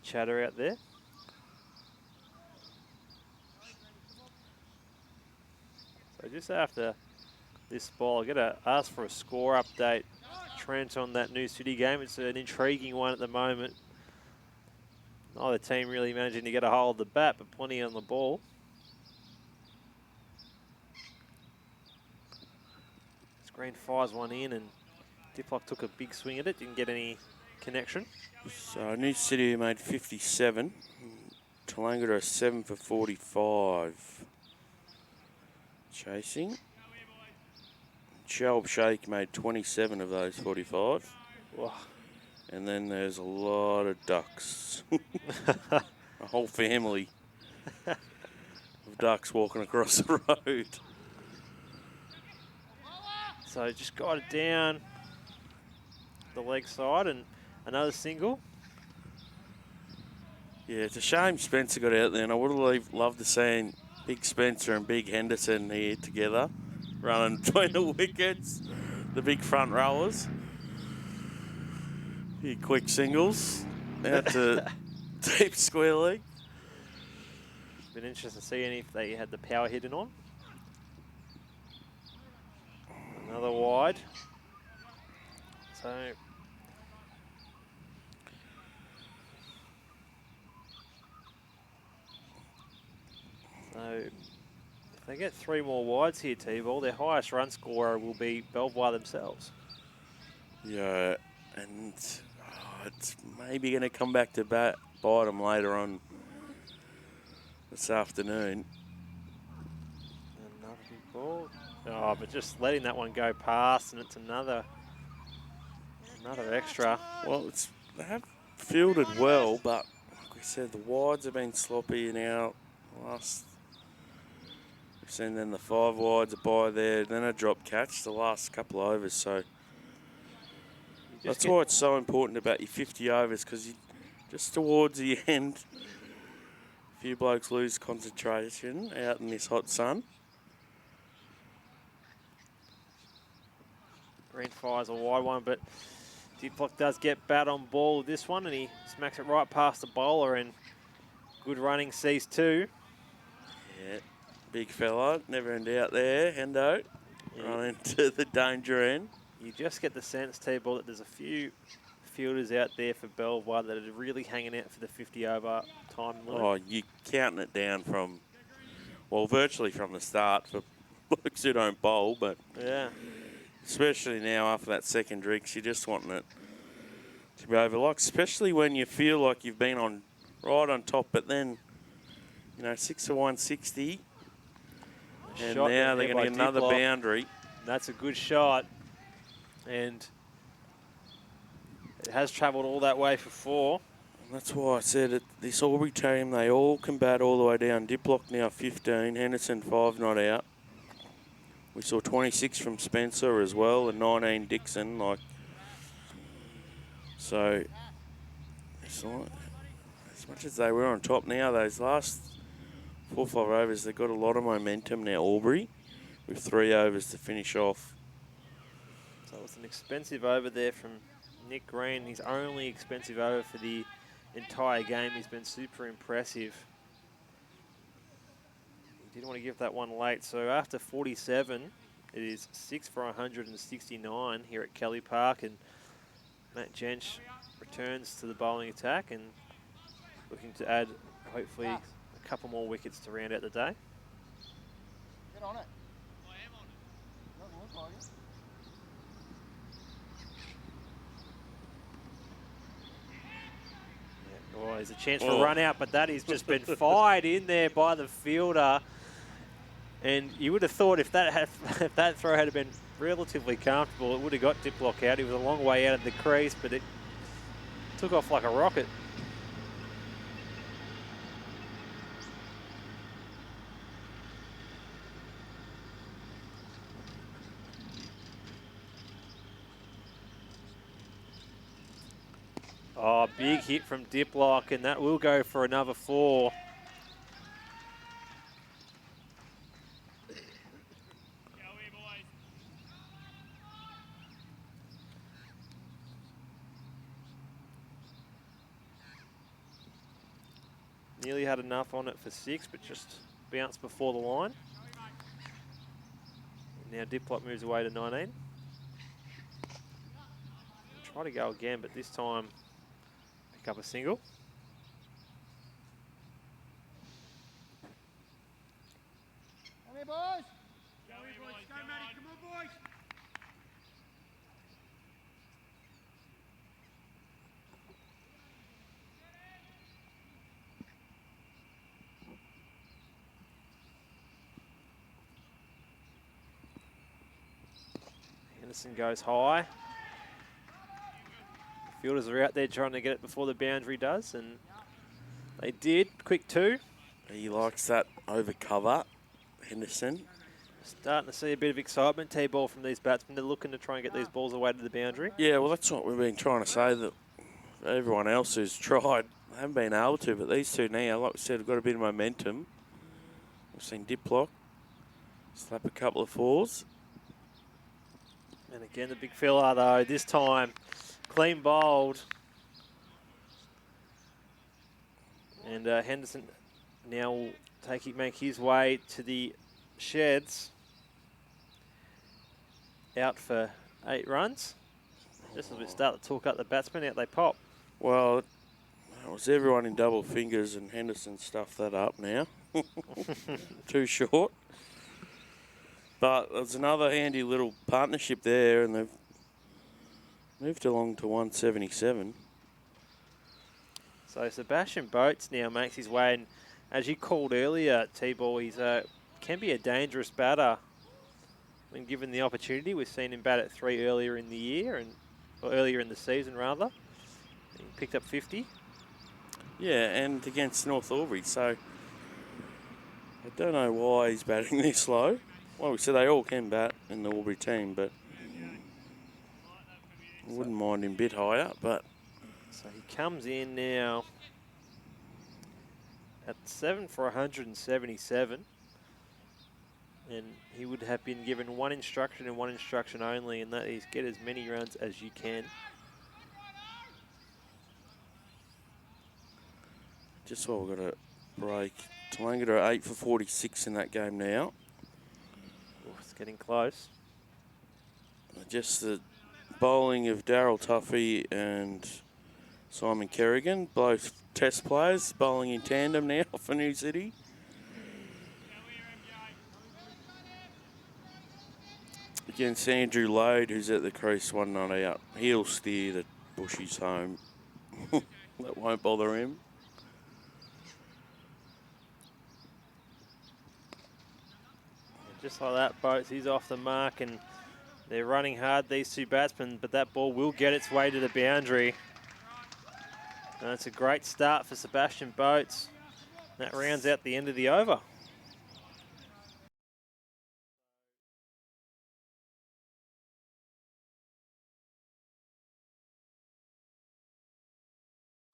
chatter out there. So just after this ball, I'm going to ask for a score update, Trent, on that New City game. It's an intriguing one at the moment. Neither team really managing to get a hold of the bat, but plenty on the ball. Green fires one in, and Diplock took a big swing at it, didn't get any connection. So New City made 57. Toolangatta 7 for 45. Chasing. Shelb Shake made 27 of those 45. Wow. And then there's a lot of ducks. A whole family of ducks walking across the road. So just got it down the leg side and another single. Yeah, it's a shame Spencer got out there, and I would have loved to see Big Spencer and Big Henderson here together, running between the wickets, the big front rowers. Few quick singles out to deep square leg. Been interesting to see if they had the power hitting on. Another wide. So if they get 3 more wides here, T-Ball, their highest run scorer will be Belvoir themselves. Yeah, and it's maybe going to come back to bite them later on this afternoon. Another big ball. Oh, but just letting that one go past, and it's another extra. Well, they have fielded well, but like we said, the wides have been sloppy now. We've seen then the 5 wides, a bye there, then a drop catch the last couple of overs. So that's why it's so important about your 50 overs, because just towards the end, a few blokes lose concentration out in this hot sun. Green fires a wide one, but Diplock does get bat on ball with this one, and he smacks it right past the bowler, and good running sees 2. Yeah, big fella, never in doubt there, Hendo. Run into the danger end. You just get the sense, T-Ball, that there's a few fielders out there for Belvoir that are really hanging out for the 50 over time limit. Oh, you're counting it down from, well, virtually from the start for blokes who don't bowl, but yeah, especially now after that second drinks, you're just wanting it to be over. Like, especially when you feel like you've been right on top, but then, 6 for 160, and now they're going to get another boundary. That's a good shot, and it has travelled all that way for 4. And that's why I said this Albury team, they all can bat all the way down. Diplock now 15, Henderson 5 not out. We saw 26 from Spencer as well, and 19 Dixon. So as much as they were on top now, those last 4 or 5 overs, they've got a lot of momentum now, Albury, with 3 overs to finish off. So it's an expensive over there from Nick Green. His only expensive over for the entire game. He's been super impressive. He didn't want to give that one late. So after 47, it is 6 for 169 here at Kelly Park, and Matt Jench returns to the bowling attack and looking to add hopefully a couple more wickets to round out the day. Get on it. I am on it. Doesn't look like it. Oh, there's a chance for a run out, but that has just been fired in there by the fielder. And you would have thought if that throw had been relatively comfortable, it would have got Diplock out. He was a long way out of the crease, but it took off like a rocket. Oh, big hit from Diplock, and that will go for another 4. Nearly had enough on it for 6, but just bounced before the line. And now Diplock moves away to 19. Try to go again, but this time pick up a single. Come here, boys. Go, boys. Go, Matty. Come on, boys. Henderson goes high. Fielders are out there trying to get it before the boundary does, and they did. Quick 2. He likes that over cover, Henderson. Starting to see a bit of excitement, T-ball from these batsmen. They're looking to try and get these balls away to the boundary. Yeah, well, that's what we've been trying to say, that everyone else who's tried haven't been able to, but these two now, like we said, have got a bit of momentum. We've seen Diplock slap a couple of 4s. And again, the big filler, though, this time clean bowled. And Henderson now will make his way to the sheds. Out for 8 runs. Just as we start to talk up the batsmen, out they pop. Well, it was everyone in double fingers, and Henderson stuffed that up now. Too short. But there's another handy little partnership there, and they've moved along to 177. So Sebastian Boats now makes his way, and as you called earlier, T-Ball, he's can be a dangerous batter when given the opportunity. We've seen him bat at 3 earlier in the year, or earlier in the season rather. He picked up 50. Yeah, and against North Albury, so I don't know why he's batting this low. Well, we said they all can bat in the Albury team, but I wouldn't mind him a bit higher, but... So he comes in now at 7 for 177. And he would have been given 1 instruction and 1 instruction only, and that is get as many runs as you can. Just while we've got a break, Toowoomba are 8 for 46 in that game now. Oh, it's getting close. Just the bowling of Daryl Tuffy and Simon Kerrigan, both test players, bowling in tandem now for New City. Against Andrew Lode, who's at the crease, 1 not out. He'll steer the bushies home. That won't bother him. Just like that, Boats, he's off the mark, and they're running hard, these 2 batsmen, but that ball will get its way to the boundary. And it's a great start for Sebastian Boats. That rounds out the end of the over.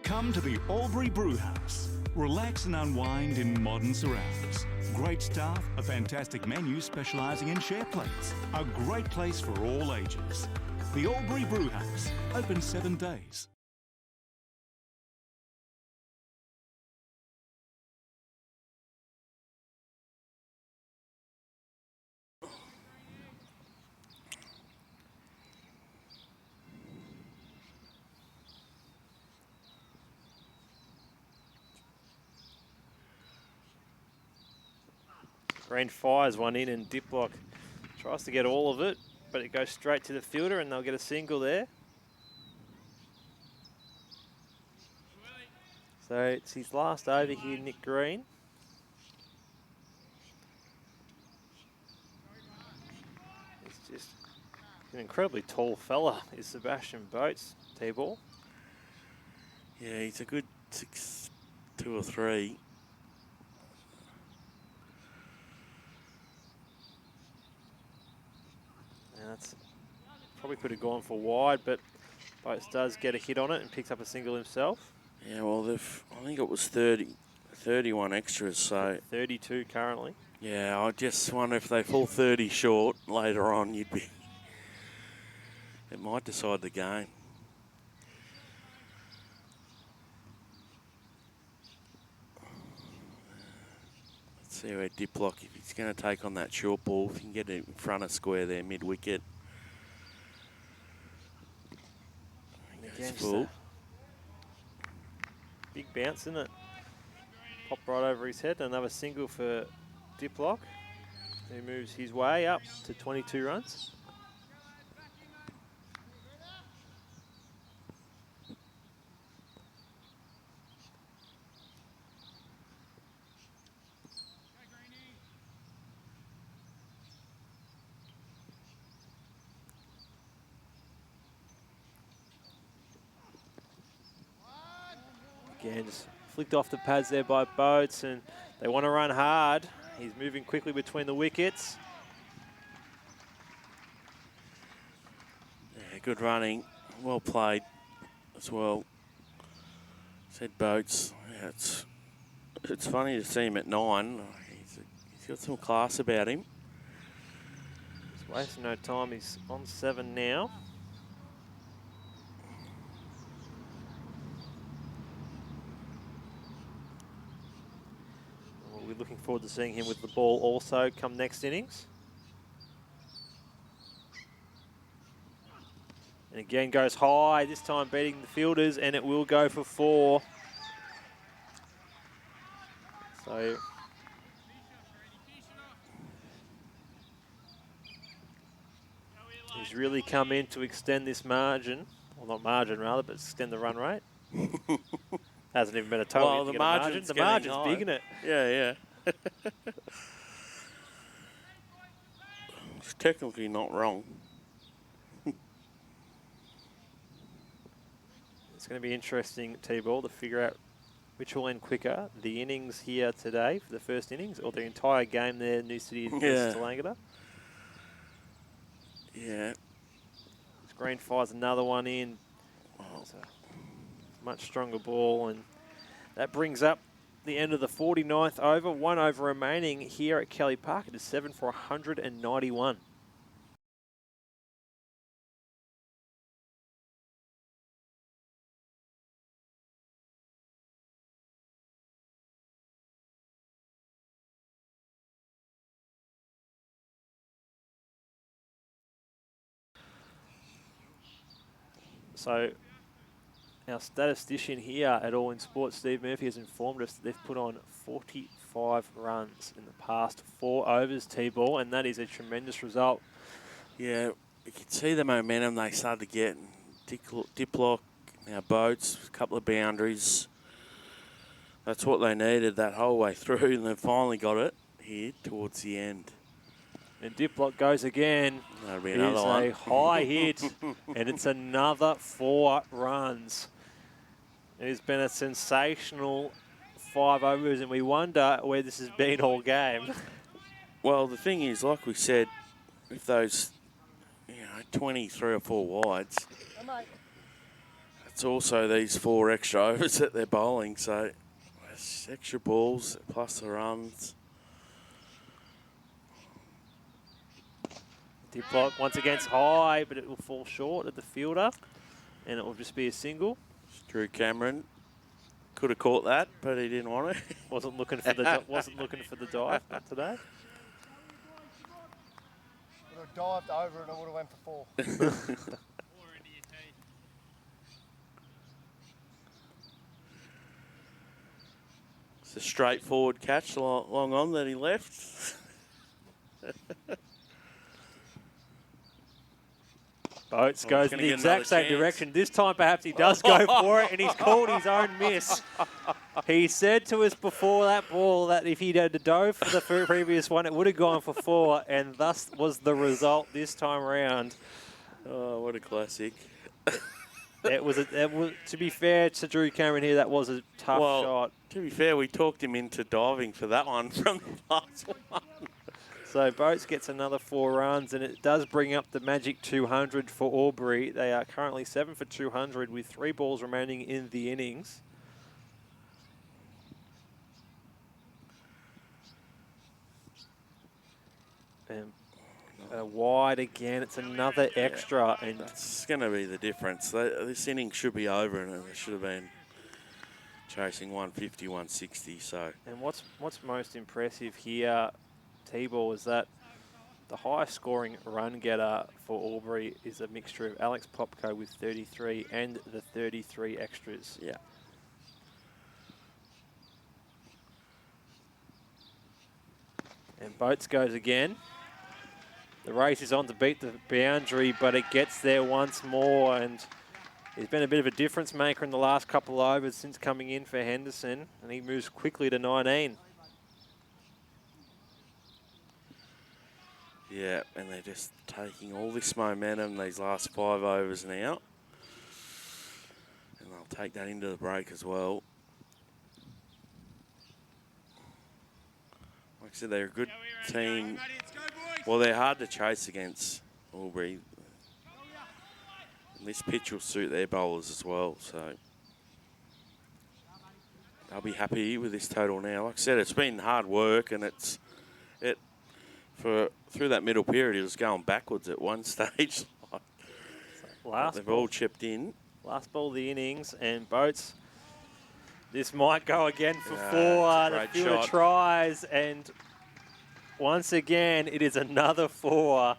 Come to the Albury Brewhouse. Relax and unwind in modern surrounds. Great staff, a fantastic menu specialising in share plates. A great place for all ages. The Albury Brewhouse, open 7 days. Green fires one in, and Diplock tries to get all of it, but it goes straight to the fielder, and they'll get a single there. So it's his last over here, Nick Green. He's just an incredibly tall fella, is Sebastian Boats, T-ball. Yeah, he's a good 6'2" or 3". And that's probably could have gone for wide, but Boats does get a hit on it and picks up a single himself. Yeah, well, I think it was 31 extras, so... 32 currently. Yeah, I just wonder if they fall 30 short later on, you'd be... It might decide the game. See where Diplock, if he's going to take on that short ball, if he can get it in front of square there, mid-wicket. Again, just a big bounce, isn't it? Popped right over his head. Another single for Diplock, who moves his way up to 22 runs. Again, just flicked off the pads there by Boats, and they want to run hard. He's moving quickly between the wickets. Yeah, good running. Well played as well. Said Boats. Yeah, it's funny to see him at 9. He's got some class about him. He's wasting no time. He's on 7 now. We're looking forward to seeing him with the ball also come next innings. And again goes high, this time beating the fielders, and it will go for 4. So he's really come in to extend this margin. Well, not margin rather, but extend the run rate. Hasn't even been a total. Well, the margin's the margin's high. big, isn't it? Yeah. It's technically not wrong. It's going to be interesting, T-Ball, to figure out which will end quicker, the innings here today for the first innings, or the entire game there, New City versus Langata. Yeah. Green fires another one in. It's a much stronger ball, and that brings up the end of the 49th over. 1 over remaining here at Kelly Park. It is 7 for 191. So our statistician here at All In Sports, Steve Murphy, has informed us that they've put on 45 runs in the past 4 overs, T-Ball, and that is a tremendous result. Yeah, you can see the momentum they started to get. Diplock, now Boats, a couple of boundaries. That's what they needed that whole way through, and they finally got it here towards the end. And Diplock goes again. That'll be It another is one. a high hit, and it's another 4 runs. It has been a sensational 5 overs, and we wonder where this has been all game. Well, the thing is, like we said, with those 23 or 4 wides, it's also these 4 extra overs that they're bowling, so it's extra balls plus the runs. Diplock once again's high, but it will fall short at the fielder, and it will just be a single. Drew Cameron could have caught that, but he didn't want it. Wasn't looking for the dive today. Would have dived over and it would have went for 4. It's a straightforward catch long on that he left. Boats goes in the exact same direction. This time perhaps he does go for it, and he's called his own miss. He said to us before that ball that if he'd had dove for the previous one, it would have gone for 4, and thus was the result this time around. Oh, what a classic. To be fair to Drew Cameron here, that was a tough shot. To be fair, we talked him into diving for that one from the last one. So Boats gets another 4 runs, and it does bring up the magic 200 for Albury. They are currently 7 for 200 with 3 balls remaining in the innings. And wide again. It's another extra, and that's going to be the difference. This inning should be over, and it should have been chasing 150, 160. So And what's most impressive here, T-Ball, is that the highest scoring run getter for Albury is a mixture of Alex Popko with 33 and the 33 extras. yeah. And Boats goes again. The race is on to beat the boundary, but it gets there once more, and he's been a bit of a difference maker in the last couple of overs since coming in for Henderson, and he moves quickly to 19. Yeah, and they're just taking all this momentum these last 5 overs now. And they'll take that into the break as well. Like I said, they're a good team. Well, they're hard to chase against, Albury. And this pitch will suit their bowlers as well, so they'll be happy with this total now. Like I said, it's been hard work, and through that middle period, it was going backwards at one stage. They've all chipped in. Last ball of the innings, and Boats, this might go again for Yeah, four. it's a The great fielder shot. tries, and once again, it is another 4.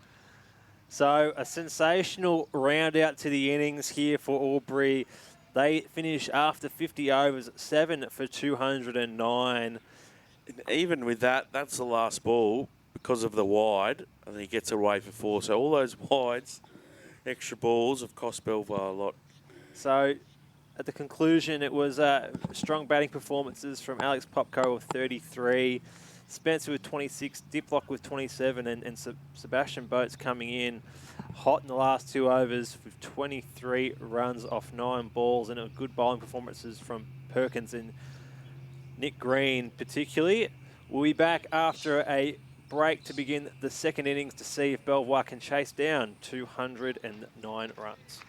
So a sensational round out to the innings here for Albury. They finish after 50 overs, 7 for 209. And even with that, that's the last ball because of the wide, and he gets away for 4. So all those wides, extra balls have cost Belvoir a lot. So at the conclusion, it was strong batting performances from Alex Popko with 33, Spencer with 26, Diplock with 27, and Sebastian Boats coming in hot in the last 2 overs with 23 runs off 9 balls, and good bowling performances from Perkins and Nick Green particularly. We'll be back after a break to begin the second innings to see if Belvoir can chase down 209 runs.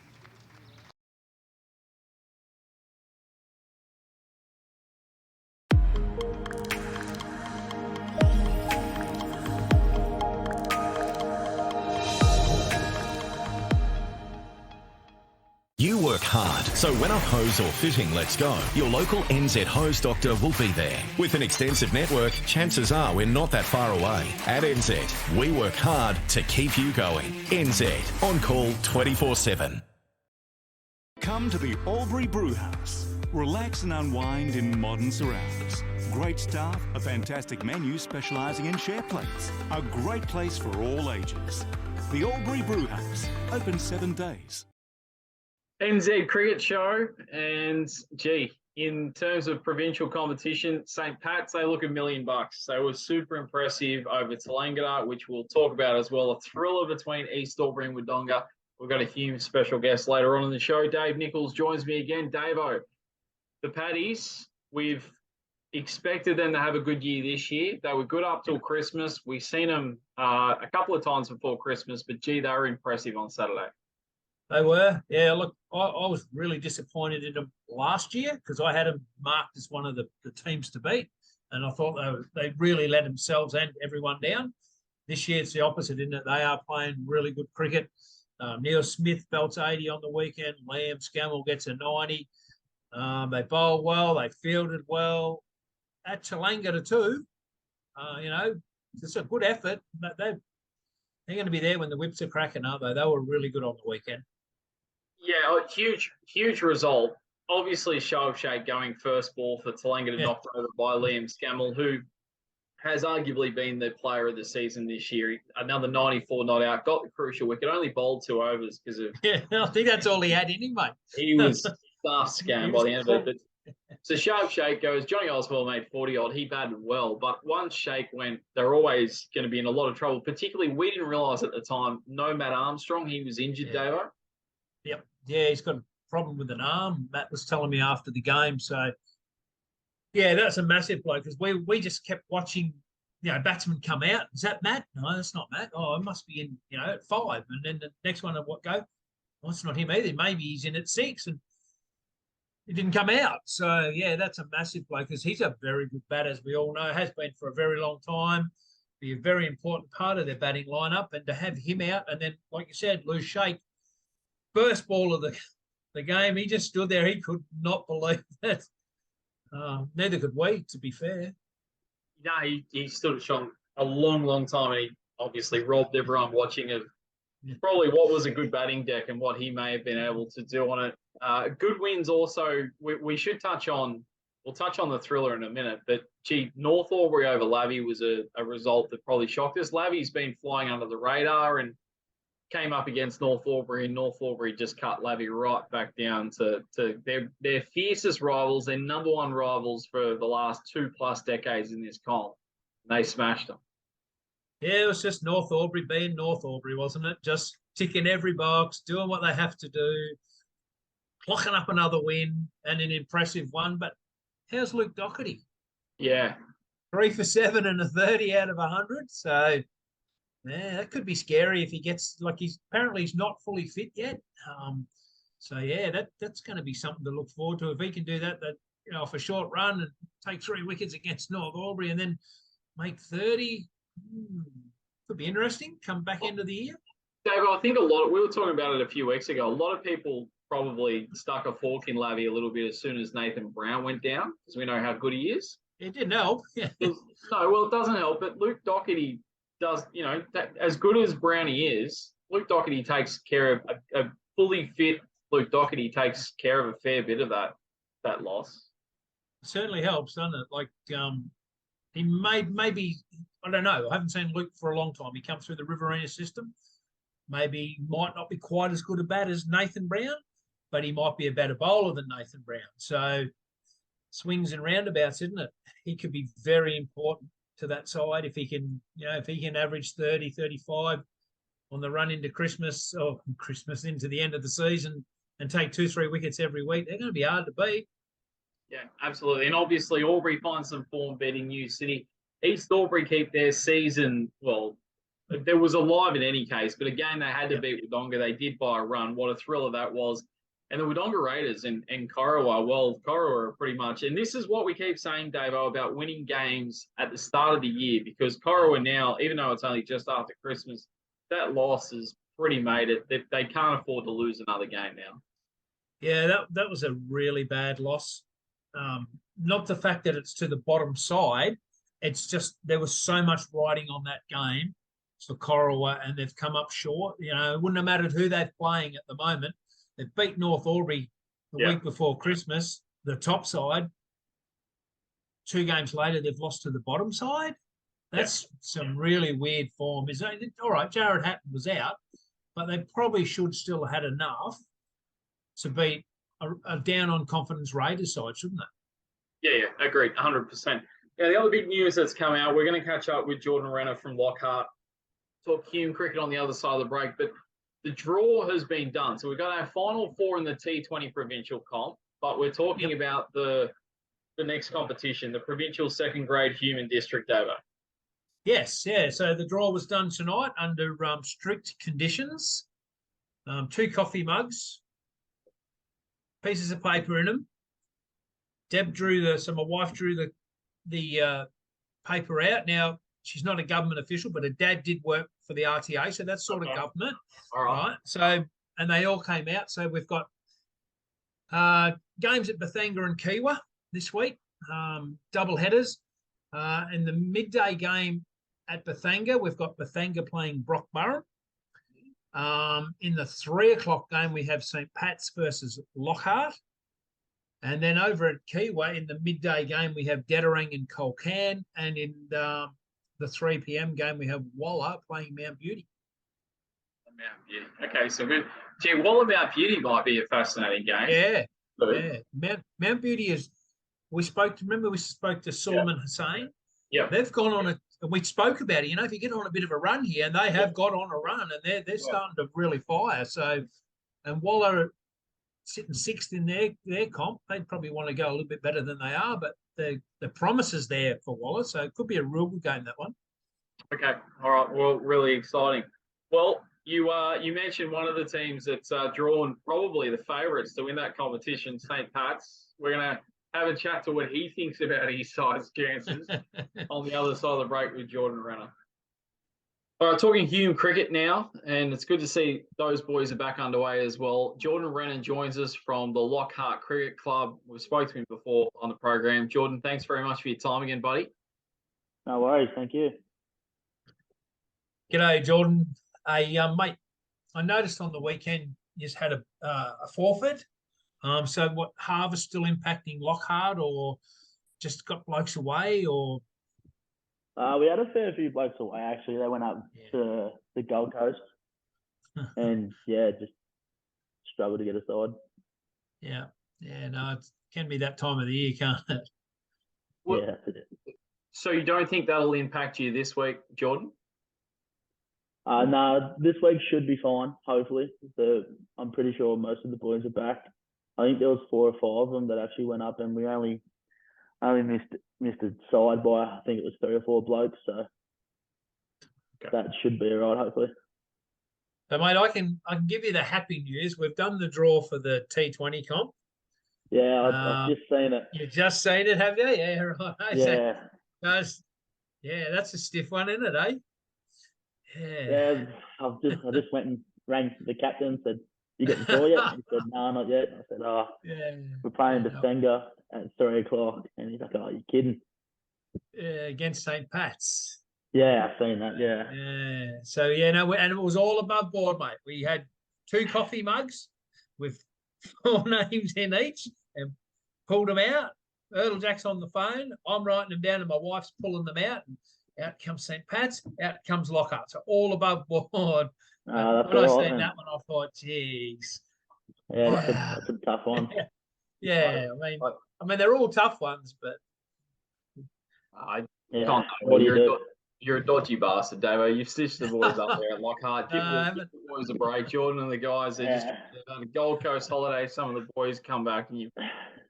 You work hard, so when a hose or fitting lets go, your local NZ hose doctor will be there. With an extensive network, chances are we're not that far away. At NZ, we work hard to keep you going. NZ, on call 24/7. Come to the Albury Brewhouse. Relax and unwind in modern surrounds. Great staff, a fantastic menu specialising in share plates. A great place for all ages. The Albury Brewhouse, open 7 days. NZ Cricket Show, and gee, in terms of provincial competition, St. Pat's, they look $1 million. So it was super impressive over Tallangatta, which we'll talk about as well. A thriller between East Albury and Wodonga. We've got a huge special guest later on in the show. Dave Nichols joins me again. Davo, the Paddies, we've expected them to have a good year this year. They were good up till Christmas. We've seen them a couple of times before Christmas, but gee, they were impressive on Saturday. They were. Yeah, look, I was really disappointed in them last year because I had them marked as one of the teams to beat, and I thought they really let themselves and everyone down. This year it's the opposite, isn't it? They are playing really good cricket. Neil Smith belts 80 on the weekend. Liam Scammell gets a 90. They bowled well. They fielded well. At Tallangatta too, it's a good effort. They're going to be there when the whips are cracking, aren't they? They were really good on the weekend. Yeah, huge result. Obviously, show of shade going first ball for Tallangatta, knocked over by Liam Scammell, who has arguably been the player of the season this year. Another 94 not out, got the crucial wicket, only bowled 2 overs because of... Yeah, I think that's all he had in him, mate. He was stuffed scam by the end of it. But, so show of shade goes, Johnny Oswald made 40-odd. He batted well, but once Shake went, they're always going to be in a lot of trouble. Particularly, we didn't realise at the time, no Matt Armstrong, he was injured, Davo. Yep. Yeah, he's got a problem with an arm. Matt was telling me after the game. So, yeah, that's a massive blow because we just kept watching, batsmen come out. Is that Matt? No, that's not Matt. Oh, it must be in, at 5. And then the next one, what go? Well, it's not him either. Maybe he's in at 6. And he didn't come out. So, yeah, that's a massive blow because he's a very good batter, as we all know, has been for a very long time. Be a very important part of their batting lineup. And to have him out and then, like you said, lose Shake, first ball of the game, he just stood there. He could not believe that Neither could we, to be fair. No, he stood a shot a long, long time, and he obviously robbed everyone watching of probably what was a good batting deck and what he may have been able to do on it. Good wins also. We should touch on. We'll touch on the thriller in a minute, but gee, North Albury over Lavey was a result that probably shocked us. Lavey's been flying under the radar and came up against North Albury, and North Albury just cut Lavey right back down to their fiercest rivals, their number one rivals for the last 2+ decades in this comp. They smashed them. Yeah, it was just North Albury being North Albury, wasn't it? Just ticking every box, doing what they have to do, clocking up another win and an impressive one. But how's Luke Doherty? Yeah. 3 for 7 and a 30 out of 100. So, yeah, that could be scary if he gets, like, he's not fully fit yet. So, yeah, that's going to be something to look forward to. If he can do that, off a short run and take 3 wickets against North Albury and then make 30, could be interesting. Come back into the year. Dave, I think we were talking about it a few weeks ago. A lot of people probably stuck a fork in Lavey a little bit as soon as Nathan Brown went down, because we know how good he is. It didn't help. No, well, it doesn't help. But Luke Doherty does, as good as Brownie is, Luke Doherty takes care of a fully fit Luke Doherty takes care of a fair bit of that loss. It certainly helps, doesn't it? Like, he maybe, I don't know. I haven't seen Luke for a long time. He comes through the Riverina system. Maybe might not be quite as good a bat as Nathan Brown, but he might be a better bowler than Nathan Brown. So swings and roundabouts, isn't it? He could be very important to that side if he can, average 30, 35 on the run into Christmas into the end of the season and take 2-3 wickets every week. They're going to be hard to beat. Yeah, absolutely. And obviously Albury finds some form beating New City. East Albury keep their season, well, there was alive in any case, but again, they had to beat Wodonga. They did by a run. What a thriller that was. And the Wodonga Raiders and Corowa, well, Corowa are pretty much, and this is what we keep saying, Davo, about winning games at the start of the year, because Corowa now, even though it's only just after Christmas, that loss has pretty made it. They can't afford to lose another game now. Yeah, that was a really bad loss. Not the fact that it's to the bottom side. It's just there was so much riding on that game for Corowa, and they've come up short. It wouldn't have mattered who they're playing at the moment. They've beat North Albury the week before Christmas, the top side. 2 games later, they've lost to the bottom side. That's some really weird form. All right, Jared Hatton was out, but they probably should still have had enough to beat a down on confidence Raiders side, shouldn't they? Yeah, agreed, 100%. Yeah, the other big news that's come out, we're going to catch up with Jordan Renner from Lockhart, talk Hume cricket on the other side of the break, but the draw has been done. So we've got our final 4 in the T20 provincial comp, but we're talking about the next competition, the provincial second grade human district over. Yes, yeah. So the draw was done tonight under strict conditions. 2 coffee mugs, pieces of paper in them. Deb my wife drew the paper out. Now, she's not a government official, but her dad did work for the RTA, so that's sort of government. All right. So, and they all came out. So we've got games at Bathanga and Kiwa this week, double headers. In the midday game at Bathanga, we've got Bathanga playing Brockburn. In the 3 o'clock game, we have St. Pat's versus Lockhart. And then over at Kiwa, in the midday game, we have Dedarang and Colcan. And in the 3 p.m. game, we have Walla playing Mount Beauty. Mount Beauty. Okay, so good. Gee, Walla Mount Beauty might be a fascinating game. Yeah. Mount Beauty is, we spoke to Solomon Hussain. Yeah. They've gone on we spoke about it, if you get on a bit of a run here, and they have got on a run, and they're starting to really fire. So, and Walla sitting 6th in their comp, they'd probably want to go a little bit better than they are, but the promise is there for Walla, so it could be a real good game, that one. Okay, all right, well, really exciting. Well, you mentioned one of the teams that's drawn probably the favourites to win that competition, St. Pat's. We're going to have a chat to what he thinks about his side's chances on the other side of the break with Jordan Renner. All right, talking Hume cricket now, and it's good to see those boys are back underway as well. Jordan Rennan joins us from the Lockhart Cricket Club. We've spoken to him before on the program. Jordan, thanks very much for your time again, buddy. No worries, thank you. G'day, Jordan. Mate, I noticed on the weekend you just had a forfeit. So what, Harvest still impacting Lockhart, or just got blokes away, or? We had a fair few blokes away, actually. They went up to the Gold Coast and, just struggled to get a side. Yeah, no, it can be that time of the year, can't it? What, that's it. So you don't think that'll impact you this week, Jordan? No, this week should be fine, hopefully. I'm pretty sure most of the boys are back. I think there was 4 or 5 of them that actually went up, and we only missed a side by, I think it was 3 or 4 blokes, so that should be all right, hopefully. So, mate, I can give you the happy news. We've done the draw for the T20 comp. Yeah, I've just seen it. You've just seen it, have you? Yeah, right. Yeah. That's a stiff one, isn't it, eh? Yeah, I just went and rang the captain, said, "You got the score yet?" He said, "No, not yet." I said, we're playing Defender at 3 o'clock. And he's like, "Oh, you're kidding." Against St. Pat's. Yeah, I've seen that, yeah. Yeah. So, and it was all above board, mate. We had 2 coffee mugs with 4 names in each and pulled them out. Earl Jack's on the phone. I'm writing them down and my wife's pulling them out. And out comes St. Pat's, out comes Lockhart. So all above board. When I seen that one, I thought, geez. Yeah, that's a tough one. Yeah, I mean, they're all tough ones, but you're a dodgy bastard, Davo. You've stitched the boys up there at Lockhart. Give the boys a break. Jordan and the guys, they've on a Gold Coast holiday. Some of the boys come back and you've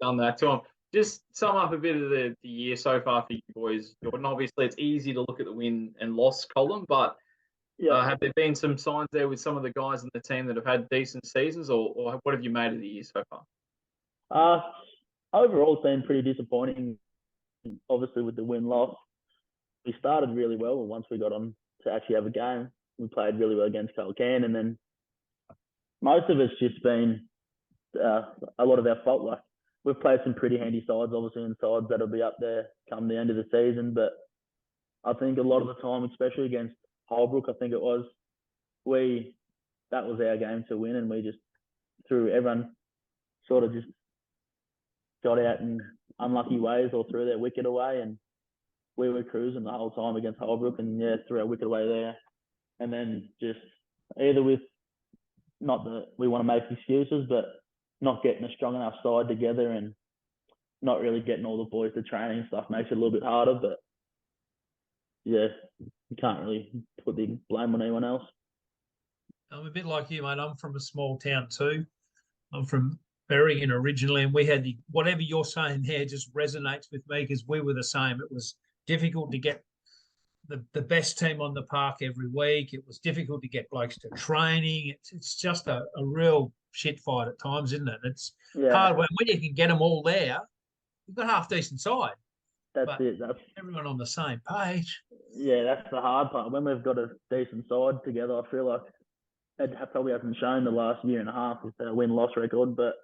done that to them. Just sum up a bit of the year so far for you boys, Jordan. Obviously, it's easy to look at the win and loss column, but have there been some signs there with some of the guys in the team that have had decent seasons, or what have you made of the year so far? Overall, it's been pretty disappointing, obviously, with the win-loss. We started really well, and once we got on to actually have a game, we played really well against Culcan, and then most of it's just been a lot of our fault. Like, we've played some pretty handy sides, obviously, and sides that'll be up there come the end of the season, but I think a lot of the time, especially against Holbrook, I think it was, that was our game to win, and we just everyone sort of just got out in unlucky ways or threw their wicket away, and we were cruising the whole time against Holbrook and threw our wicket away there. And then just either with, not that we want to make excuses, but not getting a strong enough side together and not really getting all the boys to training and stuff makes it a little bit harder. But you can't really put the blame on anyone else. I'm a bit like you, mate. I'm from a small town too. I'm from Berrigan originally, and we had whatever you're saying there just resonates with me because we were the same. It was difficult to get the best team on the park every week. It was difficult to get blokes to training. It's just a real shit fight at times, isn't it? It's hard when you can get them all there. You've got half decent side. That's everyone on the same page. Yeah, that's the hard part. When we've got a decent side together, I feel like it probably hasn't shown the last year and a half with our win-loss record. But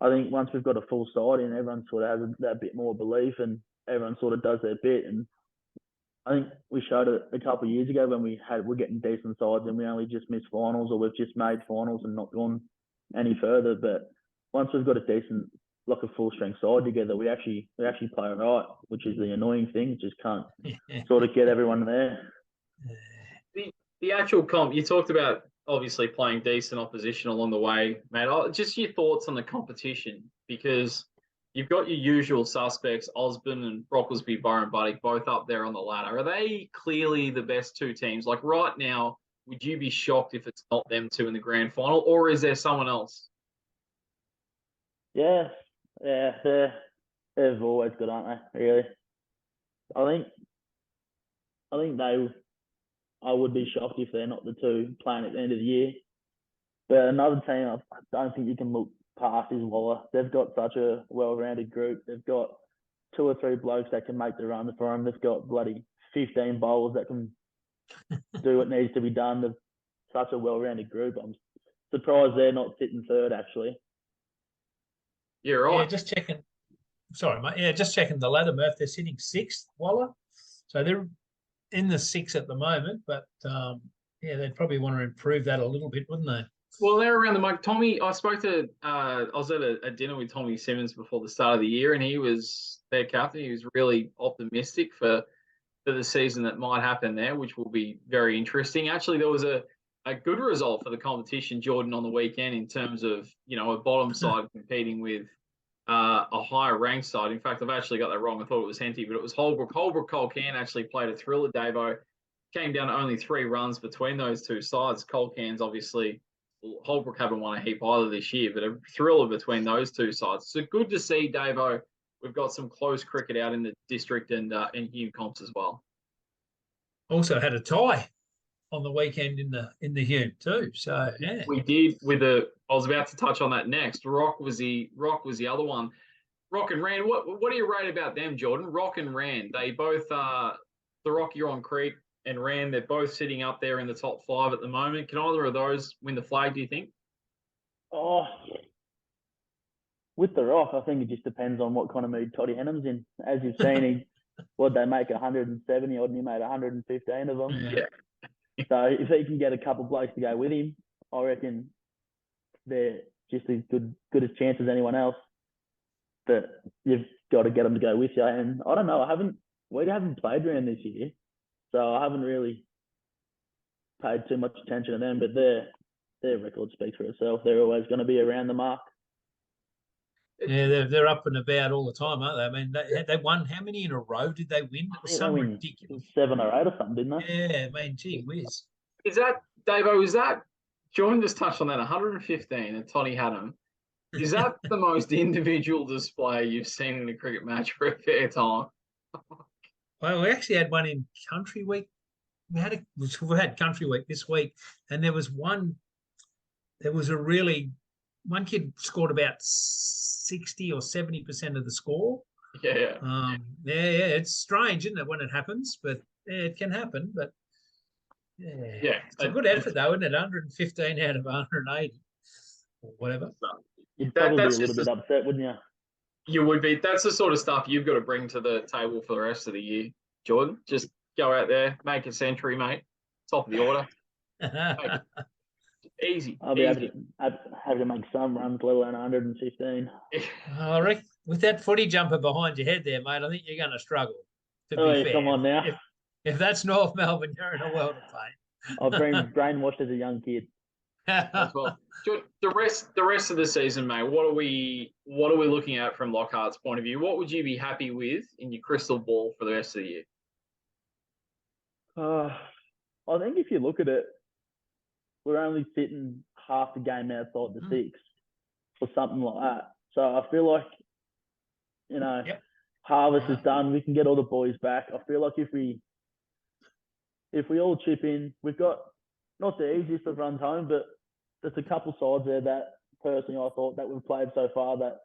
I think once we've got a full side in, everyone sort of has that bit more belief and everyone sort of does their bit. And I think we showed it a couple of years ago when we're getting decent sides and we only just missed finals, or we've just made finals and not gone any further. But once we've got a decent, like a full strength side together, we actually play right, which is the annoying thing. Just can't sort of get everyone there. The actual comp, you talked about obviously playing decent opposition along the way, mate. Just your thoughts on the competition, because you've got your usual suspects, Osborne and Brocklesby, Byron Buddick, both up there on the ladder. Are they clearly the best 2 teams? Like right now, would you be shocked if it's not them 2 in the grand final, or is there someone else? Yeah, they've always good, aren't they? Really, I think I would be shocked if they're not the 2 playing at the end of the year. But another team I don't think you can look past is Waller. They've got such a well-rounded group. They've got 2 or 3 blokes that can make the run for them. They've got bloody 15 bowlers that can do what needs to be done. They're such a well-rounded group. I'm surprised they're not sitting third, actually. You're right. Yeah, just checking. Sorry, mate. Yeah, just checking the ladder, Murph. They're sitting sixth, Waller. So they're in the six at the moment, but yeah, they'd probably want to improve that a little bit, wouldn't they? Well, they're around the mark. Tommy, I spoke to, I was at a dinner with Tommy Simmons before the start of the year, and he was their captain. He was really optimistic for the season that might happen there, which will be very interesting. Actually, there was a good result for the competition, Jordan, on the weekend in terms of, a bottom side competing with a higher ranked side. In fact, I've actually got that wrong. I thought it was Henty, but it was Holbrook. Colcan actually played a thriller, Davo. Came down to only 3 runs between those two sides. Colcan's obviously, Holbrook haven't won a heap either this year, but a thriller between those two sides. So good to see, Davo. We've got some close cricket out in the district and Hume comps as well. Also had a tie on the weekend in the Hume too. So yeah, we did with I was about to touch on that next. Rock was the other one. Rock and Rand. What do you rate about them, Jordan? Rock and Rand. They both the Rock Huron Creek and Rand. They're both sitting up there in the top 5 at the moment. Can either of those win the flag? Do you think? Oh, with the Rock, I think it just depends on what kind of mood Toddy Hennam's in. As you've seen, they make 170 odd, and he made 115 of them. Yeah. So if he can get a couple of blokes to go with him, I reckon they're just as good as chance as anyone else. But you've got to get them to go with you. And I don't know, we haven't played around this year, so I haven't really paid too much attention to them. But their record speaks for itself. They're always going to be around the mark. Yeah, they're up and about all the time, aren't they? I mean, they won, how many in a row did they win? It was some ridiculous. 7 or 8 or something, didn't they? Yeah, man, gee whiz. Is that, Davo, Jordan just touched on that, 115 and Toddy Haddam. Is that the most individual display you've seen in a cricket match for a fair time? Well, we actually had one in Country Week. We had Country Week this week, and there was one kid scored about 60 or 70% of the score. Yeah. It's strange, isn't it, when it happens? But it can happen. But yeah, it's a good effort, though, isn't it? 115 out of 180 or whatever. You'd probably be a little bit upset, wouldn't you? You would be. That's the sort of stuff you've got to bring to the table for the rest of the year, Jordan. Just go out there, make a century, mate. Top of the order. Easy. I'll be able to make some runs, let alone 115. All right. With that footy jumper behind your head there, mate, I think you're going to struggle, to be fair. Come on now. If that's North Melbourne, you're in a world of pain. I've been brainwashed as a young kid. Well, the rest of the season, mate, what are we looking at from Lockhart's point of view? What would you be happy with in your crystal ball for the rest of the year? I think if you look at it, we're only sitting half the game outside the 6 or something like that. So I feel like, harvest is done. We can get all the boys back. I feel like if we all chip in, we've got not the easiest of runs home, but there's a couple sides there that personally I thought that we've played so far that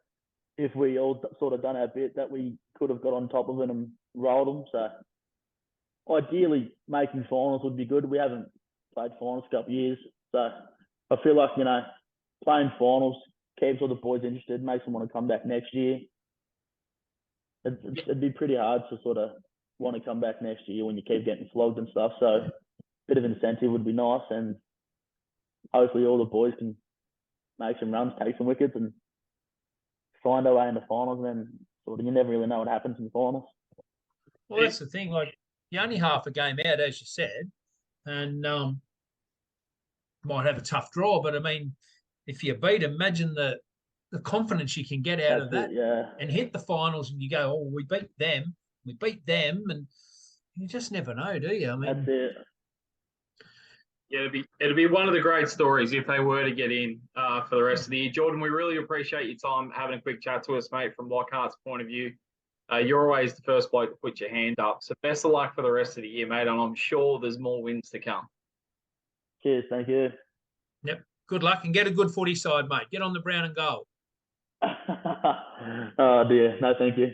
if we all sort of done our bit, that we could have got on top of it and rolled them. So ideally, making finals would be good. We haven't played finals a couple of years, so I feel like playing finals keeps all the boys interested, makes them want to come back next year. It'd be pretty hard to sort of want to come back next year when you keep getting flogged and stuff. So a bit of incentive would be nice, and hopefully all the boys can make some runs, take some wickets, and find our way in the finals. And then sort of you never really know what happens in the finals. Well, that's the thing. Like, you're only half a game out, as you said, and might have a tough draw. But I mean, if you beat, imagine the confidence you can get out of that, and hit the finals, and you go, "Oh, we beat them, and you just never know, do you?" I mean, that's it. Yeah, it'll be one of the great stories if they were to get in for the rest of the year. Jordan, we really appreciate your time having a quick chat to us, mate, from Lockhart's point of view. You're always the first bloke to put your hand up. So best of luck for the rest of the year, mate, and I'm sure there's more wins to come. Cheers, thank you. Yep, good luck and get a good footy side, mate. Get on the brown and gold. Oh, dear. No, thank you.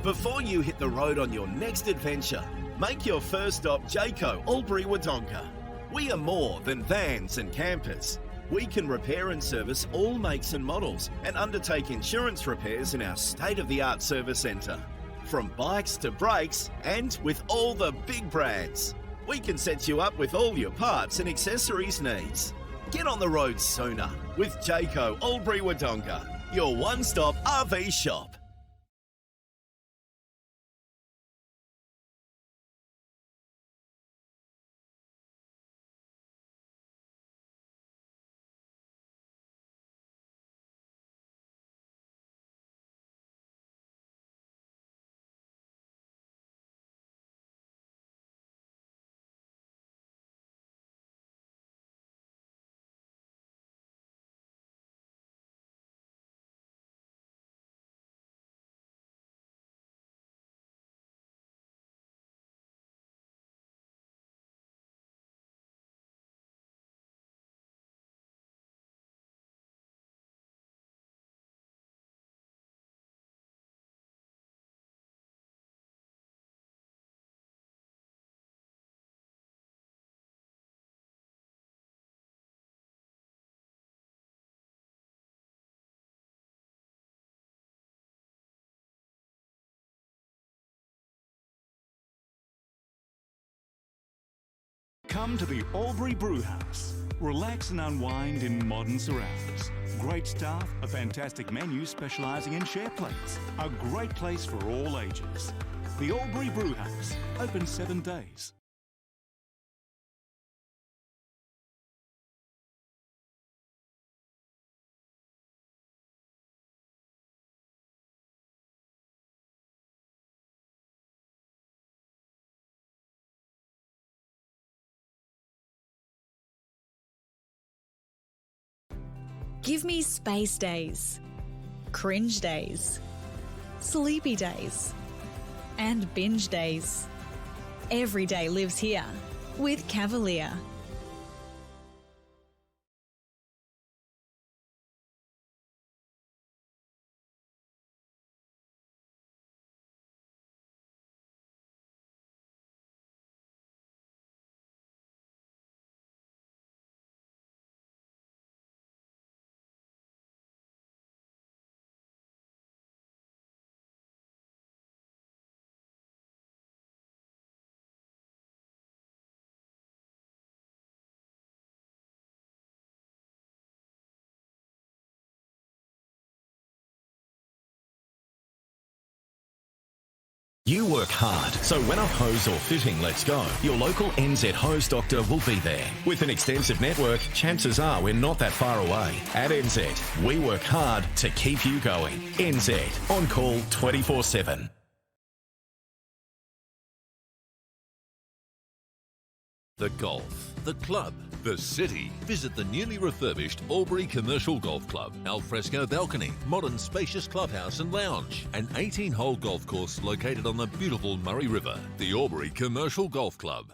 Before you hit the road on your next adventure, make your first stop Jayco Albury Wodonga. We are more than vans and campers. We can repair and service all makes and models and undertake insurance repairs in our state-of-the-art service centre. From bikes to brakes and with all the big brands. We can set you up with all your parts and accessories needs. Get on the road sooner with Jayco Albury Wodonga, your one-stop RV shop. Come to the Albury Brewhouse. Relax and unwind in modern surrounds. Great staff, a fantastic menu specialising in share plates. A great place for all ages. The Albury Brewhouse, open 7 days. Give me space days, cringe days, sleepy days, and binge days. Every day lives here with Cavalier. You work hard, so when a hose or fitting lets go, your local NZ hose doctor will be there. With an extensive network, chances are we're not that far away. At NZ, we work hard to keep you going. NZ, on call 24/7. The golf, the club, the city. Visit the newly refurbished Albury Commercial Golf Club. Alfresco balcony, modern spacious clubhouse and lounge. An 18-hole golf course located on the beautiful Murray River. The Albury Commercial Golf Club.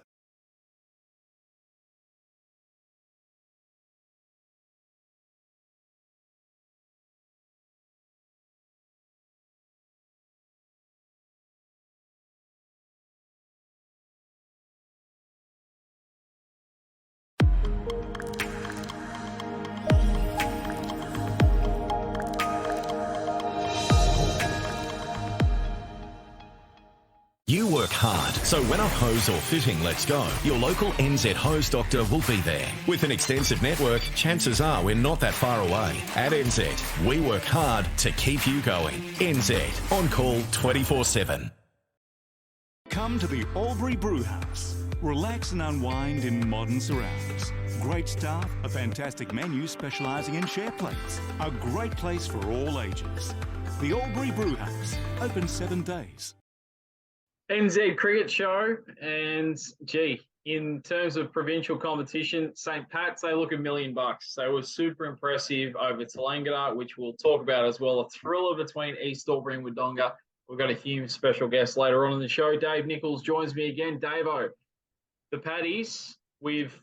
You work hard, so when a hose or fitting lets go, your local NZ hose doctor will be there. With an extensive network, chances are we're not that far away. At NZ, we work hard to keep you going. NZ, on call 24/7. Come to the Albury Brewhouse. Relax and unwind in modern surrounds. Great staff, a fantastic menu specialising in share plates. A great place for all ages. The Albury Brewhouse, open 7 days. NZ Cricket Show, and gee, in terms of provincial competition, St. Pat's, they look $1 million. So it was super impressive over Tallangatta, which we'll talk about as well. A thriller between East Albury and Wodonga. We've got a huge special guest later on in the show. Dave Nichols joins me again. Davo, the Paddies, we've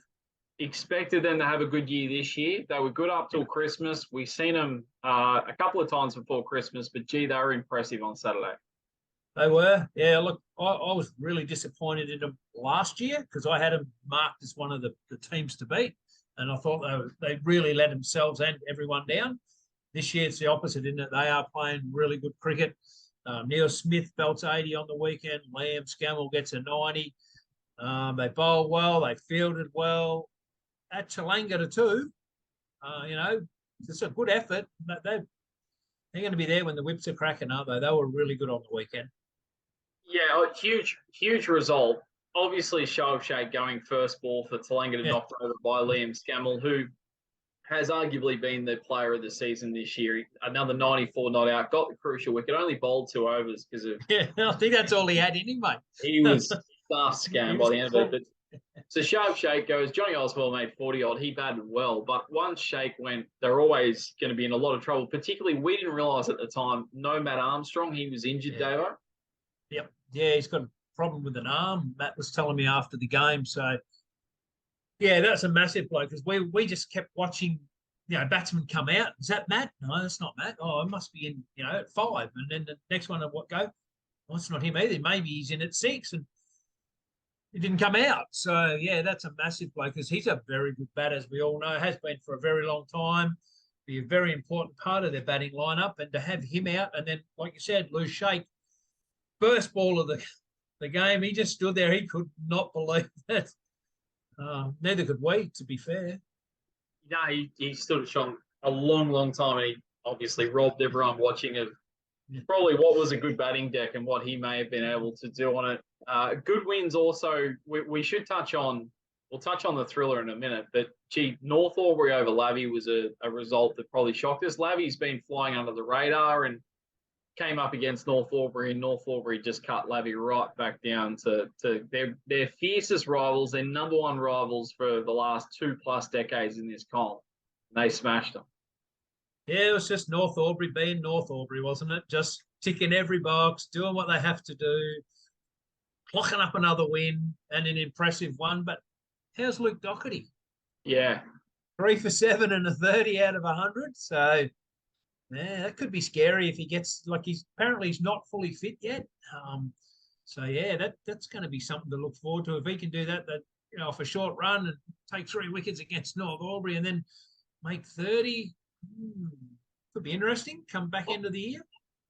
expected them to have a good year this year. They were good up till Christmas. We've seen them a couple of times before Christmas, but gee, they were impressive on Saturday. They were. Yeah, look, I was really disappointed in them last year because I had them marked as one of the teams to beat. And I thought they really let themselves and everyone down. This year it's the opposite, isn't it? They are playing really good cricket. Neil Smith belts 80 on the weekend. Liam Scammell gets a 90. They bowled well. They fielded well. At Chalangata too, it's a good effort. They're going to be there when the whips are cracking, aren't they? They were really good on the weekend. Yeah, huge result. Obviously, Shoaib Sheikh going first ball for Talanga knocked over by Liam Scammell, who has arguably been the player of the season this year. Another 94 not out, got the crucial wicket, only bowled 2 overs because of. Yeah, I think that's all he had in him, mate. He was stuffed scam by the end of it. But, so Shoaib Sheikh goes, Johnny Oswald made 40 odd. He batted well, but once Sheikh went, they're always going to be in a lot of trouble. Particularly, we didn't realise at the time, no Matt Armstrong, he was injured, Davo. Yep. Yeah, he's got a problem with an arm. Matt was telling me after the game. So, yeah, that's a massive blow because we just kept watching, batsmen come out. Is that Matt? No, that's not Matt. Oh, it must be in, at 5. And then the next one, what go? Well, it's not him either. Maybe he's in at 6 and he didn't come out. So, yeah, that's a massive blow because he's a very good batter, as we all know, has been for a very long time. Be a very important part of their batting lineup. And to have him out and then, like you said, lose Sheikh, first ball of the game, he just stood there. He could not believe that. Neither could we, to be fair. No, he stood at shot a long time, and he obviously robbed everyone watching of probably what was a good batting deck and what he may have been able to do on it. Good wins also. We should touch on. We'll touch on the thriller in a minute, but North Albury over Lavey was a result that probably shocked us. Lavey's been flying under the radar and came up against North Albury, and North Albury just cut Lavey right back down to their fiercest rivals, their number one rivals for the last 2+ decades in this comp. They smashed them. Yeah, it was just North Albury being North Albury, wasn't it? Just ticking every box, doing what they have to do, clocking up another win and an impressive one. But how's Luke Doherty? Yeah. 3 for 7 and a 30 out of 100. So, yeah, that could be scary if he gets he's not fully fit yet. So yeah, that's going to be something to look forward to if he can do that. Off a short run and take 3 wickets against North Albury and then make 30. Could be interesting. Come back into the year.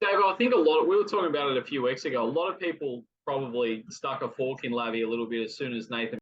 Dave, I think we were talking about it a few weeks ago. A lot of people probably stuck a fork in Lavey a little bit as soon as Nathan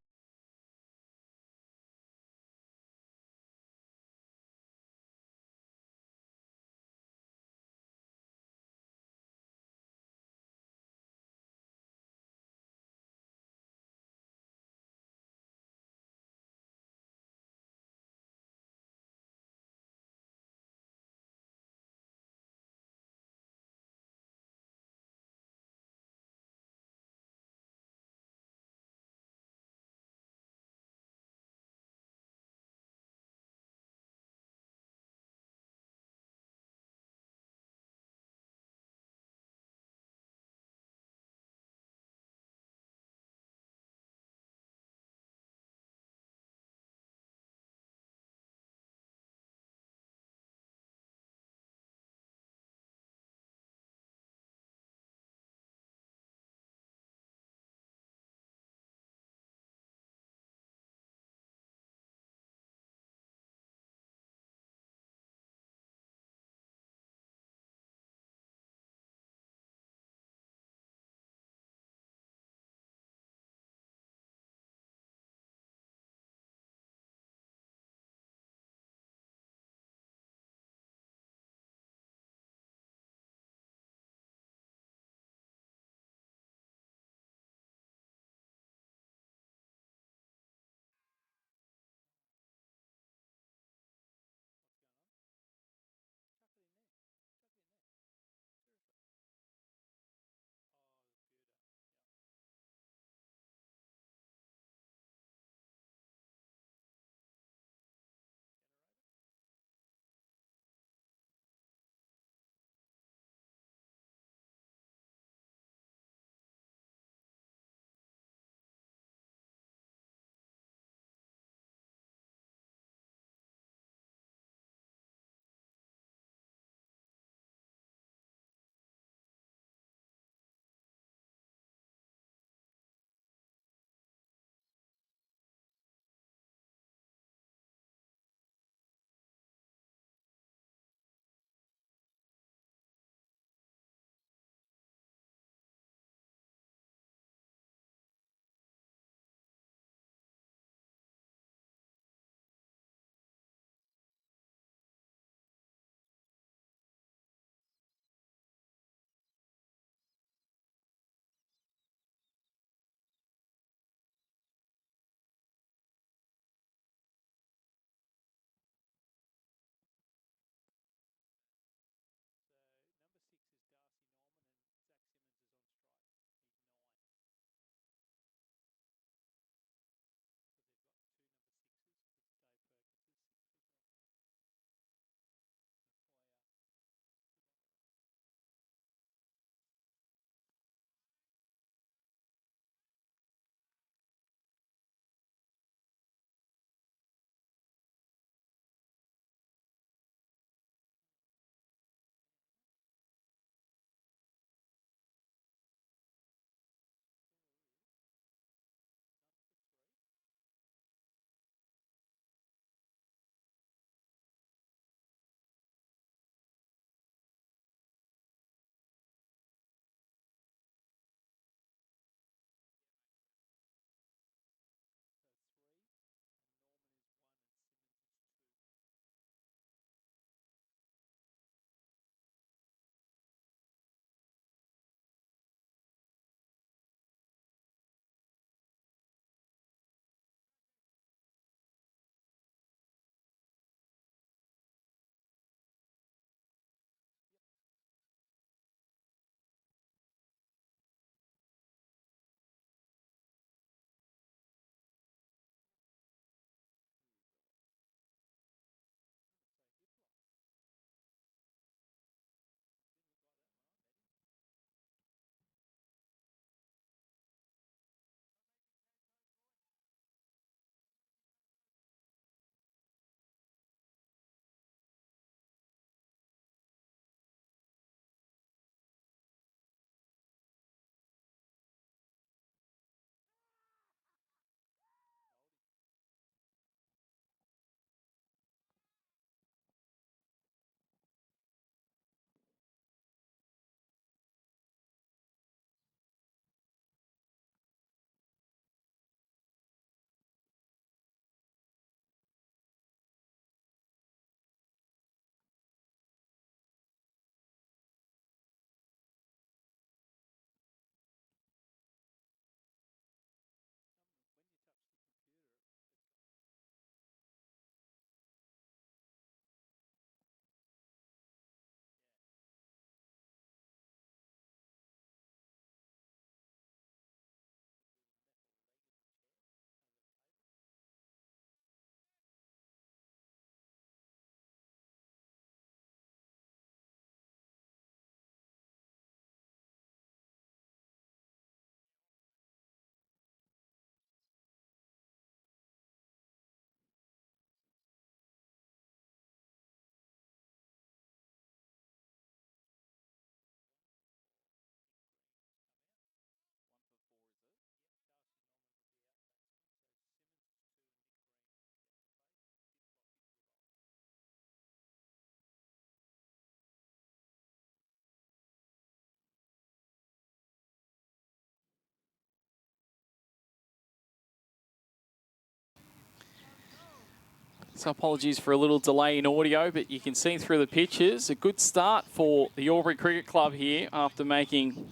So apologies for a little delay in audio, but you can see through the pictures. A good start for the Albury Cricket Club here after making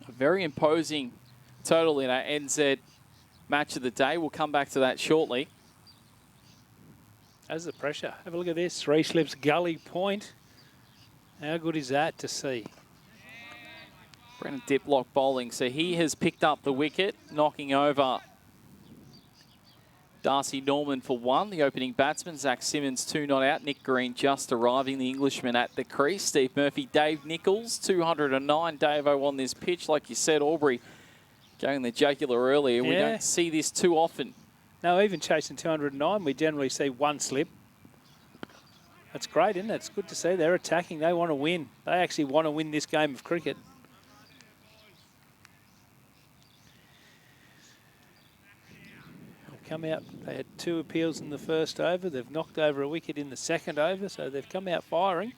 a very imposing total in our NZ match of the day. We'll come back to that shortly. As the pressure. Have a look at this. 3 slips, gully point. How good is that to see? Brennan Diplock bowling. So he has picked up the wicket, knocking over Darcy Norman for 1. The opening batsman, Zach Simmons, 2 not out. Nick Green just arriving, the Englishman at the crease. Steve Murphy, Dave Nichols, 209. Davo on this pitch. Like you said, Albury going the jugular earlier. Yeah. We don't see this too often. No, even chasing 209, we generally see 1 slip. That's great, isn't it? It's good to see. They're attacking. They want to win. They actually want to win this game of cricket. Come out, they had 2 appeals in the first over. They've knocked over a wicket in the second over, so they've come out firing.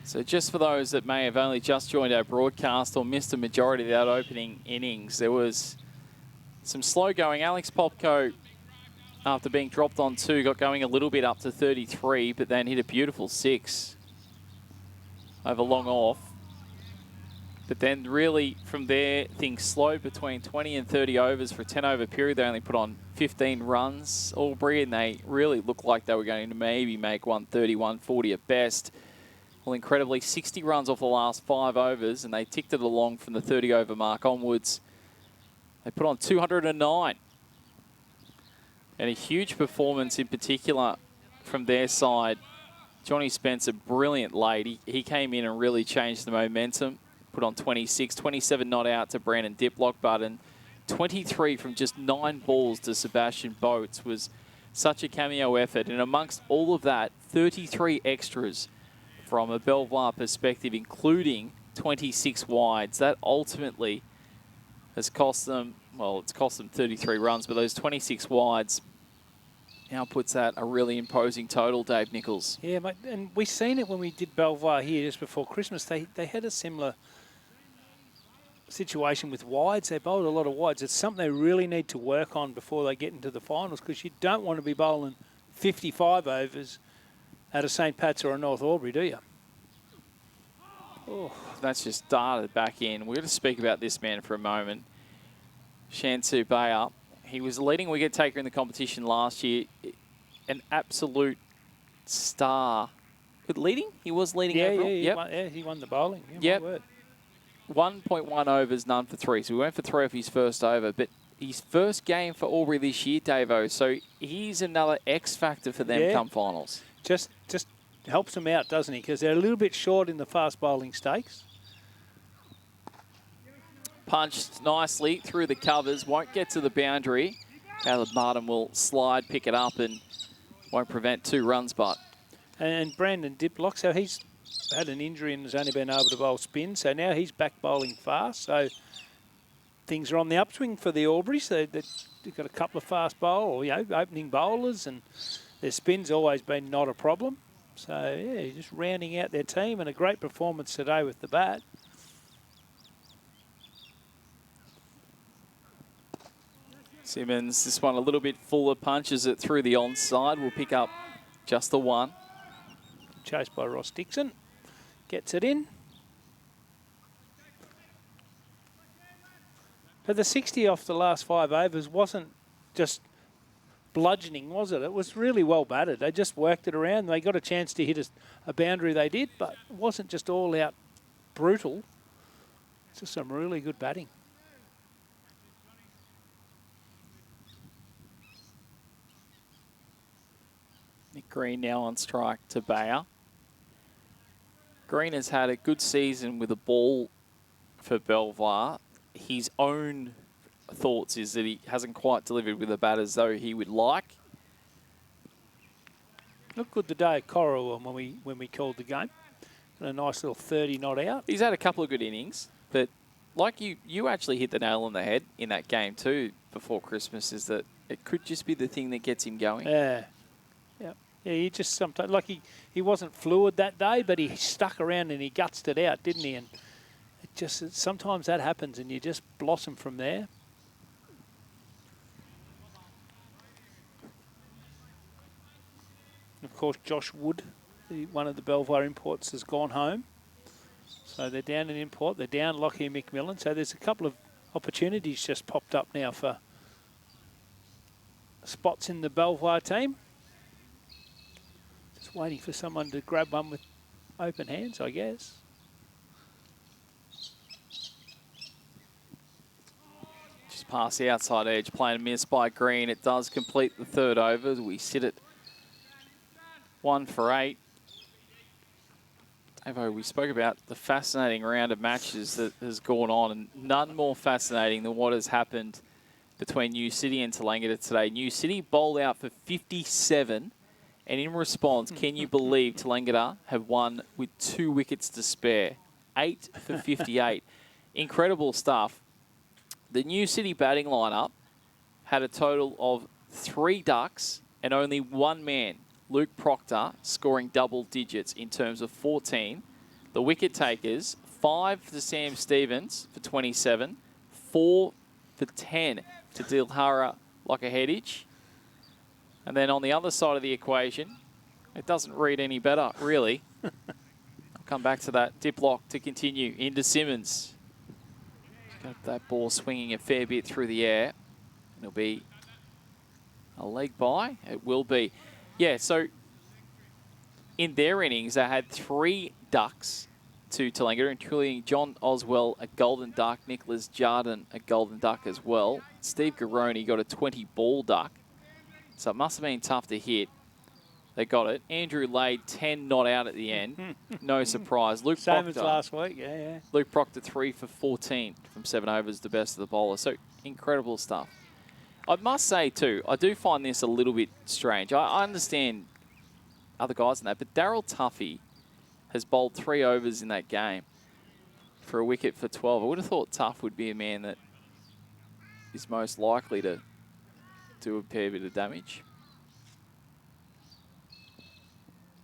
So just for those that may have only just joined our broadcast or missed a majority of that opening innings, there was some slow going. Alex Popko, after being dropped on 2, got going a little bit up to 33, but then hit a beautiful 6 over long off. But then really from there, things slowed between 20 and 30 overs for a 10-over period. They only put on 15 runs, Albury, and they really looked like they were going to maybe make 130, 140 at best. Well, incredibly, 60 runs off the last 5 overs, and they ticked it along from the 30-over mark onwards. They put on 209. And a huge performance in particular from their side. Johnny Spencer, brilliant late. He came in and really changed the momentum. Put on 26, 27 not out to Brandon Diplock, and 23 from just 9 balls to Sebastian Boats was such a cameo effort. And amongst all of that, 33 extras from a Belvoir perspective, including 26 wides. That ultimately has cost them, well, it's cost them 33 runs, but those 26 wides now puts that a really imposing total, Dave Nichols. Yeah, mate, and we seen it when we did Belvoir here just before Christmas. They had a similar situation with wides. They bowled a lot of wides. It's something they really need to work on before they get into the finals, because you don't want to be bowling 55 overs at a St. Pat's or a North Albury, do you? Oh. That's just darted back in. We're going to speak about this man for a moment. Shansu Bayer. He was the leading wicket taker in the competition last year. An absolute star. But leading? He was leading overall? Yeah, he won the bowling. Yeah, my word. 1.1 overs, none for 3. So we went for 3 off his first over. But his first game for Albury this year, Davo. So he's another X factor for them come finals. Just helps them out, doesn't he? Because they're a little bit short in the fast bowling stakes. Punched nicely through the covers, won't get to the boundary. Caleb Martin will slide, pick it up, and won't prevent 2 runs, but. And Brandon Diplock, so he's had an injury and has only been able to bowl spin, so now he's back bowling fast, so things are on the upswing for the Alburys. They've got a couple of fast opening bowlers, and their spin's always been not a problem. So, yeah, just rounding out their team, and a great performance today with the bat. Simmons, this one a little bit fuller, punches it through the onside. Will pick up just the 1. Chased by Ross Dixon. Gets it in. But the 60 off the last 5 overs wasn't just bludgeoning, was it? It was really well batted. They just worked it around. They got a chance to hit a boundary, they did, but it wasn't just all out brutal. It's just some really good batting. Nick Green now on strike to Bayer. Green has had a good season with a ball for Belvoir. His own thoughts is that he hasn't quite delivered with the bat as though he would like. Looked good the day at Coral when we called the game. Got a nice little 30 not out. He's had a couple of good innings, but like you actually hit the nail on the head in that game too before Christmas, is that it could just be the thing that gets him going. Yeah. Yeah, he just sometimes, like he wasn't fluid that day, but he stuck around and he gutsed it out, didn't he? And it just, sometimes that happens and you just blossom from there. And of course, Josh Wood, one of the Belvoir imports, has gone home. So they're down in import. They're down Lockheed McMillan. So there's a couple of opportunities just popped up now for spots in the Belvoir team. Just waiting for someone to grab one with open hands, I guess. Just past the outside edge, playing a miss by Green. It does complete the third over. We sit at 1 for 8. Avo, we spoke about the fascinating round of matches that has gone on, and none more fascinating than what has happened between New City and Tallangatta today. New City bowled out for 57, and in response, can you believe Tallangatta have won with 2 wickets to spare? 8 for 58. Incredible stuff. The New City batting lineup had a total of 3 ducks and only 1 man, Luke Proctor, scoring double digits in terms of 14. The wicket takers, 5 for Sam Stevens for 27, 4 for 10 to Dilhara Lockahedich. And then on the other side of the equation, it doesn't read any better, really. I'll come back to that. Diplock to continue into Simmons. Got that ball swinging a fair bit through the air. It'll be a leg by. It will be. Yeah, so in their innings, they had 3 ducks to Tallangatta, including John Oswell, a golden duck, Nicholas Jardin, a golden duck as well. Steve Garoni got a 20-ball duck, so it must have been tough to hit. They got it. Andrew Lade, 10 not out at the end. No surprise. Luke Same Proctor, as last week, yeah. Luke Proctor, 3 for 14 from 7 overs, the best of the bowler. So incredible stuff. I must say, too, I do find this a little bit strange. I understand other guys in that, but Daryl Tuffy has bowled 3 overs in that game for a wicket for 12. I would have thought Tuff would be a man that is most likely to do a fair bit of damage.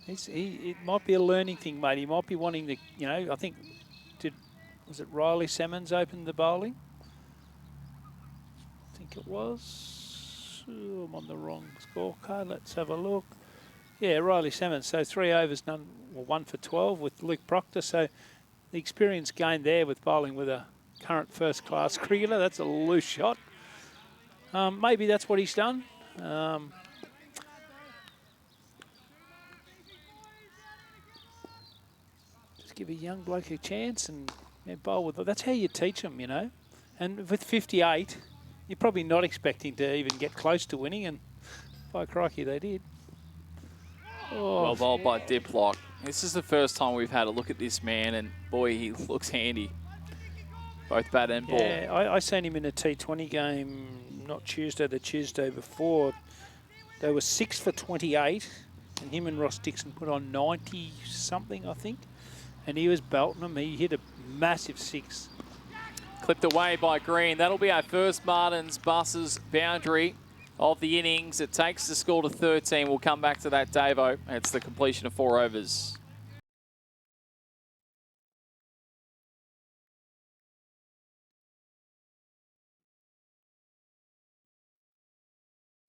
It might be a learning thing, mate. He might be wanting to, you know, I think, was it Riley Simmons opened the bowling? I think it was. Oh, I'm on the wrong scorecard. Let's have a look. Yeah, Riley Simmons. So 3 overs, 1 for 12 with Luke Proctor. So the experience gained there with bowling with a current first-class cricketer. That's a loose shot. Maybe that's what he's done. Just give a young bloke a chance and bowl with it. That's how you teach them, you know. And with 58, you're probably not expecting to even get close to winning, and by crikey, they did. Oh, well bowled by Diplock. This is the first time we've had a look at this man, and boy, he looks handy. Both bat and ball. Yeah, I seen him in a T20 game, not Tuesday, the Tuesday before. They were 6 for 28, and him and Ross Dixon put on 90-something, I think. And he was belting them. He hit a massive 6. Clipped away by Green. That'll be our first Martins Buses boundary of the innings. It takes the score to 13. We'll come back to that, Davo. It's the completion of 4 overs.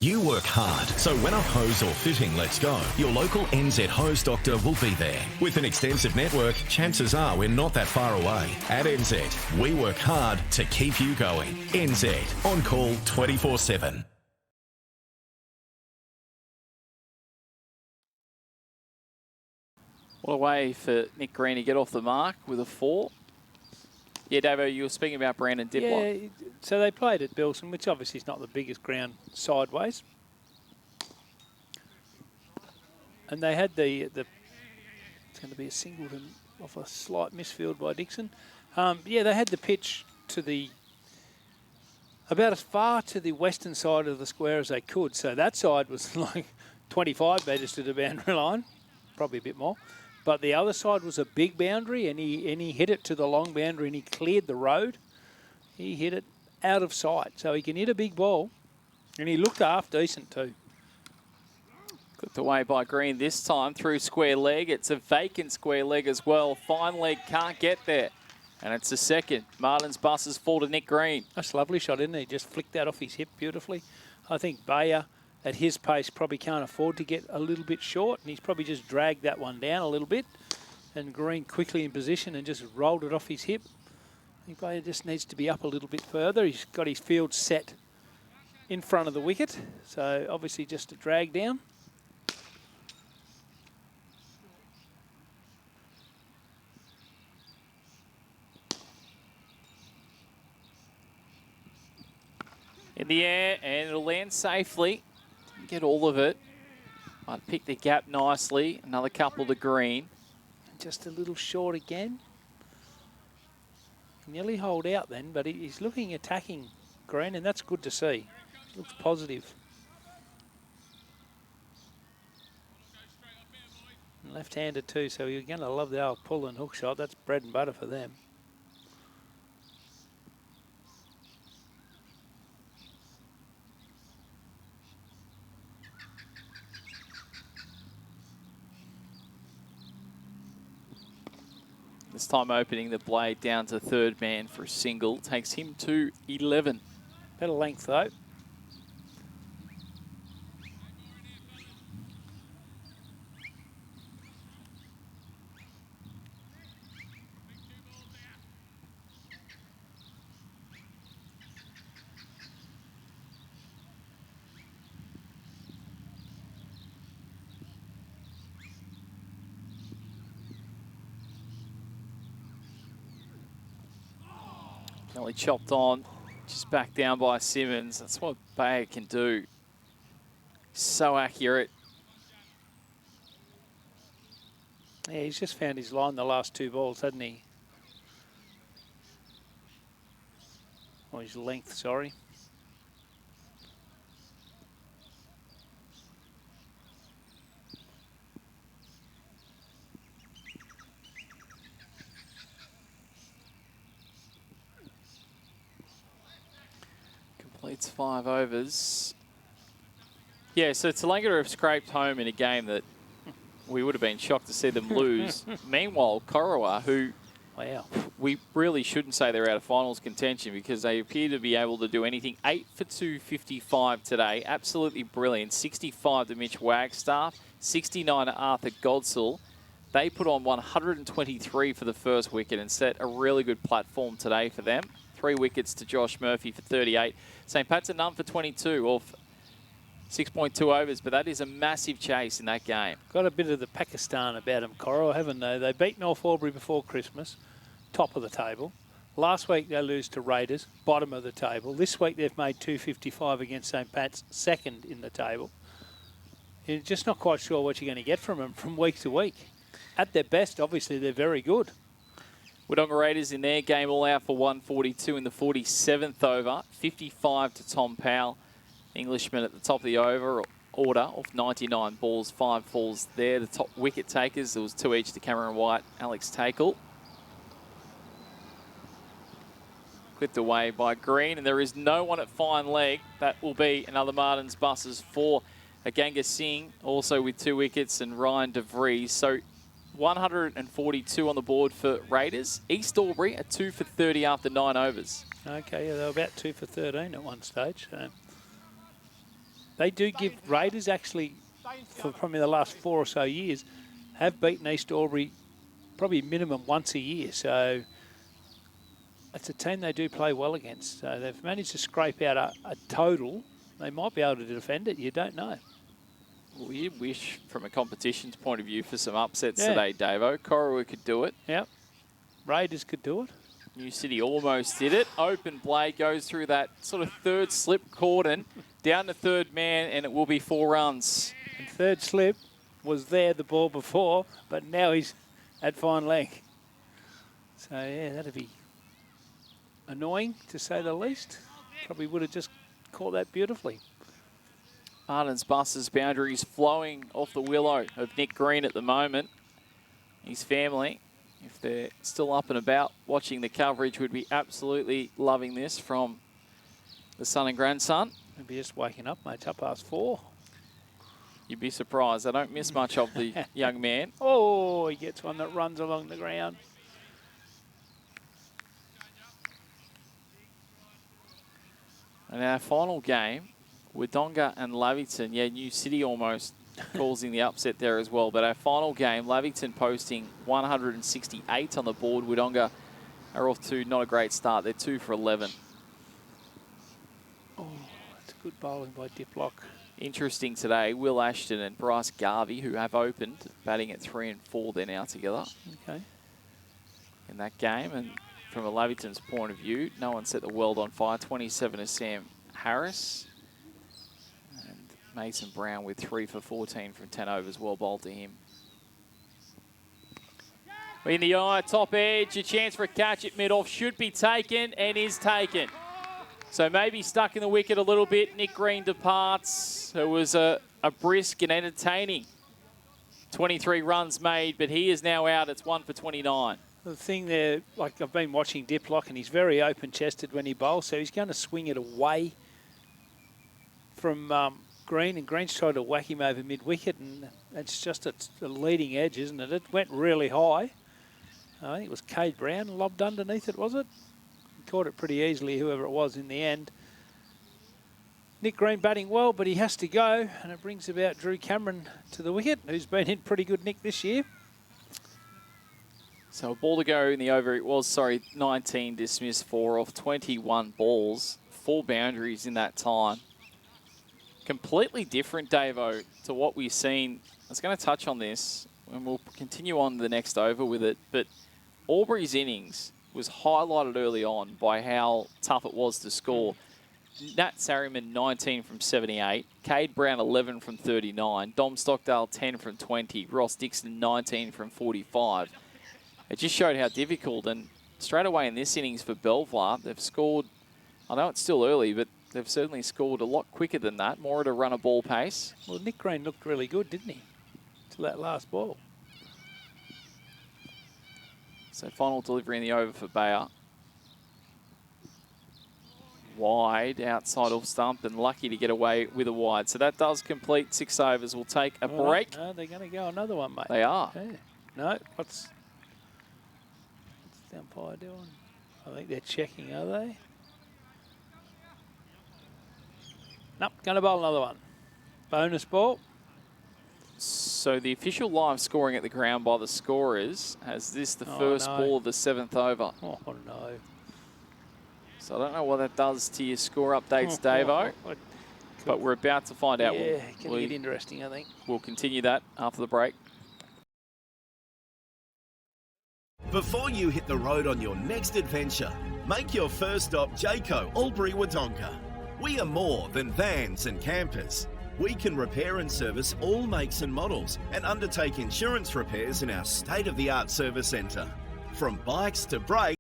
You work hard, so when a hose or fitting lets go, your local NZ hose doctor will be there. With an extensive network, chances are we're not that far away. At NZ, we work hard to keep you going. NZ, on call 24/7. What a way for Nick Green to get off the mark with a 4. Yeah, Davo, you were speaking about Brandon Diplock. Yeah, so they played at Bilson, which obviously is not the biggest ground sideways. And they had it's going to be a singleton off a slight misfield by Dixon. Yeah, they had the pitch to about as far to the western side of the square as they could. So that side was like 25 metres to the boundary line, probably a bit more. But the other side was a big boundary, and he hit it to the long boundary, and he cleared the road. He hit it out of sight, so he can hit a big ball, and he looked half decent too. Clipped away by Green this time through square leg. It's a vacant square leg as well. Fine leg can't get there. And it's a second. Martin's buses fall to Nick Green. That's a lovely shot, isn't it? He just flicked that off his hip beautifully. I think Bayer, at his pace, probably can't afford to get a little bit short, and he's probably just dragged that one down a little bit. And Green quickly in position and just rolled it off his hip. I think Bayer just needs to be up a little bit further. He's got his field set in front of the wicket, so obviously just a drag down. In the air, and it'll land safely. Didn't get all of it. Might pick the gap nicely. Another couple to Green. Just a little short again. Nearly hold out then, but he's looking attacking Green, and that's good to see. Looks positive. Left-handed too, so you're going to love the old pull and hook shot. That's bread and butter for them. This time opening the blade down to third man for a single. Takes him to 11. Better length though. Nearly chopped on, just back down by Simmons. That's what Bayer can do. So accurate. Yeah, he's just found his line the last two balls, hasn't he? Or his length, sorry. Completes 5 overs. Yeah, so Tallangatta have scraped home in a game that we would have been shocked to see them lose. Meanwhile, Corowa, who we really shouldn't say they're out of finals contention because they appear to be able to do anything. 8 for 255 today. Absolutely brilliant. 65 to Mitch Wagstaff, 69 to Arthur Godsall. They put on 123 for the first wicket and set a really good platform today for them. 3 wickets to Josh Murphy for 38. St. Pat's a none for 22 off 6.2 overs, but that is a massive chase in that game. Got a bit of the Pakistan about them, Coro, haven't they? They beat North Albury before Christmas, top of the table. Last week they lose to Raiders, bottom of the table. This week they've made 255 against St. Pat's, second in the table. You're just not quite sure what you're going to get from them from week to week. At their best, obviously, they're very good. Wodonga Raiders in their game all out for 142 in the 47th over. 55 to Tom Powell. Englishman at the top of the order of 99 balls, 5 falls there. The top wicket takers, there was 2 each to Cameron White, Alex Takel. Clipped away by Green, and there is no one at fine leg. That will be another Martin's buses for Aganga Singh, also with 2 wickets, and Ryan DeVries. So 142 on the board for Raiders. East Albury at 2 for 30 after 9 overs. Okay, yeah, they were about 2 for 13 at one stage. They do give Raiders actually, for probably the last 4 or so years, have beaten East Albury probably minimum once a year. So it's a team they do play well against. So they've managed to scrape out a total. They might be able to defend it. You don't know. We wish, from a competition's point of view, for some upsets today, Davo. Corowa could do it. Yep. Raiders could do it. New City almost did it. Open blade goes through that sort of third slip cordon, down to third man, and it will be 4 runs. And third slip was there the ball before, but now he's at fine leg. So, yeah, that'd be annoying, to say the least. Probably would have just caught that beautifully. Martin's buses boundaries flowing off the willow of Nick Green at the moment. His family, if they're still up and about watching the coverage, would be absolutely loving this from the son and grandson. Maybe just waking up, mate. It's 4:30. You'd be surprised. They don't miss much of the young man. Oh, he gets one that runs along the ground. And our final game, Wodonga and Lavington. Yeah, New City almost causing the upset there as well. But our final game, Lavington posting 168 on the board. Wodonga are off to not a great start. They're 2 for 11. Oh, that's good bowling by Diplock. Interesting today, Will Ashton and Bryce Garvey, who have opened, batting at 3 and 4. They're now together. Okay. In that game. And from a Lavington's point of view, no one set the world on fire. 27 to Sam Harris. And Mason Brown with 3 for 14 from 10 overs. Well bowled to him. In the eye, top edge, a chance for a catch at mid-off should be taken and is taken. So maybe stuck in the wicket a little bit. Nick Green departs. It was a brisk and entertaining 23 runs made, but he is now out. It's 1 for 29. The thing there, like I've been watching Diplock, and he's very open-chested when he bowls, so he's going to swing it away from Green, and Green's tried to whack him over mid-wicket, and it's just a leading edge, isn't it? It went really high. I think it was Cade Brown lobbed underneath it, was it? He caught it pretty easily, whoever it was in the end. Nick Green batting well, but he has to go, and it brings about Drew Cameron to the wicket, who's been in pretty good nick this year. So a ball to go in the over. It was, 19 dismissed, 4 off 21 balls. 4 boundaries in that time. Completely different, Davo, to what we've seen. I was going to touch on this, and we'll continue on the next over with it. But Albury's innings was highlighted early on by how tough it was to score. Nat Sarriman, 19 from 78. Cade Brown, 11 from 39. Dom Stockdale, 10 from 20. Ross Dixon, 19 from 45. It just showed how difficult, and straight away in this innings for Belvoir, they've scored, I know it's still early, but they've certainly scored a lot quicker than that, more at a run of ball pace. Well, Nick Green looked really good, didn't he, till that last ball. So final delivery in the over for Bayer. Wide, outside off stump, and lucky to get away with a wide. So that does complete 6 overs. We'll take a break. No, they're going to go another one, mate. They are. Yeah. No, what's the umpire doing? I think they're checking, are they? Nope, going to bowl another one. Bonus ball. So the official live scoring at the ground by the scorers has this the first ball of the 7th over. Oh, no. So I don't know what that does to your score updates, Davo. But we're about to find out. Yeah, going to get interesting, I think. We'll continue that after the break. Before you hit the road on your next adventure, make your first stop Jayco Albury Wodonga. We are more than vans and campers. We can repair and service all makes and models and undertake insurance repairs in our state-of-the-art service centre. From bikes to brakes,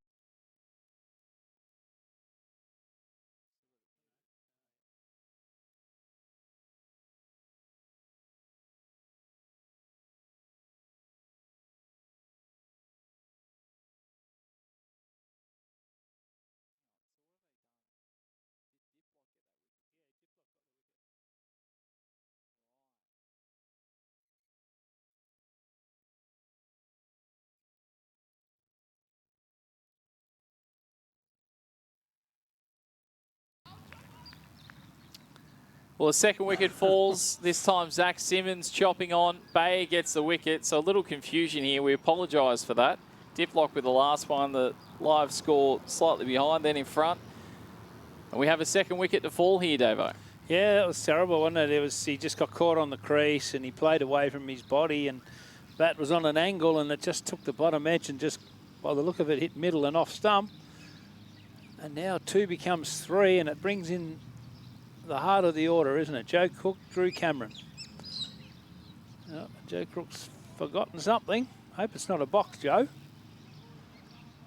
Well, the second wicket falls. This time Zach Simmons chopping on. Bayer gets the wicket. So a little confusion here. We apologise for that. Diplock with the last one. The live score slightly behind, then in front. And we have a second wicket to fall here, Davo. Yeah, that was terrible, wasn't it? He just got caught on the crease and he played away from his body, and bat was on an angle and it just took the bottom edge and just, by the look of it, hit middle and off stump. And now 2 becomes 3, and it brings in the heart of the order, isn't it? Joe Cook, Drew Cameron. Oh, Joe Cook's forgotten something. Hope it's not a box, Joe.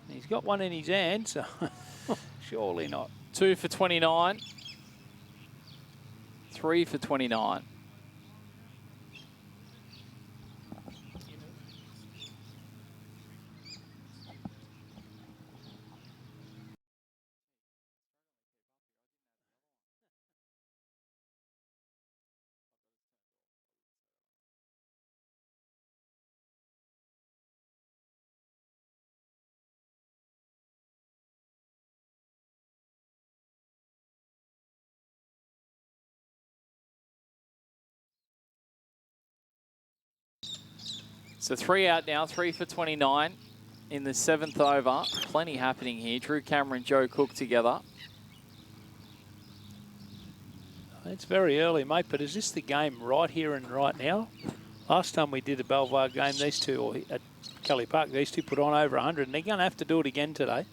He's got one in his hand, so surely not. 2 for 29. 3 for 29. So 3 out now, 3 for 29 in the 7th over. Plenty happening here. Drew Cameron, Joe Cook together. It's very early, mate, but is this the game right here and right now? Last time we did a Belvoir game, these two, or at Kelly Park, these two put on over 100, and they're going to have to do it again today.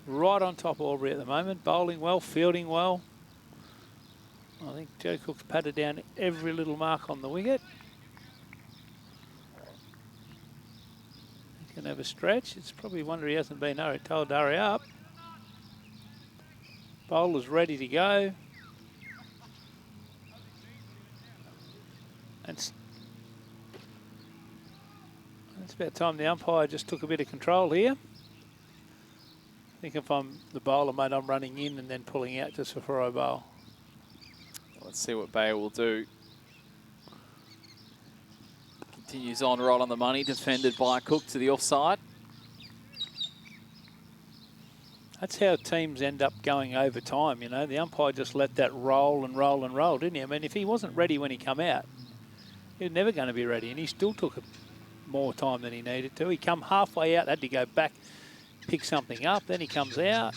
Right on top of Albury at the moment, bowling well, fielding well. I think Joe Cook's patted down every little mark on the wicket. He's going to have a stretch. It's probably a wonder he hasn't been told to hurry up. Bowler's ready to go. It's about time the umpire just took a bit of control here. I think if I'm the bowler, mate, I'm running in and then pulling out just before I bowl. Let's see what Bayer will do. Continues on right on the money, defended by Cook to the offside. That's how teams end up going over time, you know. The umpire just let that roll and roll and roll, didn't he? I mean, if he wasn't ready when he come out, he was never going to be ready, and he still took more time than he needed to. He come halfway out, had to go back, pick something up, then he comes out.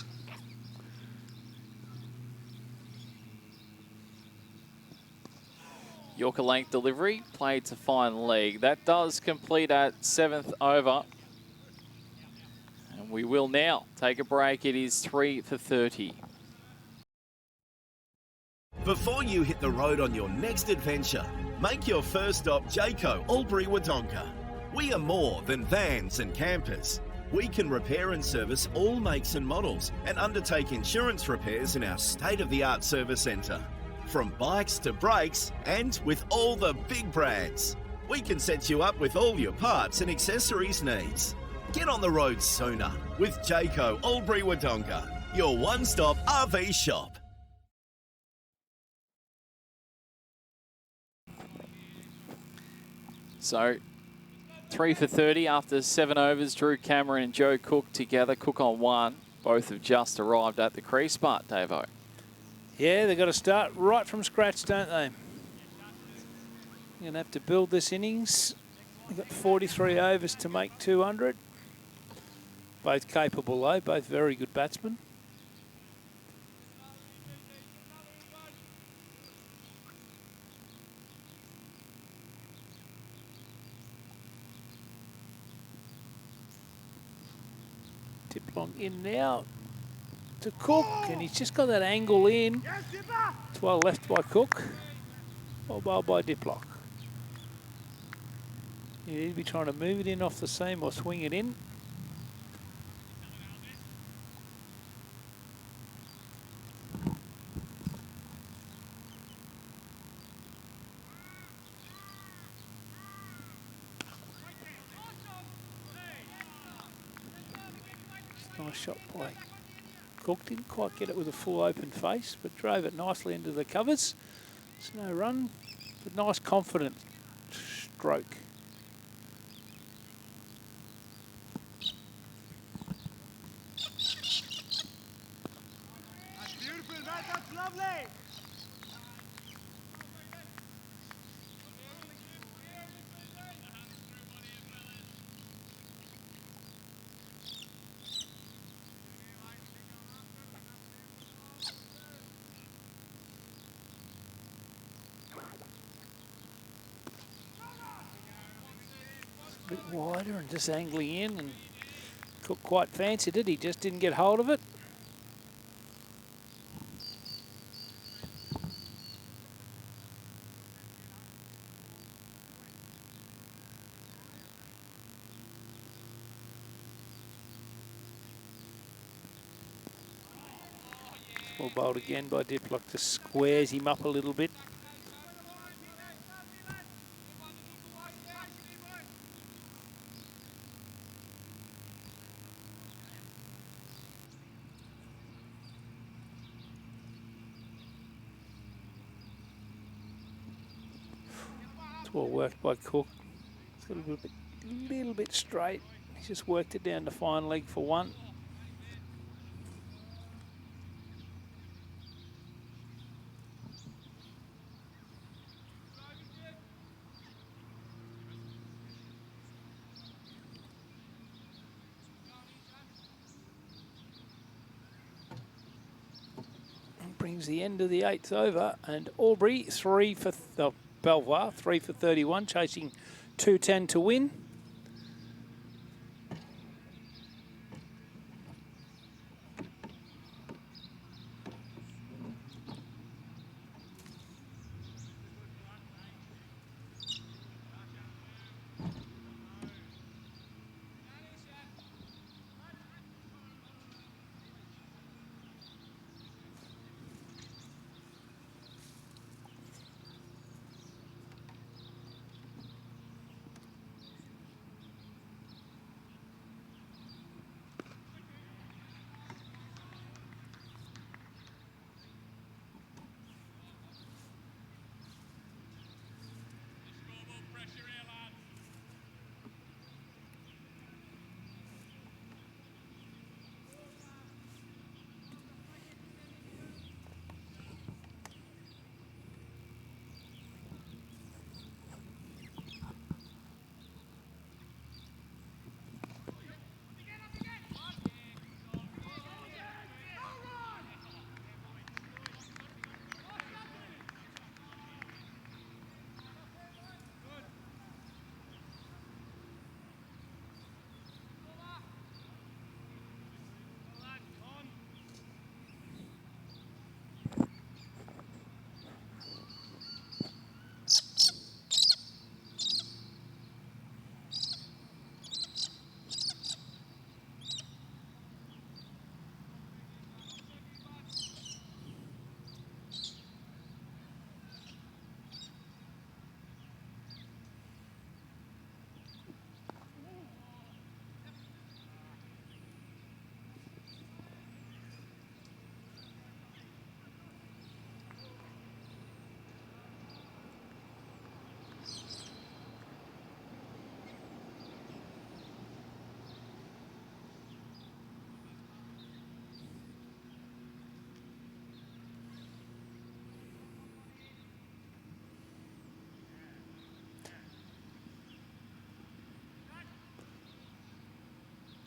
Yorker length delivery, played to fine leg. That does complete our 7th over. And we will now take a break. It is 3 for 30. Before you hit the road on your next adventure, make your first stop Jayco Albury Wodonga. We are more than vans and campers. We can repair and service all makes and models and undertake insurance repairs in our state-of-the-art service centre. From bikes to brakes and with all the big brands. We can set you up with all your parts and accessories needs. Get on the road sooner with Jayco Albury Wodonga, your one-stop RV shop. So 3 for 30 after 7 overs. Drew Cameron and Joe Cook together. Cook on 1. Both have just arrived at the crease part, Davo. Yeah, they've got to start right from scratch, don't they? You're going to have to build this innings. They've got 43 overs to make 200. Both capable, though. Both very good batsmen. Diplong in now to Cook, and he's just got that angle in. It's well left by Cook. Well bowled by Diplock. He'd be trying to move it in off the seam or swing it in. Nice shot by Cook. Didn't quite get it with a full open face, but drove it nicely into the covers. It's no run, but nice confident stroke. That's beautiful, man. That's lovely. A bit wider and just angling in, and Cook quite fancied it. He just didn't get hold of it. Well bowled again by Diplock, just squares him up a little bit. It's well worked by Cook. It's got a little bit straight. He's just worked it down to fine leg for 1. brings the end of the 8th over, and Albury Belvoir 3 for 31, chasing 210 to win.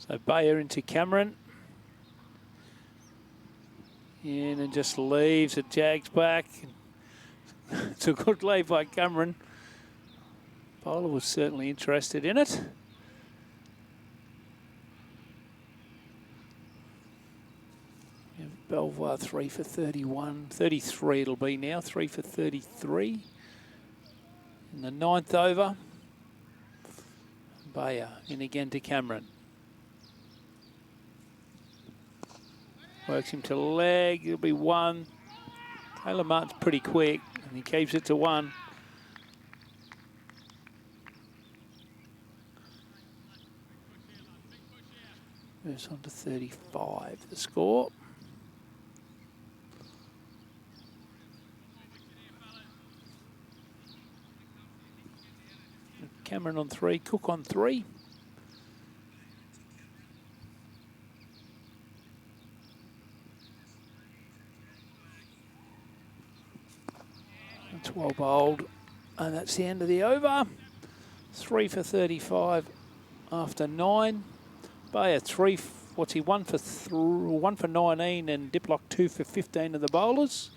So Bayer into Cameron. In and just leaves it, jags back. It's a good lead by Cameron. Bowler was certainly interested in it. Belvoir 3 for 31, 33 it'll be now, 3 for 33. In the 9th over, Bayer in again to Cameron. Works him to leg, it'll be 1. Taylor Martin's pretty quick, and he keeps it to 1. Moves on to 35, the score. Cameron on 3, Cook on 3. That's well bowled, and that's the end of the over. 3 for 35 after 9. Bayer 3, what's he, 1 for 19, and Diplock 2 for 15 of the bowlers.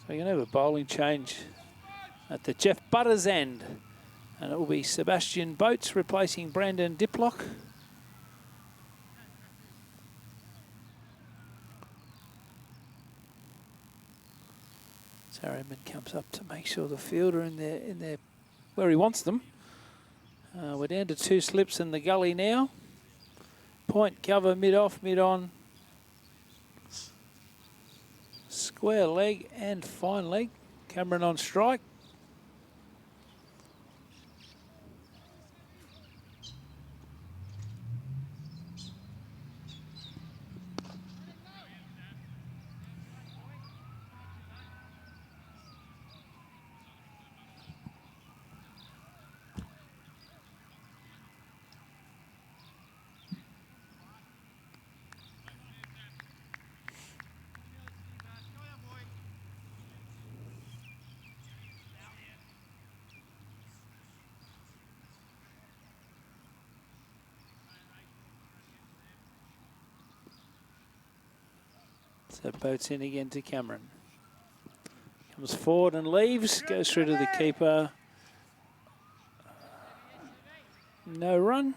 So you're going to have a bowling change at the Jeff Butters end. And it will be Sebastian Boats replacing Brandon Diplock. So Harriman comes up to make sure the fielder in there where he wants them. We're down to 2 slips in the gully now. Point, cover, mid-off, mid-on. Square leg and fine leg. Cameron on strike. So boats in again to Cameron. Comes forward and leaves, goes through to the keeper. No run.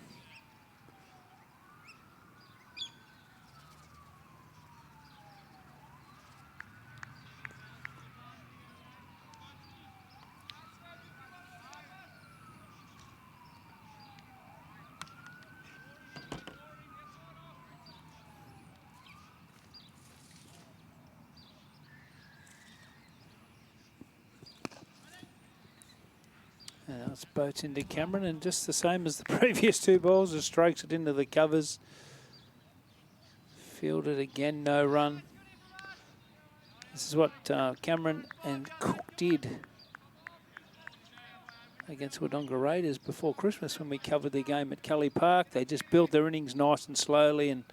And that's boats into Cameron, and just the same as the previous two balls, just strokes it into the covers. Fielded again, no run. This is what Cameron and Cook did against Wodonga Raiders before Christmas when we covered their game at Kelly Park. They just built their innings nice and slowly and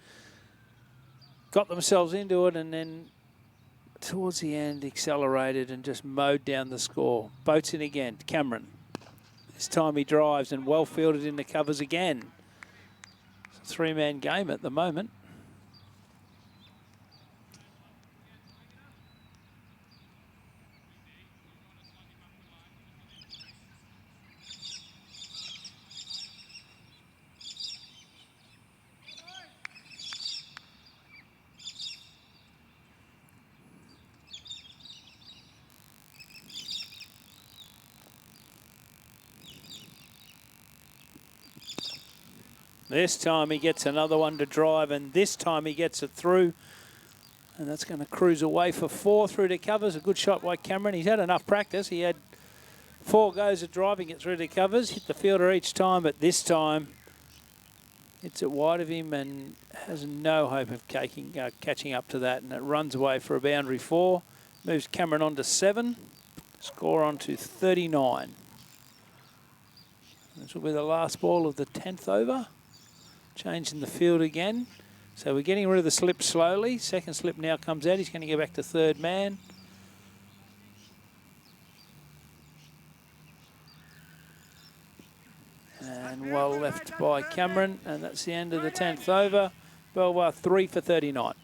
got themselves into it, and then towards the end accelerated and just mowed down the score. Boats in again, Cameron. This time he drives and well fielded in the covers again. It's a three-man game at the moment. This time he gets another one to drive, and this time he gets it through. And that's going to cruise away for 4 through to covers. A good shot by Cameron. He's had enough practice. He had 4 goes at driving it through to covers. Hit the fielder each time, but this time it's it wide of him and has no hope of catching up to that. And it runs away for a boundary 4. Moves Cameron on to 7. Score on to 39. This will be the last ball of the 10th over. Changing the field again. So we're getting rid of the slip slowly. Second slip now comes out. He's going to go back to third man. And well left by Cameron. And that's the end of the 10th over. Belvoir 3 for 39.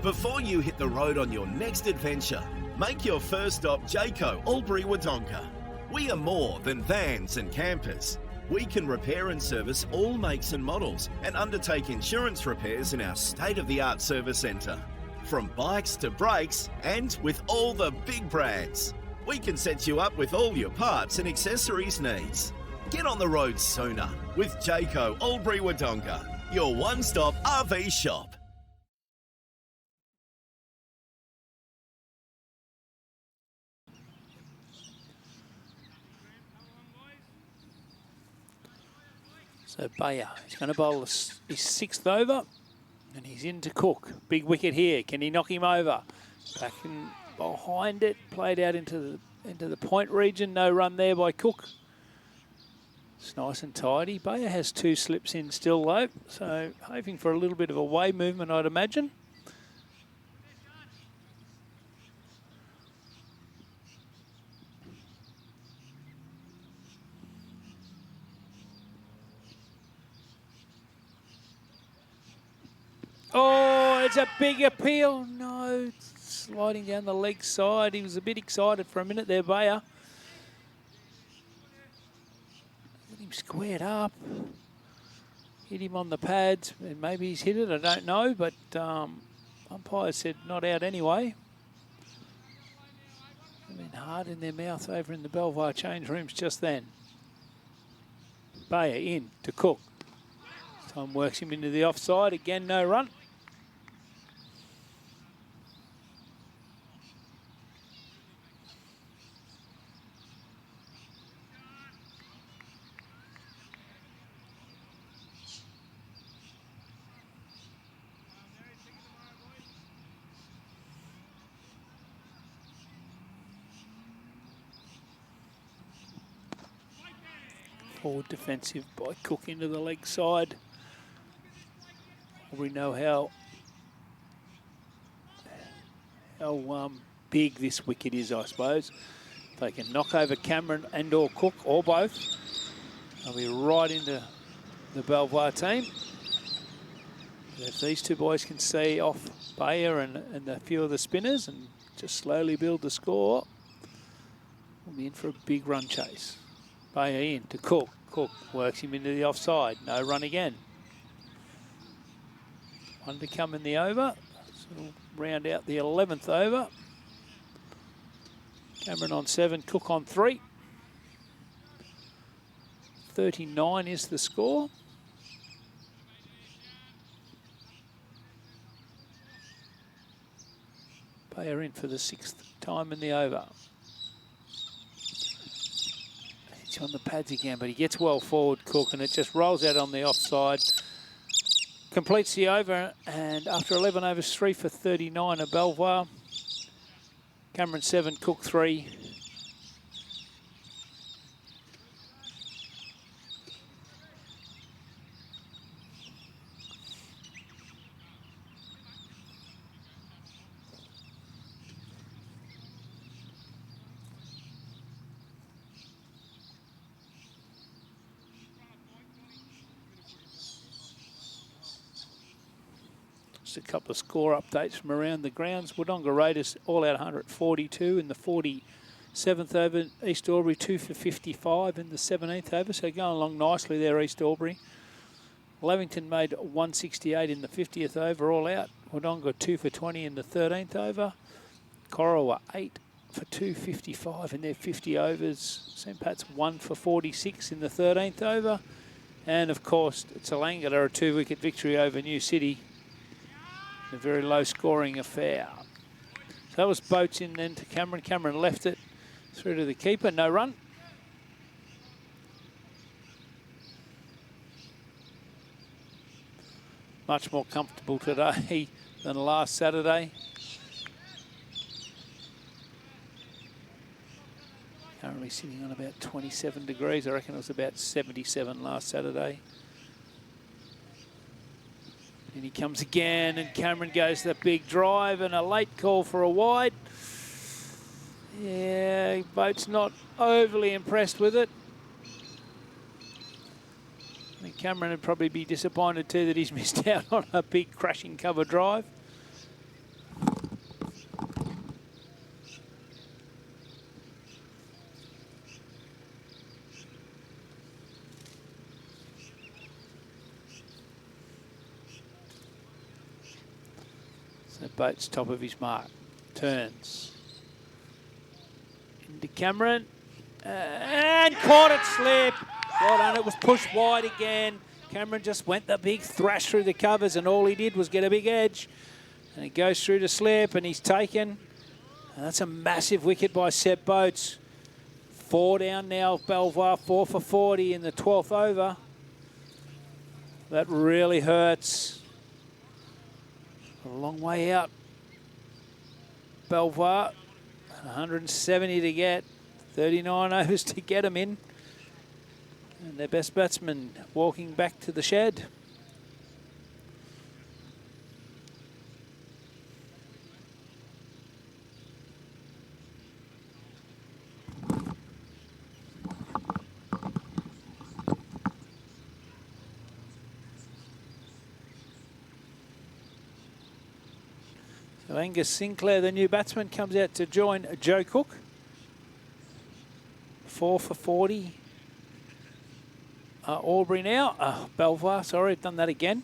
Before you hit the road on your next adventure, make your first stop Jayco, Albury, Wodonga. We are more than vans and campers. We can repair and service all makes and models and undertake insurance repairs in our state-of-the-art service centre. From bikes to brakes and with all the big brands. We can set you up with all your parts and accessories needs. Get on the road sooner with Jayco, Albury, Wodonga, your one-stop RV shop. So Bayer, he's going to bowl his 6th over, and he's into Cook. Big wicket here. Can he knock him over? Back in behind it, played out into the point region. No run there by Cook. It's nice and tidy. Bayer has 2 slips in still though, so hoping for a little bit of a way movement, I'd imagine. Oh, it's a big appeal. No, sliding down the leg side. He was a bit excited for a minute there, Bayer. Get him squared up. Hit him on the pads. Maybe he's hit it, I don't know, but umpire said not out anyway. They've been hard in their mouth over in the Belvoir change rooms just then. Bayer in to Cook. Time works him into the offside. Again, no run. Forward defensive by Cook into the leg side. We know how big this wicket is, I suppose. If they can knock over Cameron and or Cook or both, They'll be right into the Belvoir team. If these two boys can see off Bayer and a few of the spinners and just slowly build the score, we'll be in for a big run chase. Bayer in to Cook. Cook works him into the offside. No run again. One to come in the over. So we'll round out the 11th over. Cameron on 7, Cook on 3. 39 is the score. Bayer in for the 6th time in the over. He's on the pads again, but he gets well forward, Cook, and it just rolls out on the offside. Completes the over, and after 11 overs, 3 for 39 of Belvoir. Cameron 7, Cook 3. Just a couple of score updates from around the grounds. Wodonga Raiders all out 142 in the 47th over. East Albury 2 for 55 in the 17th over. So going along nicely there, East Albury. Lavington made 168 in the 50th over, all out. Wodonga 2 for 20 in the 13th over. Corowa 8 for 255 in their 50 overs. St Pat's 1 for 46 in the 13th over. And of course, Tallangatta a 2-wicket victory over New City. A very low scoring affair. So that was Boats in then to Cameron. Cameron left it through to the keeper. No run. Much more comfortable today than last Saturday. Currently sitting on about 27 degrees. I reckon it was about 77 last Saturday. And he comes again, and Cameron goes the big drive and a late call for a wide. Yeah, Boat's not overly impressed with it. I think Cameron would probably be disappointed too that he's missed out on a big crashing cover drive. So Boat's top of his mark. Turns. Into Cameron. And caught it slip. Well done, it was pushed wide again. Cameron just went the big thrash through the covers and all he did was get a big edge. And it goes through to slip and he's taken. And that's a massive wicket by Seb Boats. 4 down now, Belvoir 4 for 40 in the 12th over. That really hurts. A long way out. Belvoir, 170 to get, 39 overs to get them in. And their best batsman walking back to the shed. So Angus Sinclair, the new batsman, comes out to join Joe Cook. 4 for 40. Albury now. Belvoir, sorry, I've done that again.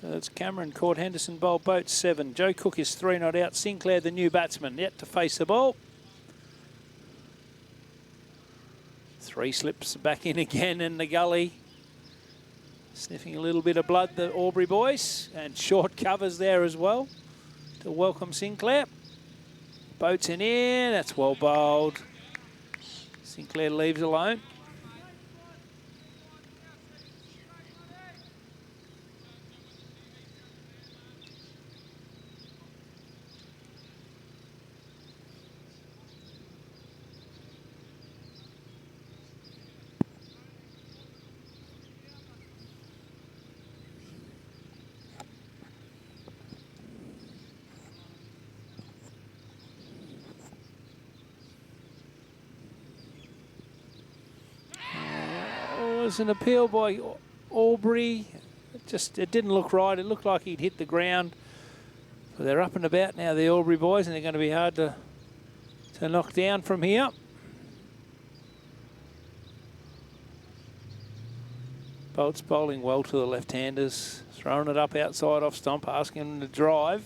So that's Cameron caught Henderson bowled Boats 7. Joe Cook is 3 not out. Sinclair, the new batsman, yet to face the ball. 3 slips back in again in the gully. Sniffing a little bit of blood, the Albury boys. And short covers there as well to welcome Sinclair. Boats in, that's well bowled. Sinclair leaves alone. was an appeal by Albury. It didn't look right. It looked like he'd hit the ground. But they're up and about now, the Albury boys, and they're going to be hard to knock down from here. Bolt's bowling well to the left-handers, throwing it up outside off stump, asking them to drive.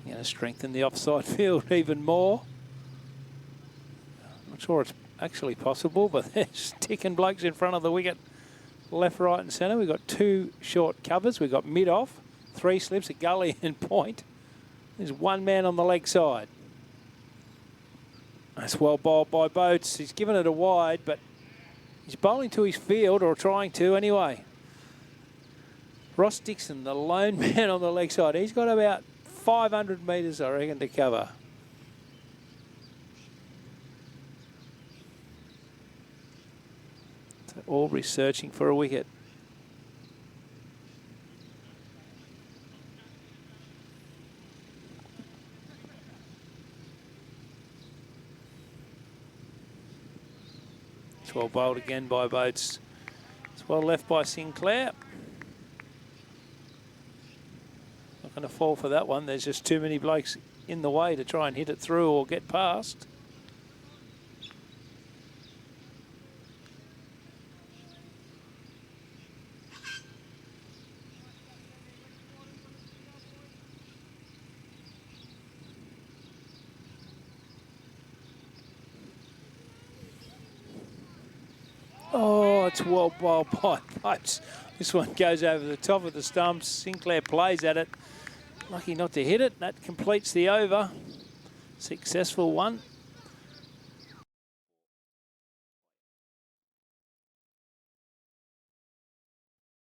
Going to strengthen the offside field even more. I'm not sure it's actually possible, but they're sticking blokes in front of the wicket, left, right and centre. We've got 2 short covers. We've got mid-off, 3 slips, a gully and point. There's 1 man on the leg side. That's well bowled by Boats. He's given it a wide, but he's bowling to his field, or trying to anyway. Ross Dixon, the lone man on the leg side. He's got about 500 metres, I reckon, to cover. So Albury searching for a wicket. It's well bowled again by Boats. It's well left by Sinclair. Not going to fall for that one. There's just too many blokes in the way to try and hit it through or get past. Oh, it's well bowled by Boats. This one goes over the top of the stumps. Sinclair plays at it. Lucky not to hit it. That completes the over. Successful one.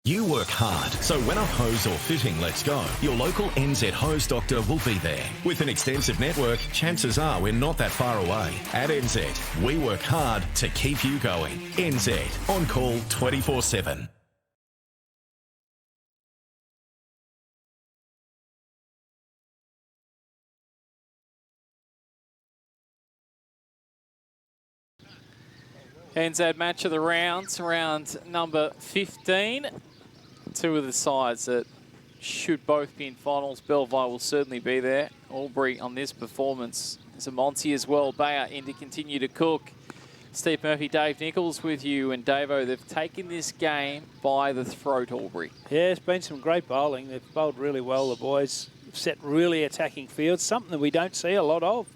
You work hard, so when a hose or fitting lets go, your local NZ hose doctor will be there. With an extensive network, chances are we're not that far away. At NZ, we work hard to keep you going. NZ, on call 24/7. NZ match of the rounds, round number 15. 2 of the sides that should both be in finals. Belvoir will certainly be there. Albury on this performance. There's a Monty as well. Bayer in to continue to cook. Steve Murphy, Dave Nichols with you. And Davo, they've taken this game by the throat, Albury. Yeah, it's been some great bowling. They've bowled really well, the boys. They've set really attacking fields, something that we don't see a lot of.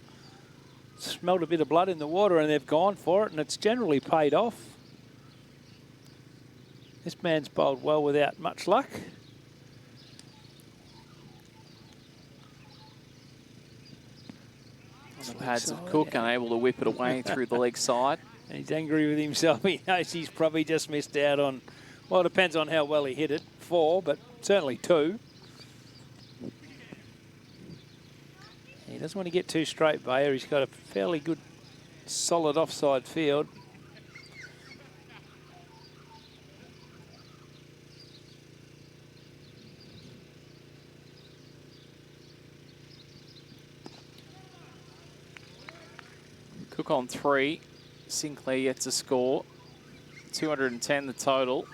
Smelled a bit of blood in the water and they've gone for it, and it's generally paid off. This man's bowled well without much luck. The pads of Cook, unable to whip it away through the leg side. And he's angry with himself. He knows he's probably just missed out on, well, it depends on how well he hit it, 4, but certainly 2. He doesn't want to get too straight, Bayer. He's got a fairly good, solid offside field. Cook on 3. Sinclair yet to score. 210 the total.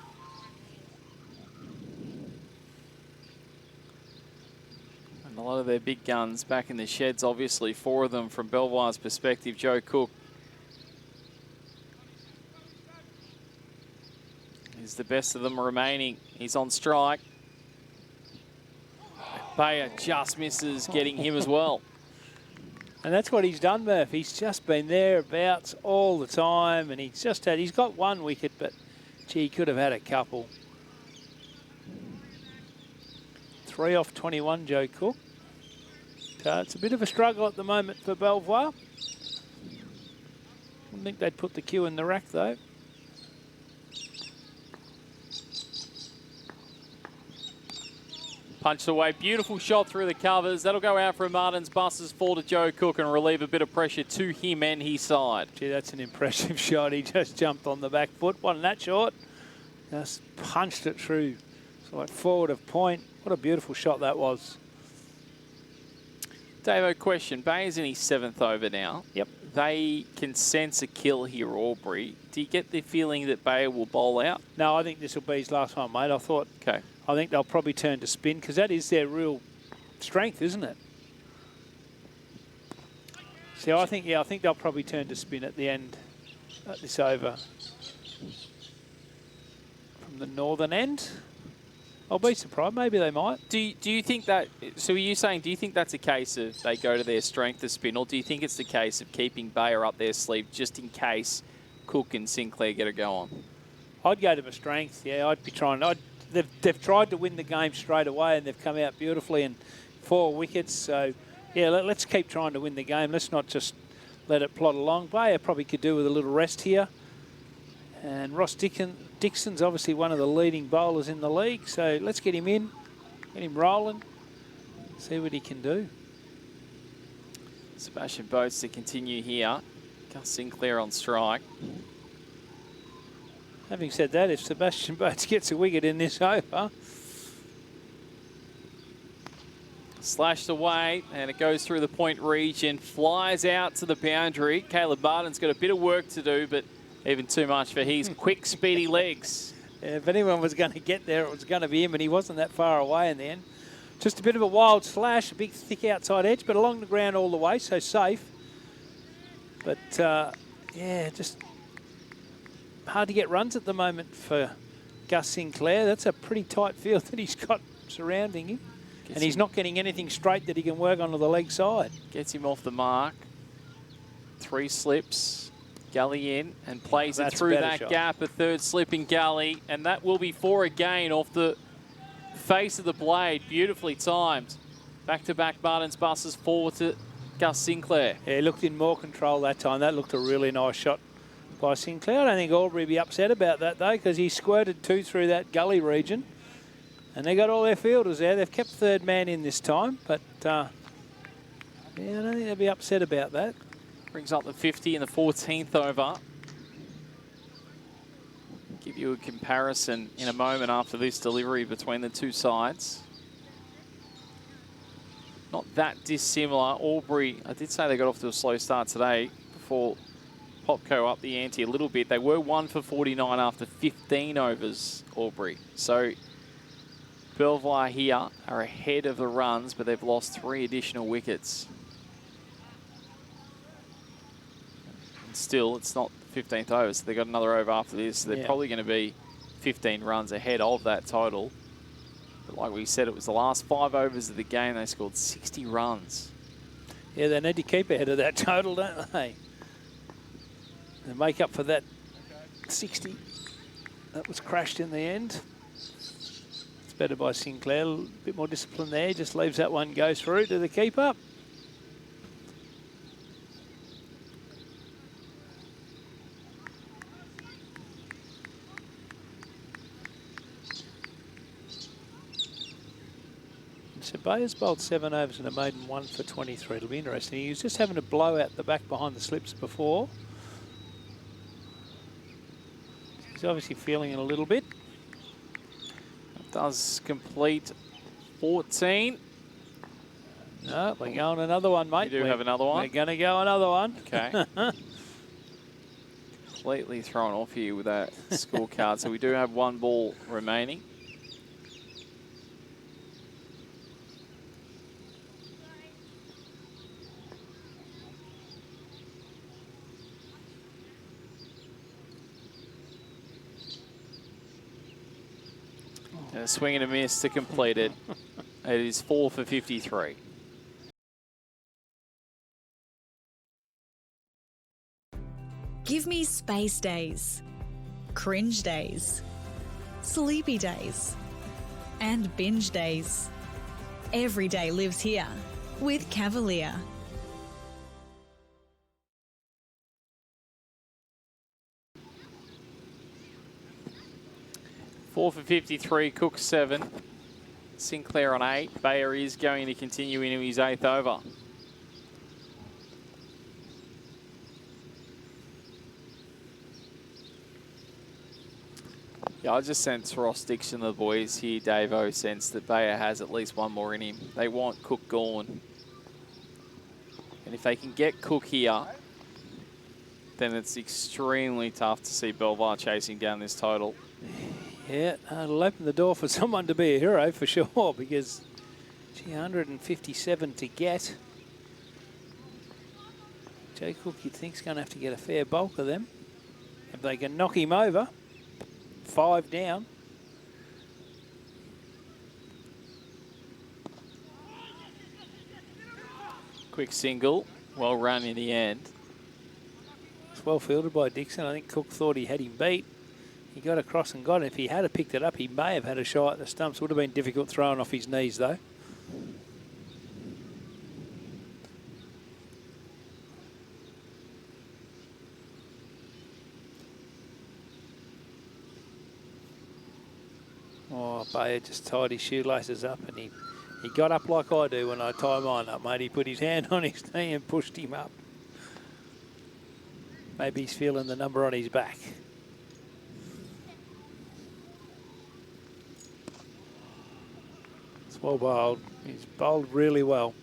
And a lot of their big guns back in the sheds, obviously. 4 of them from Belvoir's perspective. Joe Cook is the best of them remaining. He's on strike. Bayer just misses getting him as well. And that's what he's done, Murph. He's just been thereabouts all the time, and he's got 1 wicket, but gee, he could have had a couple. 3 off 21, Joe Cook. So it's a bit of a struggle at the moment for Belvoir. I think they'd put the cue in the rack, though. Punched away, beautiful shot through the covers. That'll go out for Martin's Buses, fall to Joe Cook and relieve a bit of pressure to him and his side. Gee, that's an impressive shot. He just jumped on the back foot. Wasn't that short? Just punched it through. It's like forward of point. What a beautiful shot that was. Davo, question. Bayer's in his 7th over now. Yep. they can sense a kill here, Albury. Do you get the feeling that Bayer will bowl out? No, I think this will be his last one, mate. I Okay. think they'll probably turn to spin because that is their real strength, isn't it? So I think they'll probably turn to spin at the end at this over from the northern end. I'll be surprised. Maybe they might. Do you think that, so are you saying, do you think that's a case of they go to their strength to spin, or do you think it's the case of keeping Bayer up their sleeve just in case Cook and Sinclair get a go on? I'd go to my strength, yeah. I'd be trying. They've tried to win the game straight away and they've come out beautifully in 4 wickets. So, yeah, let's keep trying to win the game. Let's not just let it plod along. Bayer probably could do with a little rest here. And Ross Dixon's obviously one of the leading bowlers in the league, so let's get him in, get him rolling, see what he can do. Sebastian Boats to continue here. Gus Sinclair on strike. Having said that, if Sebastian Boats gets a wicket in this over... Slashed away, and it goes through the point region, flies out to the boundary. Caleb Barton's got a bit of work to do, but even too much for his quick, speedy legs. Yeah, if anyone was going to get there, it was going to be him, and he wasn't that far away in the end. Just a bit of a wild slash, a big, thick outside edge, but along the ground all the way, so safe. But, yeah, just hard to get runs at the moment for Gus Sinclair. That's a pretty tight field that he's got surrounding him. And he's not getting anything straight that he can work onto the leg side. Gets him off the mark. 3 slips. Gully in and plays it through that gap, a third slip in Gully, and that will be 4 again off the face of the blade. Beautifully timed. Back-to-back Martin's buses forward to Gus Sinclair. Yeah, he looked in more control that time. That looked a really nice shot by Sinclair. I don't think Albury will be upset about that, though, because he squirted 2 through that gully region. And they got all their fielders there. They've kept third man in this time, but yeah, I don't think they'll be upset about that. Brings up the 50 in the 14th over. Give you a comparison in a moment after this delivery between the two sides. Not that dissimilar. Albury, I did say they got off to a slow start today before Popco up the ante a little bit. They were 1 for 49 after 15 overs, Albury. So Belvoir here are ahead of the runs, but they've lost 3 additional wickets. Still, it's not 15th over, so they've got another over after this. So they're probably going to be 15 runs ahead of that total. But like we said, it was the last 5 overs of the game. They scored 60 runs. Yeah, they need to keep ahead of that total, don't they? And make up for that 60 that was crashed in the end. It's better by Sinclair. A bit more discipline there. Just leaves that one go through to the keeper. So Bayer's bowled 7 overs and a maiden 1 for 23. It'll be interesting. He was just having a blow out the back behind the slips before. He's obviously feeling it a little bit. It does complete 14. No, we're going another one, mate. You do have another one? We're going to go another one. Okay. Completely thrown off here with that scorecard. So we do have 1 ball remaining. A swing and a miss to complete it. It is 4 for 53. Give me space days, cringe days, sleepy days, and binge days. Every day lives here with Cavalier. 4 for 53, Cook 7, Sinclair on 8. Bayer is going to continue into his 8th over. Yeah, I just sense Ross Dixon, the boys here, Davo, sense that Bayer has at least 1 more in him. They want Cook gone. And if they can get Cook here, then it's extremely tough to see Belvoir chasing down this total. Yeah, it'll open the door for someone to be a hero for sure, because, gee, 157 to get. Joe Cook, you'd think, is going to have to get a fair bulk of them. If they can knock him over, 5 down. Quick single, well run in the end. It's well fielded by Dixon. I think Cook thought he had him beat. He got across and got it. If he had picked it up, he may have had a shot at the stumps. Would have been difficult throwing off his knees, though. Oh, Bayer just tied his shoelaces up, and he got up like I do when I tie mine up, mate. He put his hand on his knee and pushed him up. Maybe he's feeling the number on his back. It's well bowled. He's bowled really well.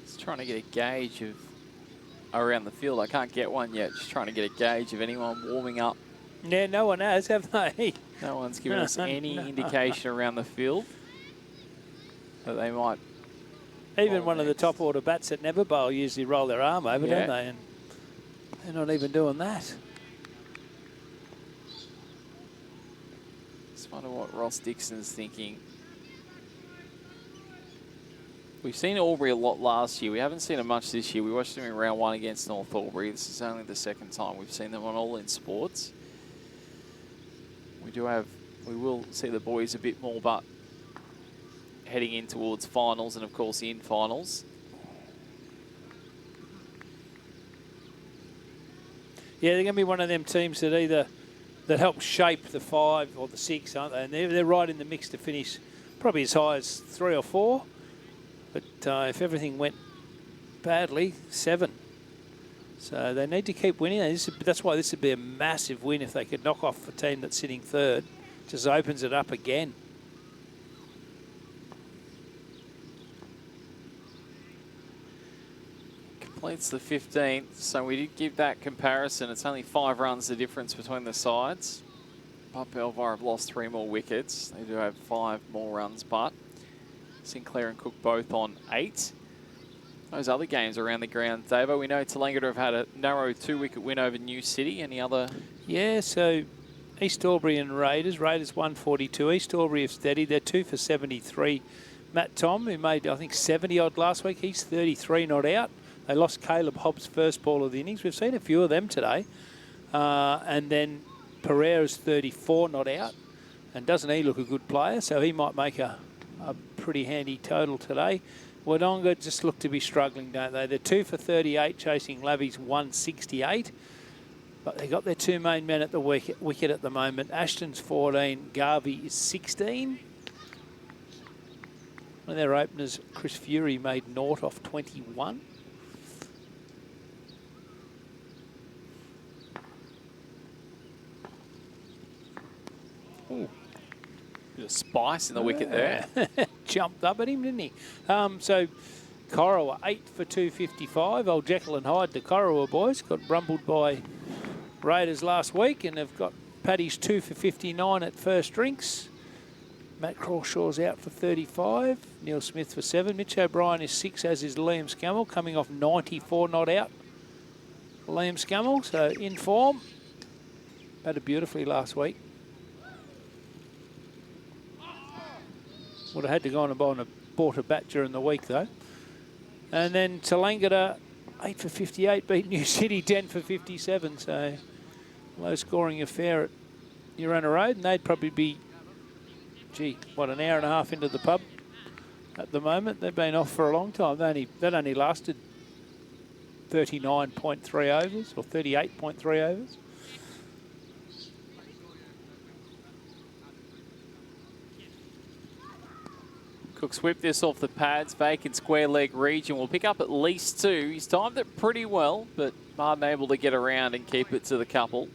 Just trying to get a gauge of around the field. I can't get one yet. Just trying to get a gauge of anyone warming up. Yeah, no one has, have they? No one's given us any indication around the field that they might. Even one of the top order bats that never bowl usually roll their arm over, don't they? And they're not even doing that. Just wonder what Ross Dixon's thinking. We've seen Albury a lot last year. We haven't seen them much this year. We watched them in round 1 against North Albury. This is only the second time we've seen them on All In Sports. We will see the boys a bit more, but heading in towards finals and, of course, in finals. Yeah, they're going to be one of them teams that help shape the 5 or the 6, aren't they? And they're right in the mix to finish probably as high as 3 or 4. But if everything went badly, 7. So they need to keep winning. That's why this would be a massive win if they could knock off the team that's sitting 3rd. Just opens it up again. Completes the 15th, so we did give that comparison. It's only 5 runs the difference between the sides. But Belvoir have lost 3 more wickets. They do have 5 more runs, but Sinclair and Cook both on 8. Those other games around the ground, Davo, we know Tallangatta have had a narrow 2-wicket win over New City. Any other? Yeah, so East Albury and Raiders. Raiders 142. East Albury have steadied. They're 2 for 73. Matt Tom, who made, I think, 70-odd last week, he's 33 not out. They lost Caleb Hobbs' first ball of the innings. We've seen a few of them today. And then Pereira's 34 not out. And doesn't he look a good player? So he might make a pretty handy total today. Wodonga just look to be struggling, don't they? They're 2 for 38, chasing Lavi's 168. But they got their 2 main men at the wicket at the moment. Ashton's 14, Garvey is 16. One of their openers, Chris Fury, made 0 off 21. Ooh. Bit of spice in the wicket there. Jumped up at him, didn't he? So Corowa 8 for 255. Old Jekyll and Hyde, the Corowa boys, got rumbled by Raiders last week, and they've got Paddy's 2 for 59 at first drinks. Matt Crawshaw's out for 35. Neil Smith for 7. Mitch O'Brien is 6, as is Liam Scammell, coming off 94 not out. Liam Scammell, so in form. Batted beautifully last week. Would have had to go on and bought a bat during the week, though. And then Tallangatta, 8 for 58, beat New City 10 for 57. So low-scoring affair at Urana Road, and they'd probably be, gee, what, an hour and a half into the pub at the moment. They've been off for a long time. That only lasted 39.3 overs or 38.3 overs. Cook's whipped this off the pads, vacant square leg region. Will pick up at least 2. He's timed it pretty well, but unable to get around and keep it to the couple.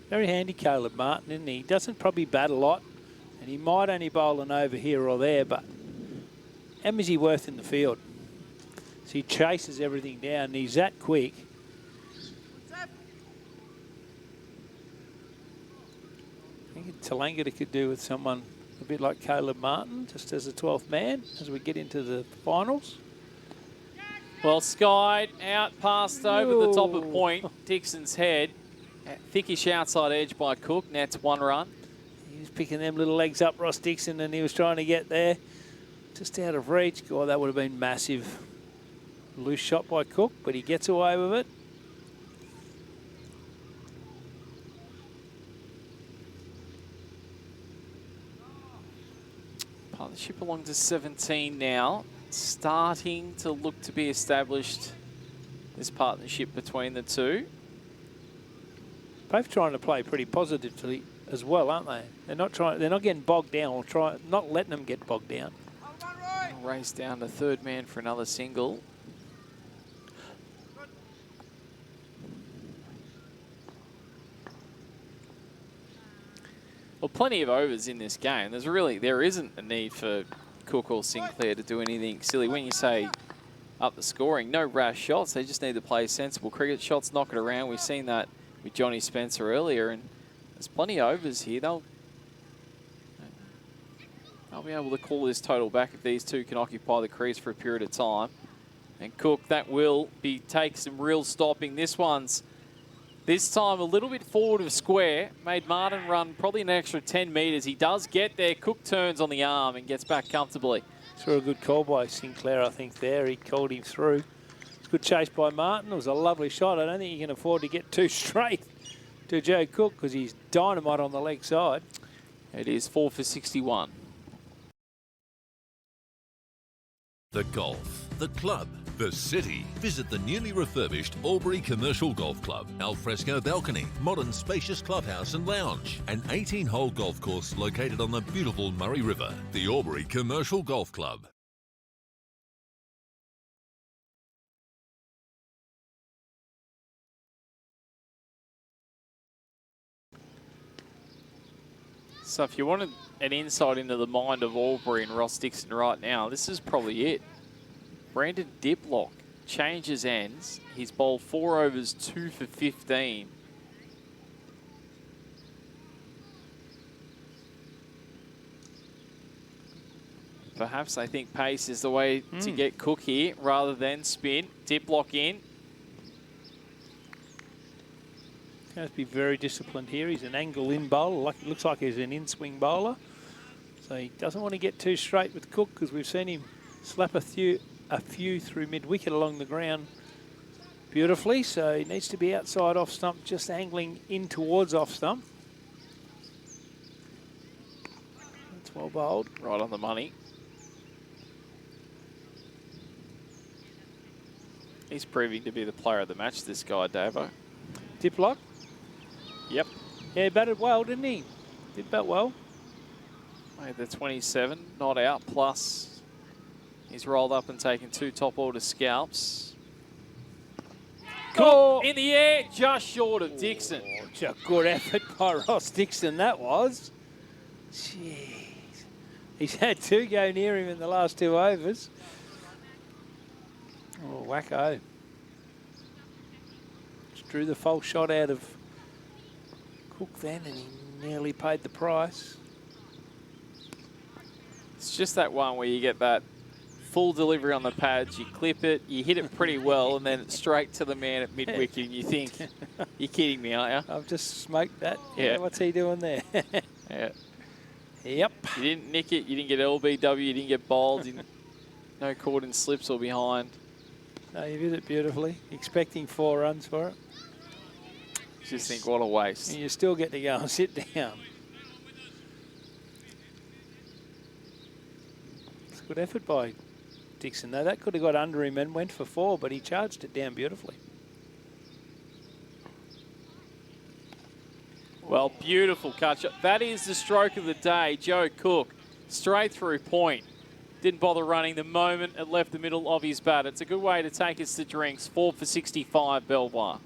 Very handy, Caleb Martin, isn't he? He doesn't probably bat a lot, and he might only bowl an over here or there, but how much is he worth in the field? So he chases everything down, and he's that quick. I think Tallangatta could do with someone a bit like Caleb Martin, just as a 12th man, as we get into the finals. Well, skied out past over the top of point. Dixon's head. Thickish outside edge by Cook. Nets 1 run. He was picking them little legs up, Ross Dixon, and he was trying to get there. Just out of reach. God, that would have been massive. Loose shot by Cook, but he gets away with it. Partnership along to 17 now. Starting to look to be established, this partnership between the two. Both trying to play pretty positively as well, aren't they? They're not getting bogged down, or not letting them get bogged down. Race down to third man for another single. Well, plenty of overs in this game. There isn't a need for Cook or Sinclair to do anything silly. When you say up the scoring, no rash shots. They just need to play sensible cricket shots, knock it around. We've seen that with Johnny Spencer earlier, and there's plenty of overs here. They'll be able to call this total back if these two can occupy the crease for a period of time. And Cook, that will take some real stopping. This time a little bit forward of square. Made Martin run probably an extra 10 metres. He does get there. Cook turns on the arm and gets back comfortably. Saw a good call by Sinclair, I think, there. He called him through. It's a good chase by Martin. It was a lovely shot. I don't think he can afford to get too straight to Joe Cook because he's dynamite on the leg side. It is 4 for 61. The golf, the club, the city. Visit the newly refurbished Albury Commercial Golf Club. Alfresco balcony, modern spacious clubhouse and lounge. An 18-hole golf course located on the beautiful Murray River. The Albury Commercial Golf Club. So if you wanted an insight into the mind of Albury and Ross Dixon right now, this is probably it. Brandon Diplock changes ends. He's bowled 4 overs, 2 for 15. Perhaps they think pace is the way to get Cook here rather than spin. Diplock in. He has to be very disciplined here. He's an angle-in bowler. Looks like he's an in-swing bowler. So he doesn't want to get too straight with Cook because we've seen him slap a few through mid-wicket along the ground beautifully. So he needs to be outside off stump, just angling in towards off stump. That's well bowled. Right on the money. He's proving to be the player of the match, this guy, Davo. Diplock? Yep. Yeah, he batted well, didn't he? Did bat well. Made the 27, not out, plus he's rolled up and taken 2 top order scalps. Cook in the air, just short of Dixon. Oh, a good effort by Ross Dixon, that was. Jeez. He's had 2 go near him in the last 2 overs. Oh, wacko. Just drew the false shot out of Cook then, and he nearly paid the price. It's just that one where you get that full delivery on the pads, you clip it, you hit it pretty well, and then it's straight to the man at mid-wicket, and you think, you're kidding me, aren't you? I've just smoked that. Yeah. What's he doing there? Yeah. Yep. You didn't nick it, you didn't get LBW, you didn't get bowled, no caught in slips or behind. No, you did it beautifully. Expecting 4 runs for it. Just think, what a waste. And you still get to go and sit down. It's a good effort by Dixon, though. That could have got under him and went for 4, but he charged it down beautifully. Well, beautiful cut shot. That is the stroke of the day. Joe Cook, straight through point. Didn't bother running the moment it left the middle of his bat. It's a good way to take us to drinks. 4 for 65, Belvoir.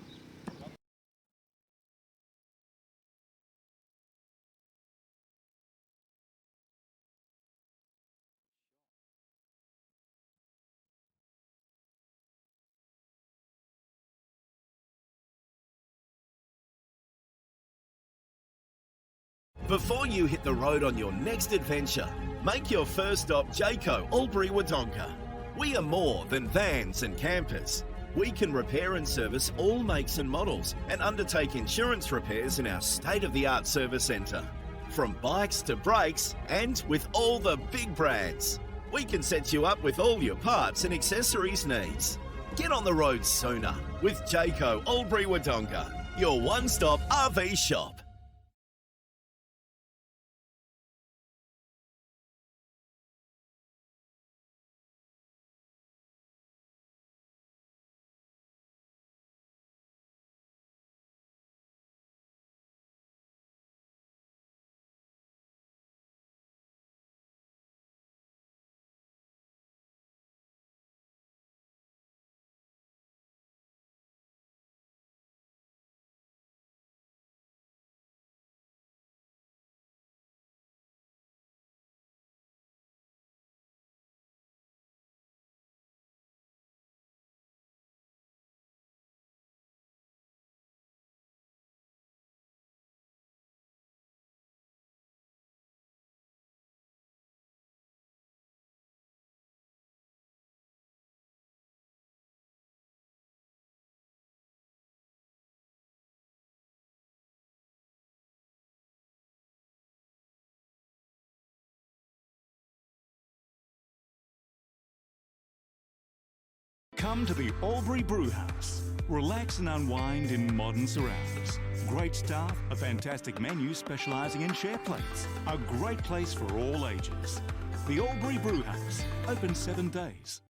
Before you hit the road on your next adventure, make your first stop Jayco Albury Wodonga. We are more than vans and campers. We can repair and service all makes and models and undertake insurance repairs in our state-of-the-art service centre. From bikes to brakes and with all the big brands. We can set you up with all your parts and accessories needs. Get on the road sooner with Jayco Albury Wodonga, your one-stop RV shop. Come to the Albury Brewhouse. Relax and unwind in modern surrounds. Great staff, a fantastic menu specialising in share plates. A great place for all ages. The Albury Brewhouse, open 7 days.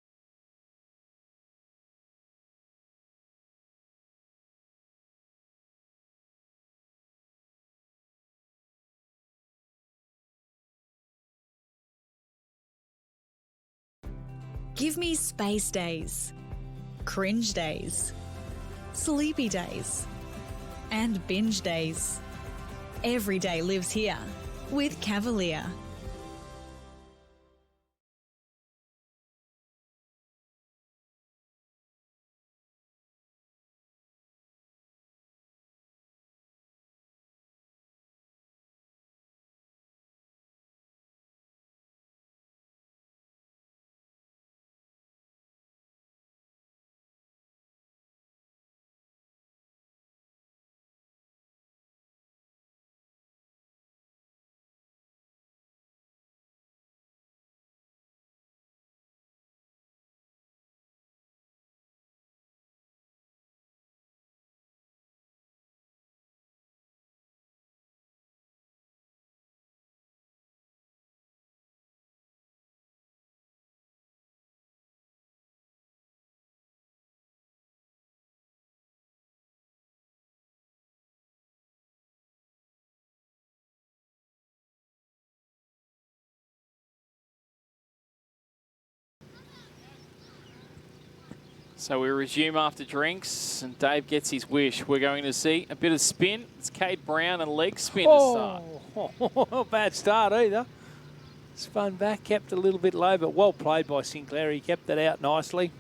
Give me space days, cringe days, sleepy days, and binge days. Every day lives here with Cavalier. So we resume after drinks, and Dave gets his wish. We're going to see a bit of spin. It's Cade Brown and leg spin to start. Not bad start either. Spun back, kept a little bit low, but well played by Sinclair. He kept that out nicely.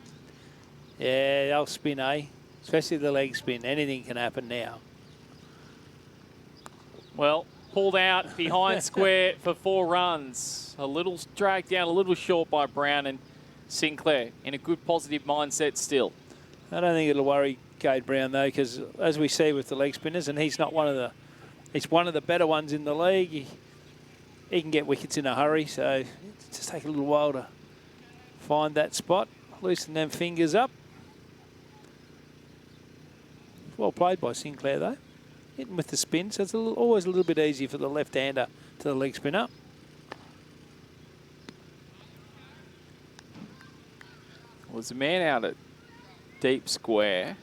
Yeah, they'll spin, eh? Especially the leg spin. Anything can happen now. Well, pulled out behind square for 4 runs. A little dragged down, a little short by Brown, and Sinclair in a good positive mindset still. I don't think it'll worry Cade Brown though, because as we see with the leg spinners, and he's not one of the, he's one of the better ones in the league. He can get wickets in a hurry, so it just take a little while to find that spot, loosen them fingers up. Well played by Sinclair though, hitting with the spin, so it's always a little bit easier for the left-hander to the leg spin up. Was a man out at deep square,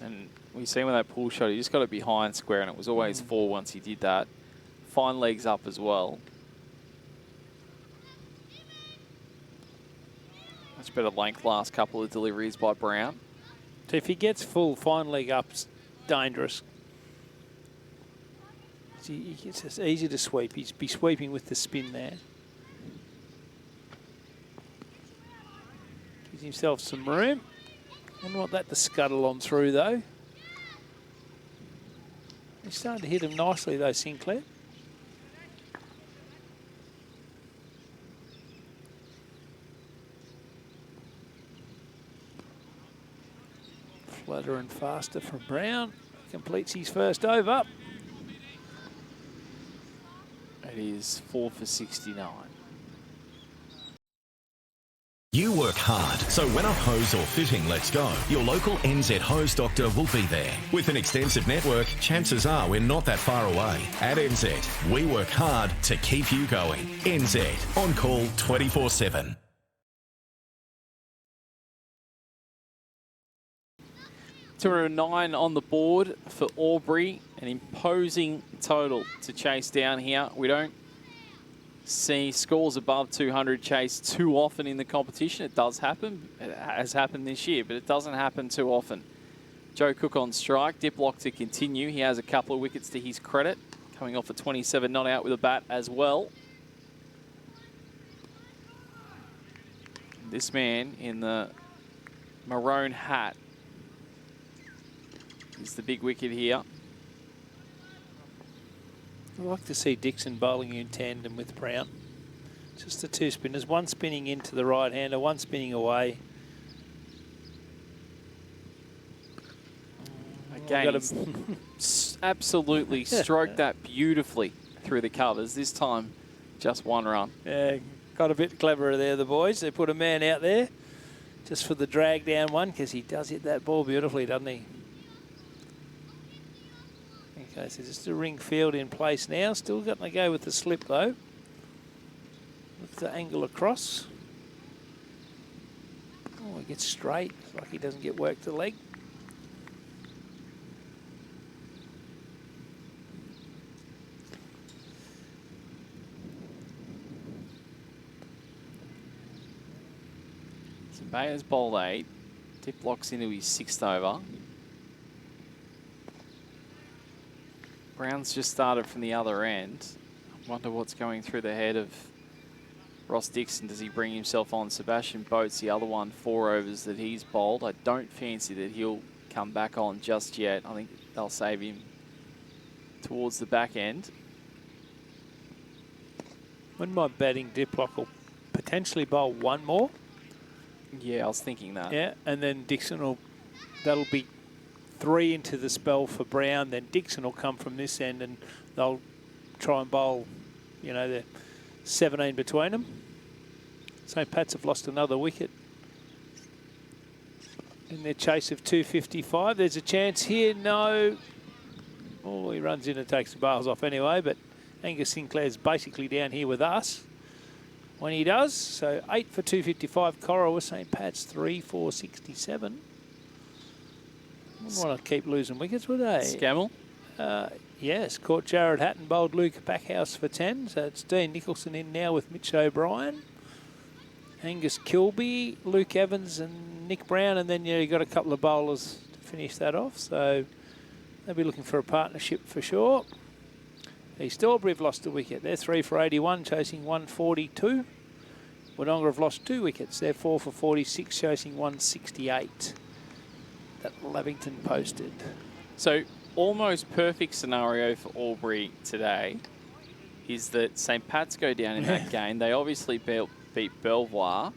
and we see when that pull shot, he just got it behind square, and it was always 4 once he did that. Fine legs up as well. Much better length last couple of deliveries by Brown. So if he gets full fine leg up, it's dangerous. It's just easy to sweep. He'd be sweeping with the spin there. Gives himself some room. Wouldn't want that to scuttle on through though. They're starting to hit him nicely, though, Sinclair. Flatter and faster from Brown. Completes his first over. It is 4 for 69. You work hard, so when a hose or fitting lets go, your local NZ hose doctor will be there. With an extensive network, chances are we're not that far away. At NZ, we work hard to keep you going. NZ, on call 24/7. $209 on the board for Albury, an imposing total to chase down here. We don't see scores above 200 chased too often in the competition. It does happen. It has happened this year, but it doesn't happen too often. Joe Cook on strike. Diplock to continue. He has a couple of wickets to his credit. Coming off a 27 not out with a bat as well. This man in the maroon hat is the big wicket here. I like to see Dixon bowling in tandem with Brown. Just the two spinners, one spinning into the right-hander, one spinning away. Again, absolutely stroked that beautifully through the covers. This time, just one run. Yeah, got a bit cleverer there, the boys. They put a man out there just for the drag down one, because he does hit that ball beautifully, doesn't he? Okay, so just a ring field in place now. Still got to go with the slip, though. Look at the angle across. Oh, he gets straight. It's like he doesn't get work to the leg. So Bayer's bowled 8. Diplock's into his 6th over. Brown's just started from the other end. I wonder what's going through the head of Ross Dixon. Does he bring himself on? Sebastian Boat's the other one, 4 overs that he's bowled. I don't fancy that he'll come back on just yet. I think they'll save him towards the back end. Wouldn't mind batting Diplock will potentially bowl one more. Yeah, I was thinking that. Yeah, and then Dixon will, that'll be 3 into the spell for Brown, then Dixon will come from this end and they'll try and bowl, you know, the 17 between them. St. Pat's have lost another wicket in their chase of 255. There's a chance here, no. Oh, he runs in and takes the bails off anyway, but Angus Sinclair's basically down here with us when he does. So 8 for 255, Coral with St. Pat's 3 for 67. Wouldn't want to keep losing wickets, would they? Scammell? Yes, caught Jared Hatton, bowled Luke Backhouse for 10. So it's Dean Nicholson in now with Mitch O'Brien, Angus Kilby, Luke Evans and Nick Brown. And then you've got a couple of bowlers to finish that off. So they'll be looking for a partnership for sure. East Albury have lost a wicket. They're 3 for 81, chasing 142. Wodonga have lost 2 wickets. They're 4 for 46, chasing 168. That Lavington posted. So almost perfect scenario for Albury today is that St. Pat's go down in that game. They obviously beat Belvoir.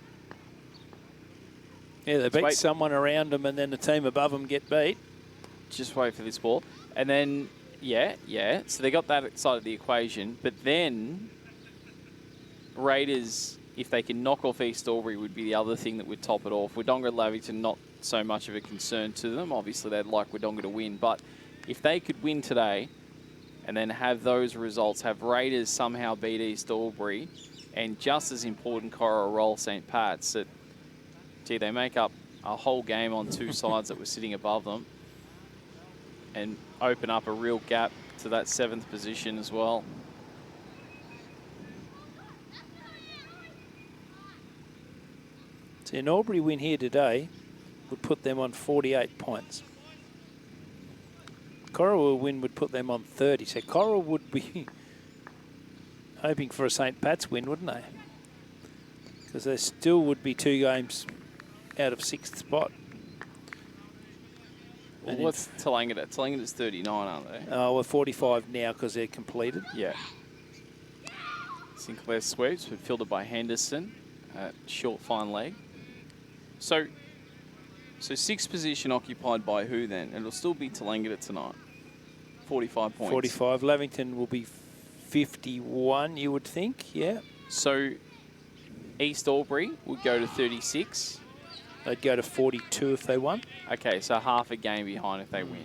Yeah, they beat someone around them and then the team above them get beat. Just wait for this ball. And then, yeah. So they got that side of the equation. But then Raiders, if they can knock off East Albury, would be the other thing that would top it off. Wodonga and Lavington, not so much of a concern to them. Obviously, they'd like Wodonga to win. But if they could win today and then have those results, have Raiders somehow beat East Albury, and just as important, Coral roll St. Pat's, that, gee, they make up a whole game on 2 sides that were sitting above them and open up a real gap to that 7th position as well. So an Albury win here today would put them on 48 points. Coral win would put them on 30. So Coral would be hoping for a St. Pat's win, wouldn't they? Because they still would be 2 games out of 6th spot. Well, what's Tallangatta? Tallangatta's 39, aren't they? Oh, we're 45 now because they're completed. Yeah. Sinclair sweeps, but fielded by Henderson at short fine leg. So sixth position occupied by who then? It'll still be Tallangatta tonight. 45 points. 45. Lavington will be 51, you would think, yeah. So East Albury would go to 36. They'd go to 42 if they won. Okay, so half a game behind if they win.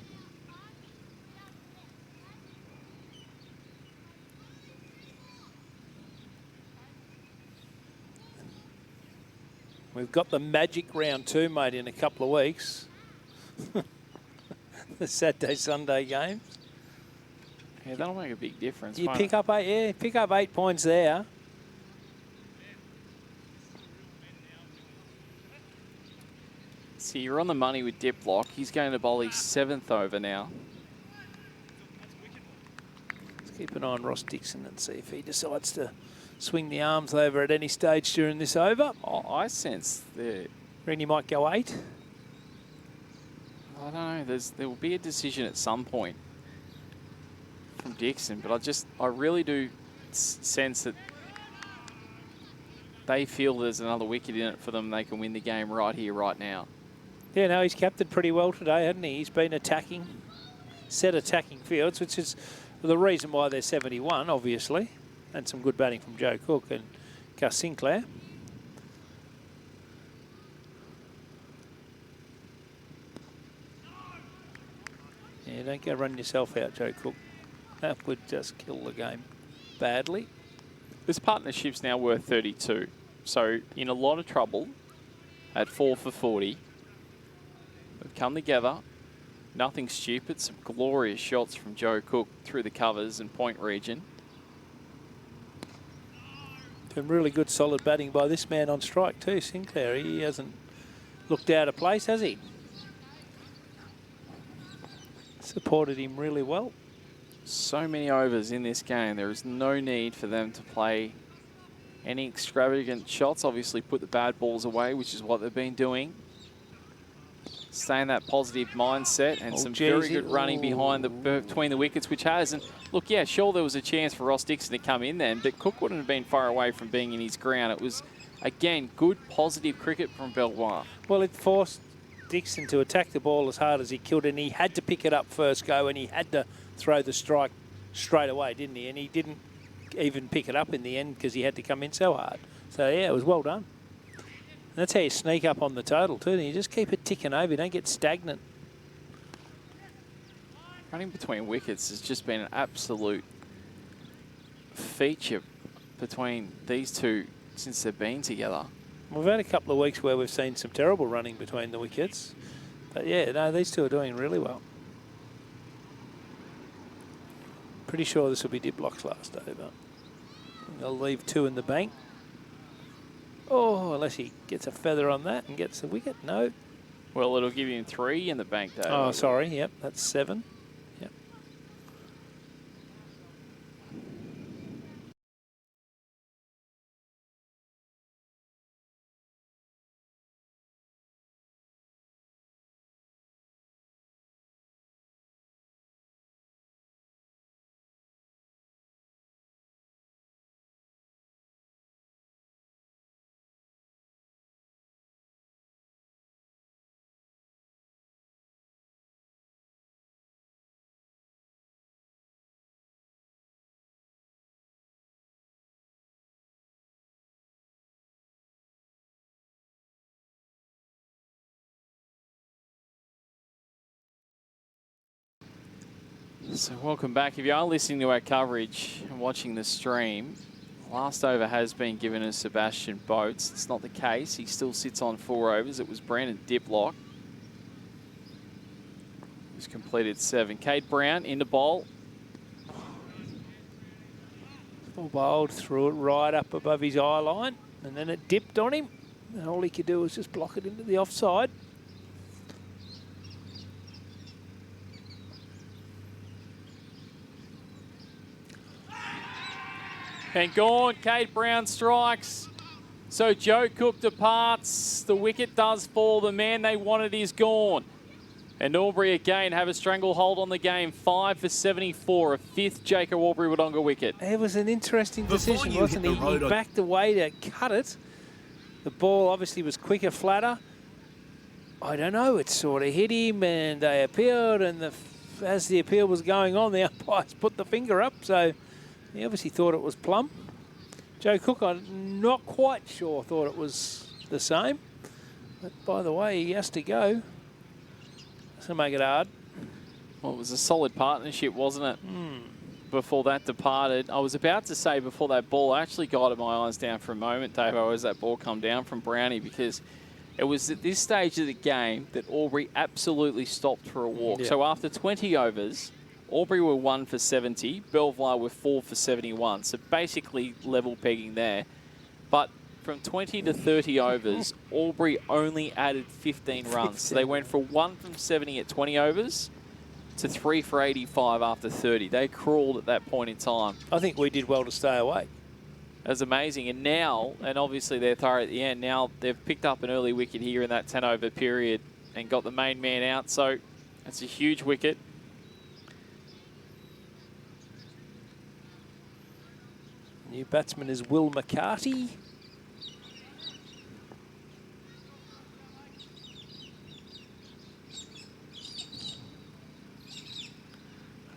We've got the magic round 2, mate, in a couple of weeks. The Saturday, Sunday games. Yeah, that'll make a big difference. You pick up 8 points there. See, you're on the money with Diplock. He's going to bowl his 7th over now. Let's keep an eye on Ross Dixon and see if he decides to swing the arms over at any stage during this over. Oh, I sense the... Reckon might go 8. I don't know. There will be a decision at some point from Dixon, but I really do sense that they feel there's another wicket in it for them. They can win the game right here, right now. Yeah, no, he's captained pretty well today, hasn't he? He's been attacking fields, which is the reason why they're 71, obviously. And some good batting from Joe Cook and Gus Sinclair. Yeah, don't go run yourself out, Joe Cook. That would just kill the game badly. This partnership's now worth 32. So in a lot of trouble at 4 for 40. They've come together. Nothing stupid. Some glorious shots from Joe Cook through the covers and point region. Some really good solid batting by this man on strike too, Sinclair. He hasn't looked out of place, has he? Supported him really well. So many overs in this game. There is no need for them to play any extravagant shots. Obviously put the bad balls away, which is what they've been doing. Stay in that positive mindset and some very good running between the wickets, which has. And look, yeah, sure, there was a chance for Ross Dixon to come in then, but Cook wouldn't have been far away from being in his ground. It was, again, good positive cricket from Belvoir. Well, it forced Dixon to attack the ball as hard as he could, and he had to pick it up first go, and he had to throw the strike straight away, didn't he? And he didn't even pick it up in the end because he had to come in so hard. So, yeah, it was well done. And that's how you sneak up on the total, too. You just keep it ticking over. You don't get stagnant. Running between wickets has just been an absolute feature between these two since they've been together. We've had a couple of weeks where we've seen some terrible running between the wickets. But, yeah, no, these two are doing really well. Pretty sure this will be Diplock's last over. They'll leave 2 in the bank. Oh, unless he gets a feather on that and gets a wicket. No. Well, it'll give him 3 in the bank, Dave. Oh, sorry. Yep, that's 7. Yep. So welcome back. If you are listening to our coverage and watching the stream, last over has been given to Sebastian Boats. It's not the case. He still sits on 4 overs. It was Brandon Diplock who's completed 7. Cade Brown into bowl. Full bowled, threw it right up above his eye line, and then it dipped on him. And all he could do was just block it into the offside. And gone. Cade Brown strikes. So Joe Cook departs. The wicket does fall. The man they wanted is gone. And Albury again have a stranglehold on the game. 5 for 74, a fifth Jacob Albury-Wodonga wicket. It was an interesting decision, wasn't it? He backed away to cut it. The ball obviously was quicker, flatter. I don't know, it sort of hit him and they appealed, and as the appeal was going on, the umpires put the finger up, so he obviously thought it was plumb. Joe Cook, I'm not quite sure, thought it was the same. But by the way, he has to go. That's going to make it hard. Well, it was a solid partnership, wasn't it? Before that departed. I was about to say before that ball, I actually guided my eyes down for a moment, Dave, as that ball come down from Brownie, because it was at this stage of the game that Albury absolutely stopped for a walk. Yeah. So after 20 overs, Albury were 1 for 70, Belvoir were 4 for 71. So basically level pegging there. But from 20 to 30 overs, Albury only added 15 runs. So they went from 1 from 70 at 20 overs to 3 for 85 after 30. They crawled at that point in time. I think we did well to stay away. That's amazing. And now, and obviously they're thorough at the end, now they've picked up an early wicket here in that 10 over period and got the main man out. So that's a huge wicket. New batsman is Will McCarty.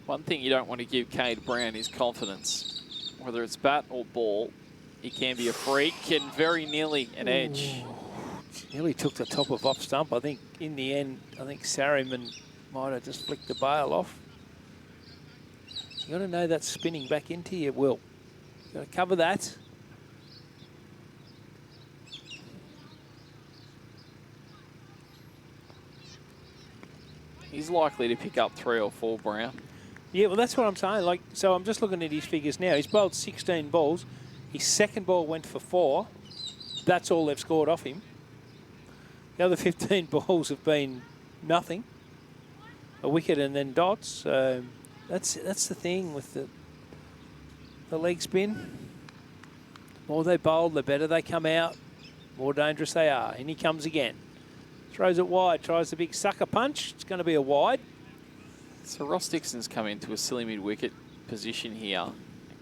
One thing you don't want to give Cade Brown is confidence. Whether it's bat or ball, he can be a freak and very nearly an edge. Nearly took the top of off stump. I think in the end, I think Sarriman might have just flicked the bail off. You got to know that's spinning back into you, Will. You got to cover that. He's likely to pick up 3 or 4, Brown. Yeah, well, that's what I'm saying. Like, so I'm just looking at his figures now. He's bowled 16 balls. His second ball went for 4. That's all they've scored off him. The other 15 balls have been nothing. A wicket and then dots. That's the thing with the leg spin. The more they bowl, the better they come out. The more dangerous they are. And he comes again. Throws it wide. Tries the big sucker punch. It's going to be a wide. So Ross Dixon's come into a silly mid-wicket position here.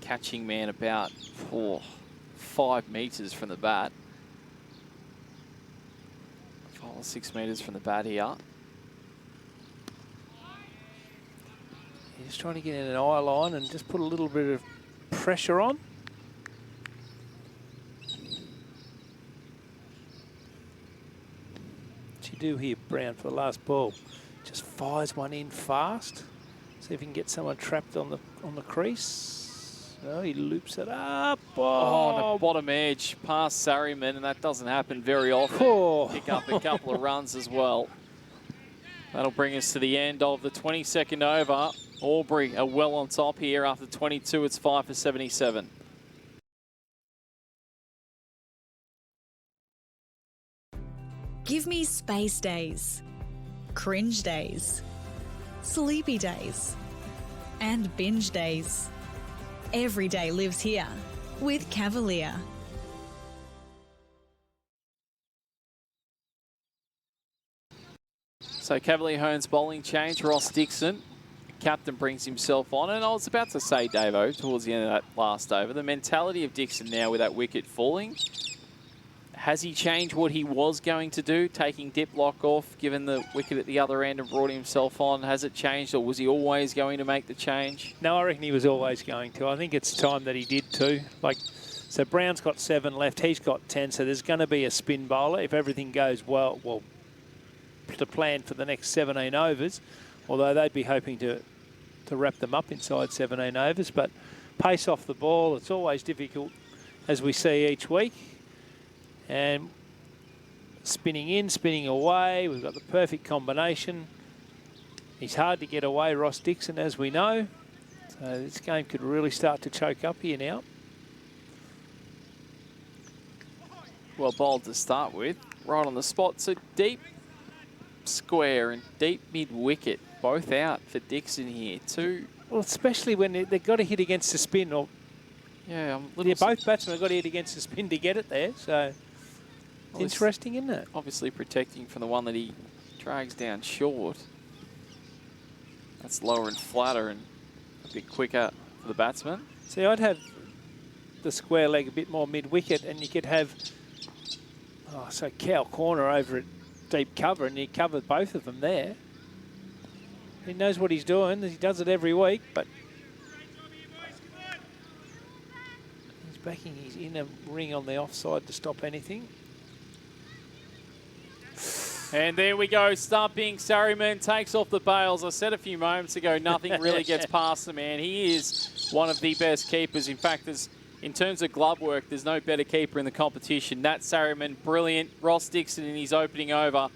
Catching man about 5 metres from the bat. 5 or 6 metres from the bat here. He's trying to get in an eye line and just put a little bit of pressure on. What you do here, Brown, for the last ball? Just fires one in fast. See if he can get someone trapped on the crease. Oh, he loops it up. Oh, on the bottom edge, past Sarriman, and that doesn't happen very often. Oh. Pick up a couple of runs as well. That'll bring us to the end of the 22nd over. Albury are well on top here after 22. It's 5 for 77. Give me space days, cringe days, sleepy days, and binge days. Every day lives here with Cavalier. So Cavalier Hearns bowling change. Ross Dixon, captain, brings himself on. And I was about to say, Davo, towards the end of that last over, the mentality of Dixon now with that wicket falling, has he changed what he was going to do, taking Diplock off, given the wicket at the other end and brought himself on? Has it changed, or was he always going to make the change? No, I reckon he was always going to. I think it's time that he did too. Like, so Brown's got 7 left, he's got 10, so there's going to be a spin bowler if everything goes well to plan for the next 17 overs, although they'd be hoping to wrap them up inside 17 overs. But pace off the ball, it's always difficult, as we see each week. And spinning in, spinning away, we've got the perfect combination. He's hard to get away, Ross Dixon, as we know. So this game could really start to choke up here now. Well bowled to start with, right on the spot. So deep square and deep mid-wicket, both out for Dixon here. Well, especially when they've got to hit against the spin. Or yeah, both batsmen have got to hit against the spin to get it there. So it's interesting, isn't it? Obviously protecting from the one that he drags down short. That's lower and flatter and a bit quicker for the batsman. See, I'd have the square leg a bit more mid-wicket, and you could have, so cow corner over at deep cover, and you cover both of them there. He knows what he's doing. He does it every week, but he's backing his inner ring on the offside to stop anything. And there we go, stumping. Surreyman takes off the bails. I said a few moments ago, nothing really gets past the man. He is one of the best keepers. In fact, in terms of glove work, there's no better keeper in the competition. Nat Surreyman, brilliant. Ross Dixon in his opening over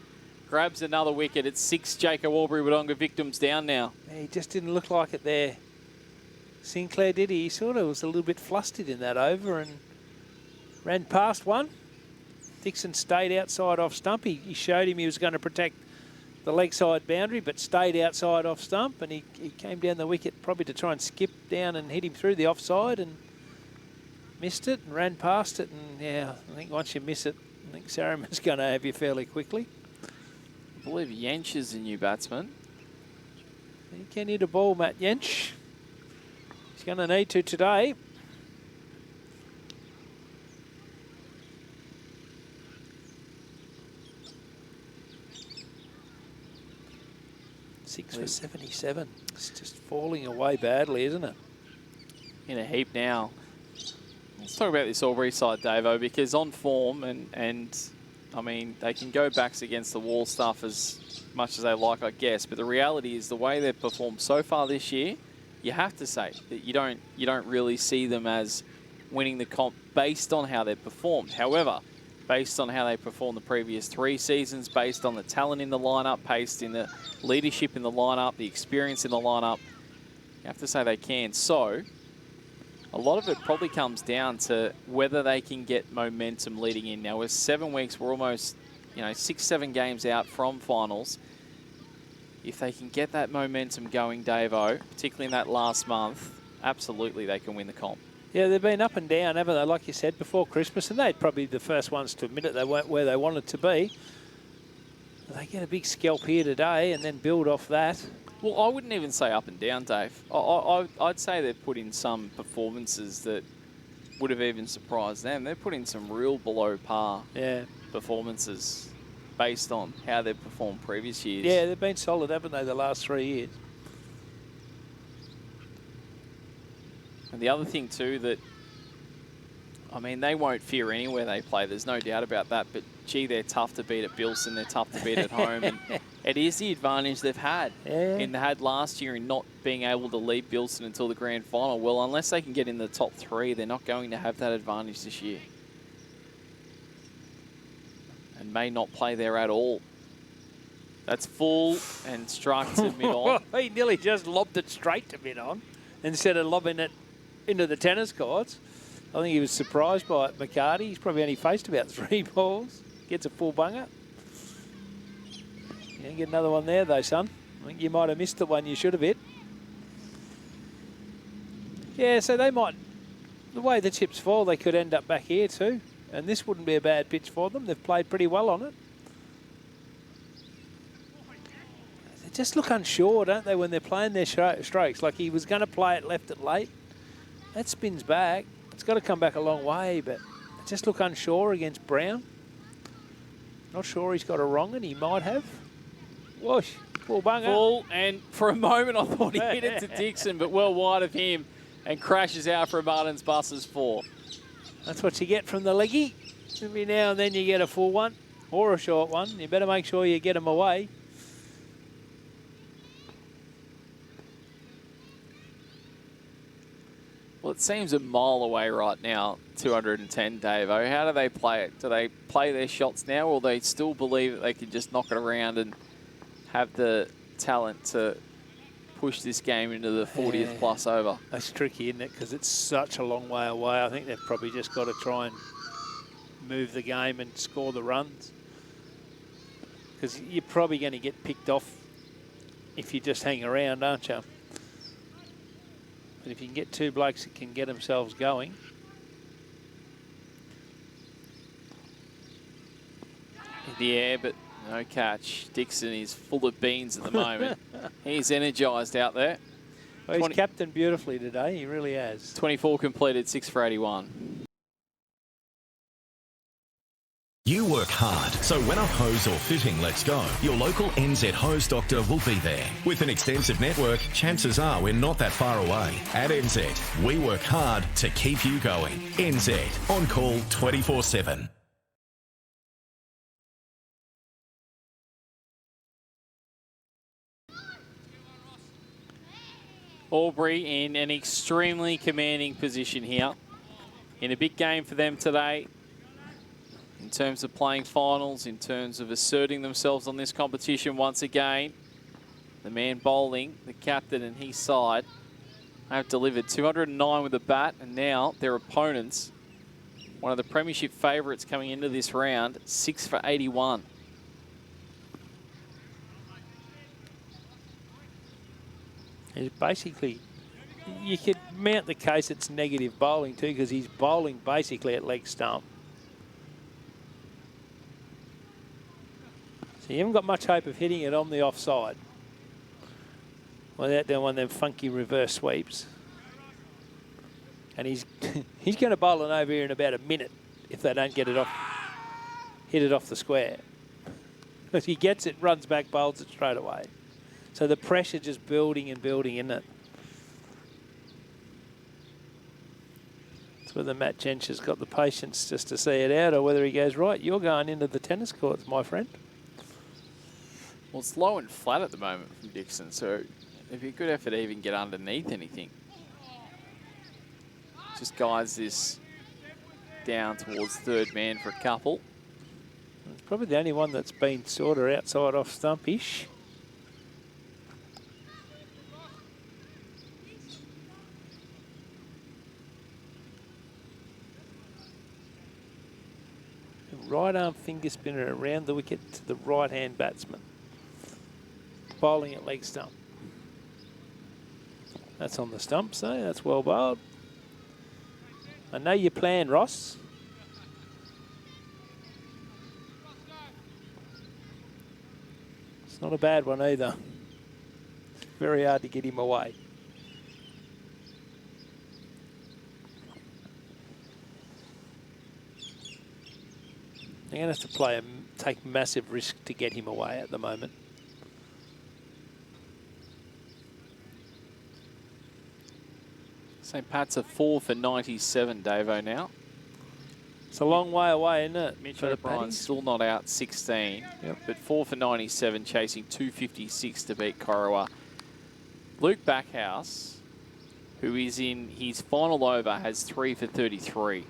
grabs another wicket. It's 6 Jacob Albury-Wodonga victims down now. He just didn't look like it there. Sinclair did. He sort of was a little bit flustered in that over and ran past one. Dixon stayed outside off stump. He showed him he was going to protect the leg side boundary, but stayed outside off stump, and he came down the wicket probably to try and skip down and hit him through the offside and missed it and ran past it. And yeah, I think once you miss it, I think Surreyman's going to have you fairly quickly. I believe Jensch is the new batsman. He can hit a ball, Matt Jensch. He's going to need to today. Six for 77. It's just falling away badly, isn't it? In a heap now. Let's talk about this Albury side, Davo, because on form and I mean, they can go backs against the wall stuff as much as they like, I guess. But the reality is the way they've performed so far this year, you have to say that you don't really see them as winning the comp based on how they've performed. However, based on how they performed the previous 3 seasons, based on the talent in the lineup, based in the leadership in the lineup, the experience in the lineup, you have to say they can. So a lot of it probably comes down to whether they can get momentum leading in. Now, we're 7 weeks, we're almost 6-7 games out from finals. If they can get that momentum going, Davo, particularly in that last month, absolutely they can win the comp. Yeah, they've been up and down, haven't they, like you said, before Christmas, and they're probably the first ones to admit it they weren't where they wanted to be. They get a big scalp here today and then build off that. Well, I wouldn't even say up and down, Dave. I'd say they've put in some performances that would have even surprised them. They've put in some real below par performances based on how they've performed previous years. Yeah, they've been solid, haven't they, the last 3 years? And the other thing too that, I mean, they won't fear anywhere they play. There's no doubt about that. But, gee, they're tough to beat at Bilson. They're tough to beat at home. And it is the advantage they've had. And they had last year in not being able to lead Bilson until the grand final. Well, unless they can get in the top 3, they're not going to have that advantage this year. And may not play there at all. That's full and struck to mid-on. He nearly just lobbed it straight to mid-on instead of lobbing it into the tennis courts. I think he was surprised by it, McCarty. He's probably only faced about 3 balls. Gets a full bunger. You didn't get another one there, though, son. I think you might have missed the one you should have hit. Yeah, so they might, the way the chips fall, they could end up back here too. And this wouldn't be a bad pitch for them. They've played pretty well on it. They just look unsure, don't they, when they're playing their strokes. Like he was going to play it left it late. That spins back. It's got to come back a long way, but they just look unsure against Brown. Not sure he's got a wrong, and he might have. Whoosh, full bunger. Full, and for a moment I thought he hit it to Dixon, but well wide of him, and crashes out for Martin's Buses 4. That's what you get from the leggy. Every now and then you get a full one or a short one. You better make sure you get them away. Well, it seems a mile away right now, 210, Davo. How do they play it? Do they play their shots now, or they still believe that they can just knock it around and have the talent to push this game into the 40th plus over? That's tricky, isn't it? Because it's such a long way away. I think they've probably just got to try and move the game and score the runs. Because you're probably going to get picked off if you just hang around, aren't you? But if you can get 2 blokes that can get themselves going. In the air, but No catch. Dixon is full of beans at the moment. He's energised out there. Well, he's captained beautifully today. He really has. 24 completed, 6 for 81. You work hard, so when a hose or fitting lets go, your local NZ hose doctor will be there. With an extensive network, chances are we're not that far away. At NZ, we work hard to keep you going. NZ, on call 24/7. Albury in an extremely commanding position here. In a big game for them today. In terms of playing finals, in terms of asserting themselves on this competition once again. The man bowling, the captain and his side, have delivered 209 with the bat, and now their opponents, one of the premiership favourites coming into this round, 6 for 81. He's basically, you could mount the case it's negative bowling too, because he's bowling basically at leg stump. So you haven't got much hope of hitting it on the offside without doing one of them funky reverse sweeps. And he's he's going to bowl it over here in about a minute if they don't get it off, hit it off the square. Because he gets it, runs back, bowls it straight away. So the pressure just building and building, isn't it? It's whether Matt Jensch has got the patience just to see it out, or whether he goes, right, you're going into the tennis courts, my friend. Well, it's low and flat at the moment from Dixon, so it'd be a good effort to even get underneath anything. Just guides this down towards third man for a couple. It's probably the only one that's been sort of outside off stumpish. Right arm finger spinner around the wicket to the right hand batsman. Bowling at leg stump. That's on the stump, so that's well bowled. I know your plan, Ross. It's not a bad one either. It's very hard to get him away. They're going to have to take massive risk to get him away at the moment. St. Pat's are 4 for 97, Davo, now. It's a long way away, isn't it? Mitch O'Brien's still not out 16, but 4 for 97, chasing 256 to beat Corowa. Luke Backhouse, who is in his final over, has 3 for 33.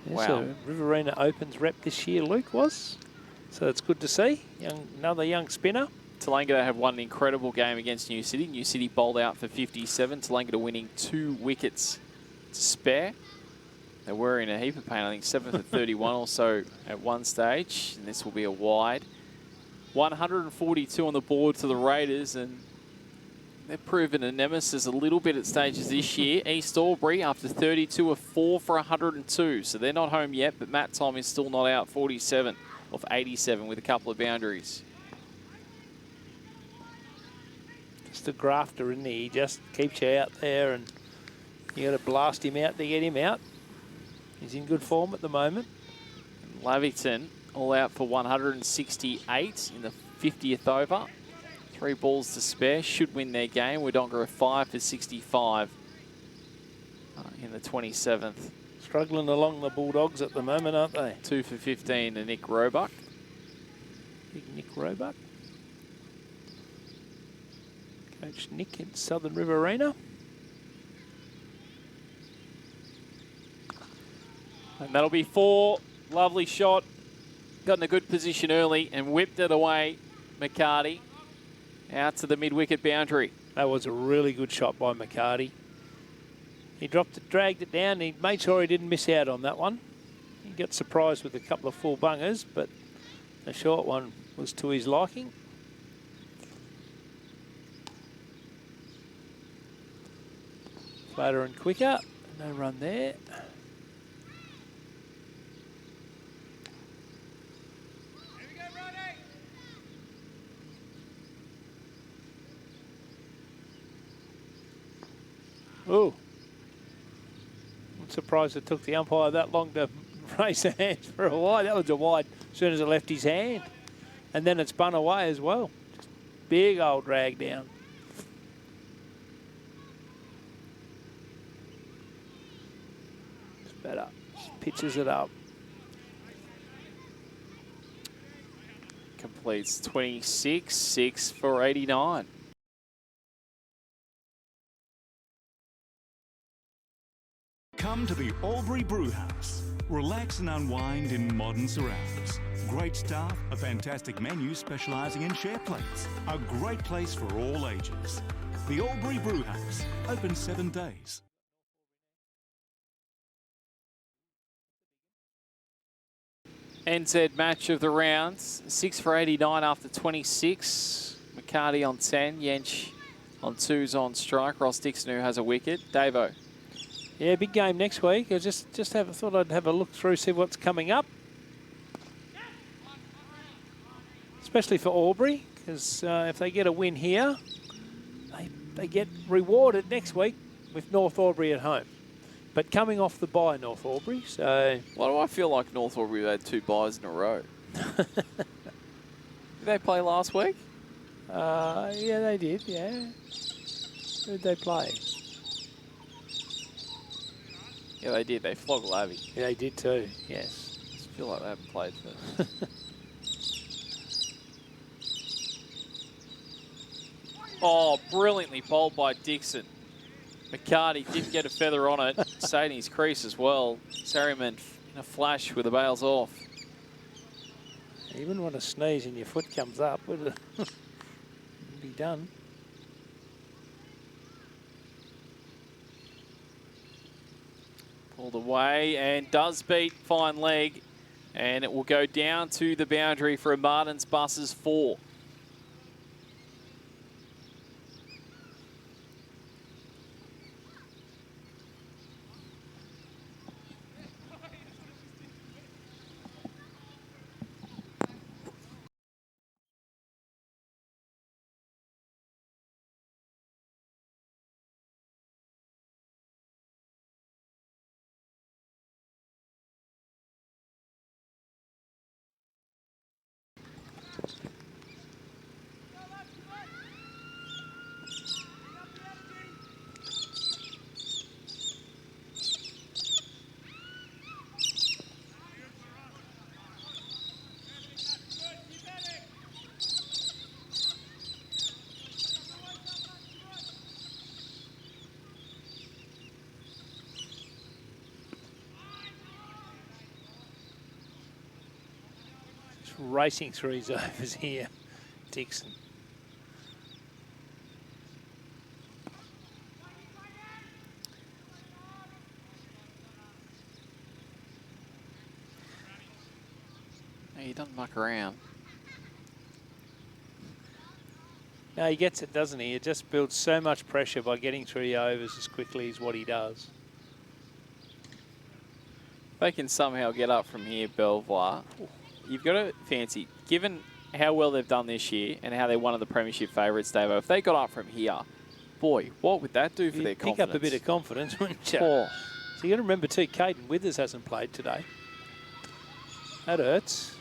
Yeah, Wow. So Riverina Opens rep this year, Luke was. So it's good to see. Another young spinner. Tallangatta have won an incredible game against New City. New City bowled out for 57. Tallangatta winning 2 wickets to spare. They were in a heap of pain. I think 7 for 31 or so at one stage. And this will be a wide. 142 on the board to the Raiders. And they've proven a nemesis a little bit at stages this year. East Albury, after 32, are 4 for 102. So they're not home yet, but Matt Tom is still not out. 47 off 87 with a couple of boundaries. Just a grafter, isn't he? He just keeps you out there, and you got to blast him out to get him out. He's in good form at the moment. Lavington all out for 168 in the 50th over. 3 balls to spare, should win their game. Wodonga are 5 for 65 in the 27th. Struggling along the Bulldogs at the moment, aren't they? 2 for 15 to Nick Roebuck. Big Nick Roebuck. Coach Nick in Southern Riverina. And that'll be 4. Lovely shot. Got in a good position early and whipped it away. McCarty out to the mid-wicket boundary. That was a really good shot by McCarty. He dropped it, dragged it down. He made sure he didn't miss out on that one. He got surprised with a couple of full bungers, but the short one was to his liking. Flatter and quicker. No run there. Oh. I'm surprised it took the umpire that long to raise the hands for a wide. That was a wide as soon as it left his hand. And then it spun away as well. Just big old drag down. It's better. Just pitches it up. Completes 26, 6 for 89. Come to the Albury Brewhouse. Relax and unwind in modern surrounds. Great staff, a fantastic menu specialising in share plates. A great place for all ages. The Albury Brewhouse, open 7 days. NZ match of the rounds, 6 for 89 after 26. McCarty on 10, Yench on 2's on strike. Ross Dixon who has a wicket. Davo. Yeah, big game next week. I thought I'd have a look through, see what's coming up. Especially for Albury, because if they get a win here, they get rewarded next week with North Albury at home. But coming off the bye, North Albury, so... Why do I feel like North Albury had 2 byes in a row? Did they play last week? Yeah, they did, yeah. Who did they play? Yeah, they did. They flogged Lavy. Yeah, they did too, yes. I just feel like they haven't played for... Oh, brilliantly bowled by Dixon. McCarty didn't get a feather on it. Stayed in his crease as well. Sarriman in a flash with the bails off. You wouldn't want to sneeze and your foot comes up, would it? It'd be done. Pulled away and does beat fine leg. And it will go down to the boundary for a Martin's Buses 4. Racing through his overs here, Dixon. He doesn't muck around. No, he gets it, doesn't he? It just builds so much pressure by getting through the overs as quickly as what he does. If they can somehow get up from here, Belvoir, you've got to fancy, given how well they've done this year and how they're one of the premiership favourites, Davo, if they got up from here, boy, what would that do for their confidence? Pick up a bit of confidence, wouldn't you? Oh. So you got to remember too, Caden Withers hasn't played today. That hurts.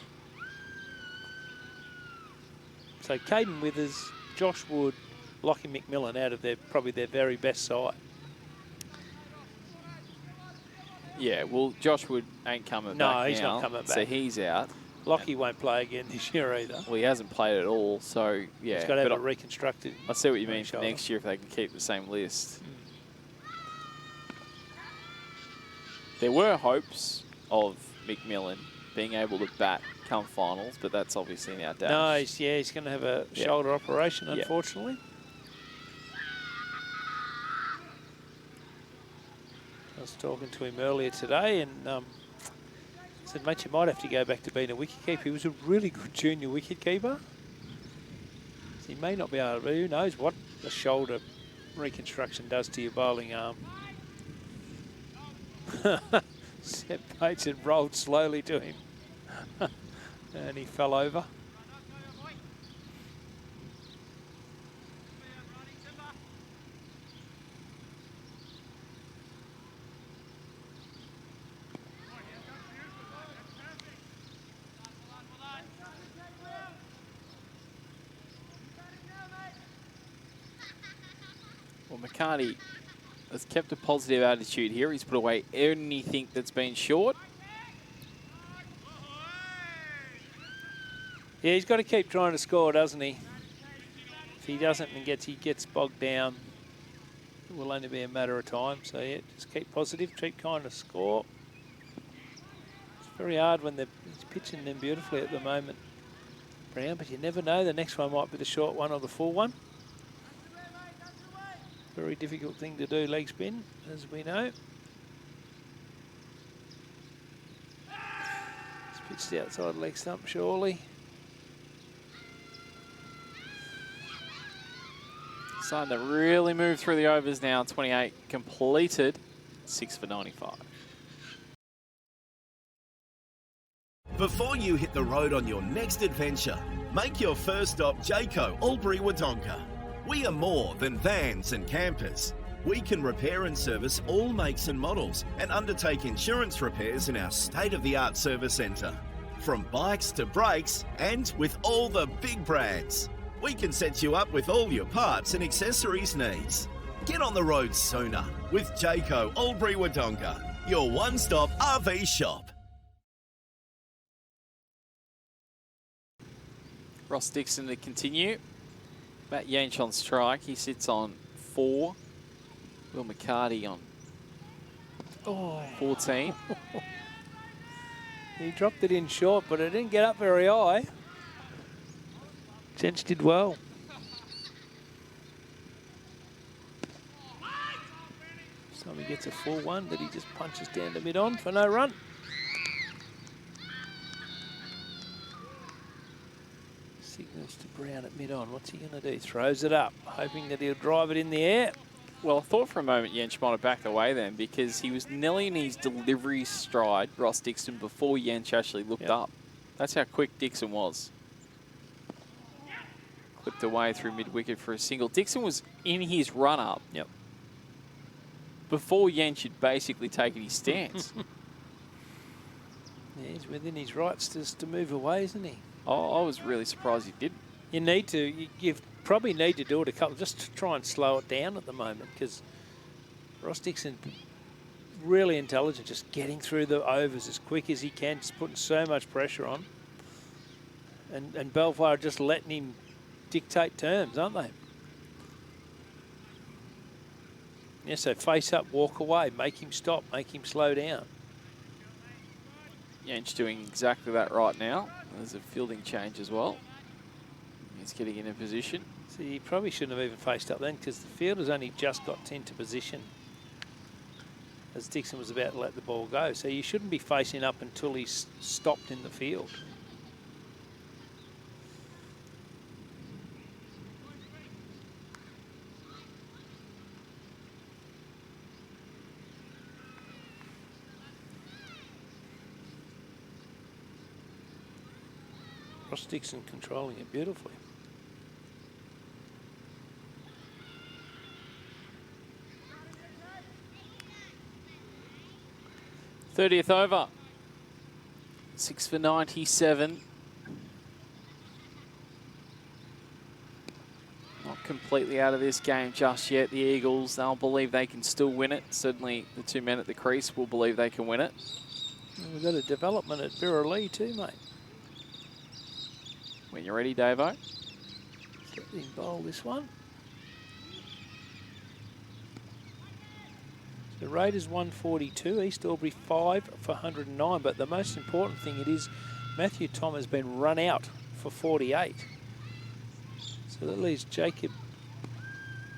So Caden Withers, Josh Wood, Lockie McMillan out of probably their very best side. Yeah, well, Josh Wood ain't coming back No, he's now, not coming back. so he's out. Lockie won't play again this year either. Well, he hasn't played at all, so yeah. He's got to have but it reconstructed. I see what you mean for next year if they can keep the same list. There were hopes of McMillan being able to bat come finals, but that's obviously now dashed. No, he's going to have a shoulder operation, unfortunately. I was talking to him earlier today and said, mate, you might have to go back to being a wicketkeeper. He was a really good junior wicketkeeper. He may not be able to, who knows what the shoulder reconstruction does to your bowling arm. Seb Bates had rolled slowly to him and he fell over. McCarty has kept a positive attitude here. He's put away anything that's been short. Yeah, he's got to keep trying to score, doesn't he? If he doesn't and he gets bogged down, it will only be a matter of time. So yeah, just keep positive, keep trying to score. It's very hard when he's pitching them beautifully at the moment, Brown, but you never know. The next one might be the short one or the full one. Very difficult thing to do, leg spin, as we know. It's pitched outside leg stump, surely. Starting to really move through the overs now. 28 completed, 6 for 95. Before you hit the road on your next adventure, make your first stop Jayco Albury Wodonga. We are more than vans and campers. We can repair and service all makes and models and undertake insurance repairs in our state-of-the-art service centre. From bikes to brakes and with all the big brands. We can set you up with all your parts and accessories needs. Get on the road sooner with Jayco Albury Wodonga, your one-stop RV shop. Ross Dixon to continue. Matt Yanch on strike. He sits on 4. Will McCarty on 14. He dropped it in short, but it didn't get up very high. Jench did well. So he gets a full one, but he just punches down to mid-on for no run. Signals to Brown at mid-on. What's he going to do? Throws it up, hoping that he'll drive it in the air. Well, I thought for a moment Yench might have backed away then because he was nearly in his delivery stride, Ross Dixon, before Yench actually looked up. That's how quick Dixon was. Clipped away through mid-wicket for a single. Dixon was in his run-up before Yench had basically taken his stance. Yeah, he's within his rights just to move away, isn't he? Oh, I was really surprised he didn't. You need to. You probably need to do it a couple, just to try and slow it down at the moment, because Ross Dixon, really intelligent, just getting through the overs as quick as he can, just putting so much pressure on. And Belvoir just letting him dictate terms, aren't they? Yeah, so face up, walk away, make him stop, make him slow down. Yench doing exactly that right now. There's a fielding change as well. He's getting in a position. See, he probably shouldn't have even faced up then, because the fielder's only just got into position as Dixon was about to let the ball go. So you shouldn't be facing up until he's stopped in the field. Ross Dixon controlling it beautifully. '30th over. 6 for 97. Not completely out of this game just yet. The Eagles, they'll believe they can still win it. Certainly the 2 men at the crease will believe they can win it. We've got a development at Birrelea too, mate. When you're ready, Davo. Get him bowl this one. The Raiders 142, East Albury 5 for 109. But the most important thing it is Matthew Tom has been run out for 48. So that leaves Jacob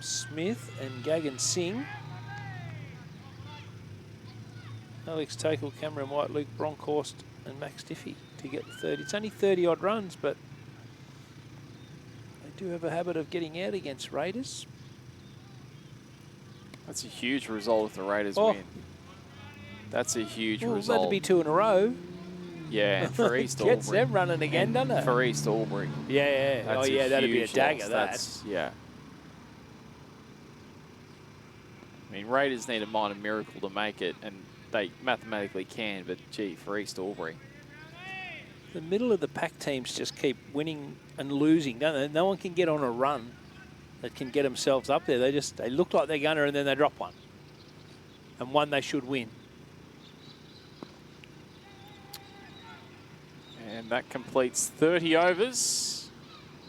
Smith and Gagan Singh. Alex Takel, Cameron White, Luke Bronkhorst and Max Diffie to get the 30. It's only 30 odd runs, but they do have a habit of getting out against Raiders. That's a huge result if the Raiders win. That's a huge result. That'd be 2 in a row. Yeah, for East Albury. Gets them running again, doesn't it? For East Albury. Yeah. That's that'd be a dagger, Yeah. I mean, Raiders need a minor miracle to make it, and they mathematically can, but gee, for East Albury. The middle of the pack teams just keep winning and losing, don't they? No one can get on a run. that can get themselves up there. They look like they're going to, and then they drop one. And one they should win. And that completes 30 overs.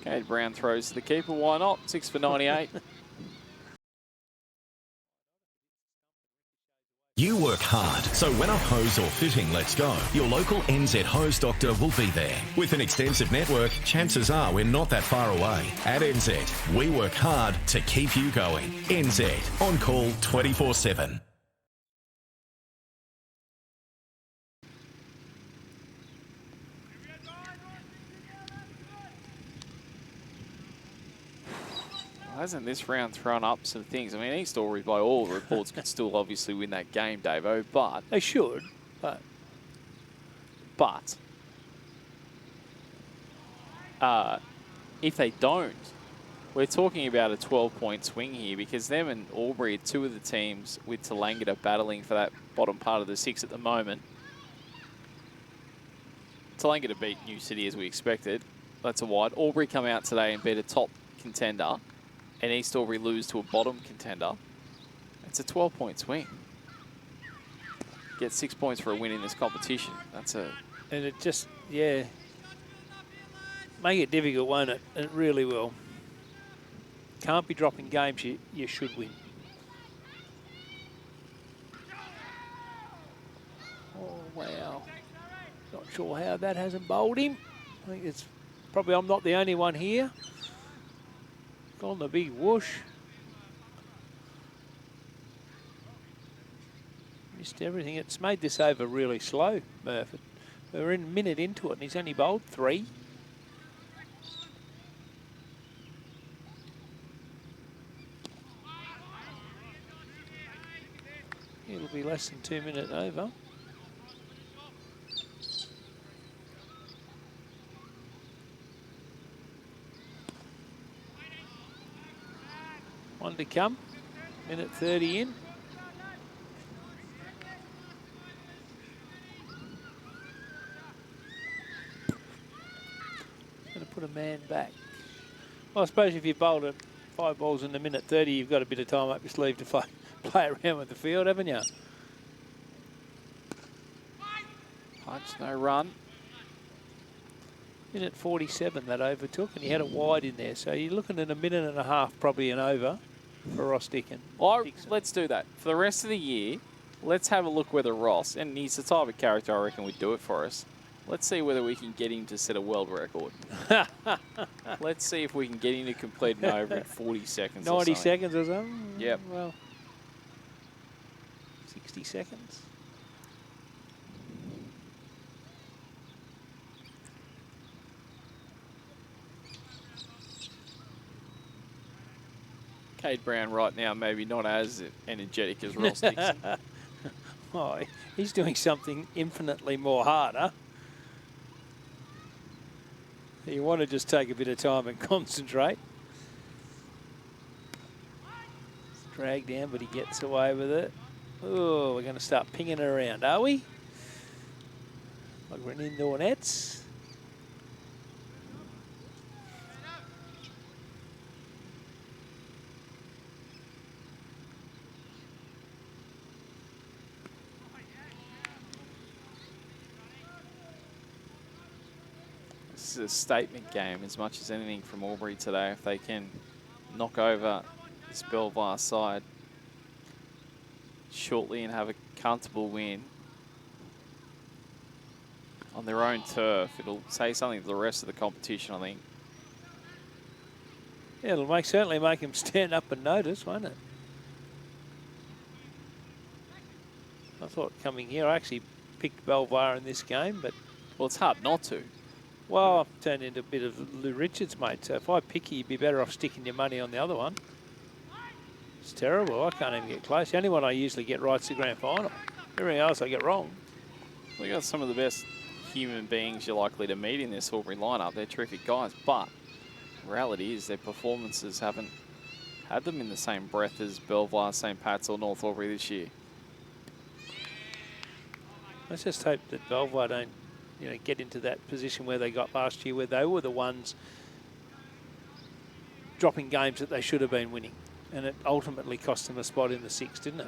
Cade Brown throws to the keeper. Why not? 6 for 98. You work hard, so when a hose or fitting lets go, your local NZ hose doctor will be there. With an extensive network, chances are we're not that far away. At NZ, we work hard to keep you going. NZ, on call 24/7. Hasn't this round thrown up some things? I mean, East Albury, by all reports, could still obviously win that game, Davo, but... They should, but if they don't, we're talking about a 12-point swing here, because them and Albury are two of the teams with Tallangatta battling for that bottom part of the 6 at the moment. Tallangatta beat New City as we expected. That's a wide. Albury come out today and beat a top contender, and East Albury lose to a bottom contender. It's a 12-point swing. Get 6 points for a win in this competition. That's a... And it just, yeah, make it difficult, won't it? It really will. Can't be dropping games you should win. Oh, wow. Not sure how that hasn't bowled him. I think it's probably, I'm not the only one here. Gone the big whoosh. Missed everything. It's made this over really slow, Murph. We're in a minute into it and he's only bowled 3. It'll be less than 2 minutes over. One to come. Minute 30 in. Going to put a man back. Well, I suppose if you bowled at 5 balls in the minute 30, you've got a bit of time up your sleeve to play around with the field, haven't you? Punch, no run. Minute 47 that overtook, and he had it wide in there. So you're looking at a minute and a half, probably an over for Ross Dixon. Let's do that. For the rest of the year, let's have a look whether Ross, and he's the type of character I reckon would do it for us. Let's see whether we can get him to set a world record. Let's see if we can get him to complete an over in 40 seconds 90 seconds or something? Yep. Well, 60 seconds. Cade Brown right now maybe not as energetic as Ross Dixon. Oh, he's doing something infinitely more harder. You want to just take a bit of time and concentrate. It's dragged down, but he gets away with it. Oh, we're going to start pinging around, are we? Like we're in indoor nets. This is a statement game as much as anything from Albury today. If they can knock over this Belvoir side shortly and have a comfortable win on their own turf, it'll say something to the rest of the competition, I think. Yeah, it'll certainly make him stand up and notice, won't it? I thought coming here, I actually picked Belvoir in this game, but... Well, it's hard not to. Well, I've turned into a bit of Lou Richards, mate. So if I pick you, you'd be better off sticking your money on the other one. It's terrible. I can't even get close. The only one I usually get right's the grand final. Everything else I get wrong. We got some of the best human beings you're likely to meet in this Albury lineup. They're terrific guys, but the reality is their performances haven't had them in the same breath as Belvoir, St. Pat's or North Albury this year. Let's just hope that Belvoir don't, get into that position where they got last year, where they were the ones dropping games that they should have been winning. And it ultimately cost them a spot in the 6, didn't it?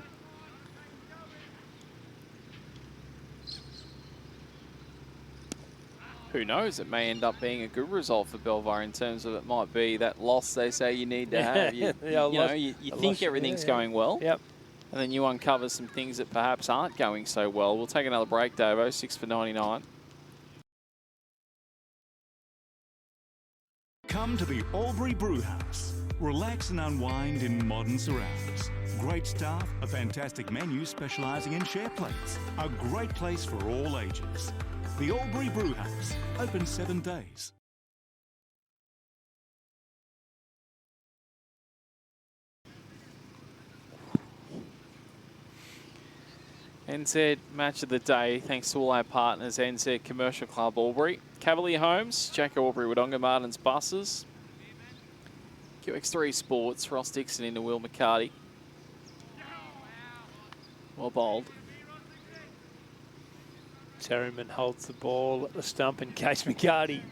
Who knows? It may end up being a good result for Belvoir in terms of it might be that loss they say you need to have. You think everything's going well. Yep. And then you uncover some things that perhaps aren't going so well. We'll take another break, Davo. 6 for 99. Come to the Albury Brewhouse. Relax and unwind in modern surrounds. Great staff, a fantastic menu specialising in share plates. A great place for all ages. The Albury Brewhouse, open 7 days. NZ Match of the Day, thanks to all our partners, NZ Commercial Club Albury, Cavalier Homes, Jack Albury, Wodonga Martins Buses, QX3 Sports, Ross Dixon into Will McCarty. Well bowled. Terryman holds the ball at the stump in case McCarty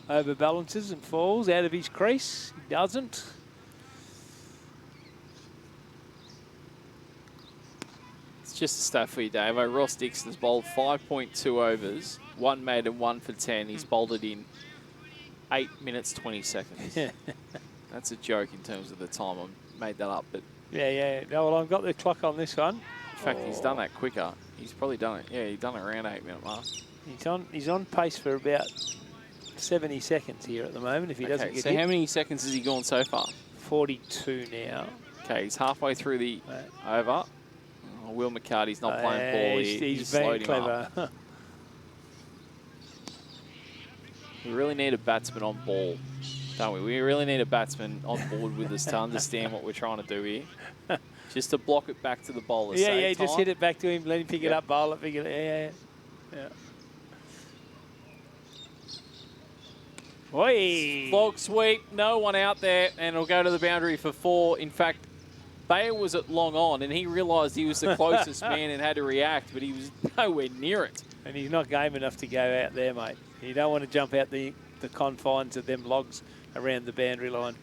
overbalances and falls out of his crease. He doesn't. Just a stat for you, Dave. Ross Dixon's bowled 5.2 overs, 1 made and 1 for 10. He's bowled it in 8 minutes, 20 seconds. That's a joke in terms of the time. I made that up, but yeah. No, well, I've got the clock on this one. In fact, he's done that quicker. He's probably done it. Yeah, he's done it around 8 minute mark. He's on pace for about 70 seconds here at the moment. If he doesn't get so hit. How many seconds has he gone so far? 42 now. Okay, he's halfway through the over. Will McCarty's not playing ball. He's very clever. We really need a batsman on ball, don't we? We really need a batsman on board with us to understand what we're trying to do here. Just to block it back to the bowler. Yeah, just hit it back to him, let him pick it up, bowl it, pick it. Yeah. Oi! Log sweep, no one out there, and it'll go to the boundary for 4. In fact, Bayer was at long on, and he realised he was the closest man and had to react, but he was nowhere near it. And he's not game enough to go out there, mate. You don't want to jump out the confines of them logs around the boundary line.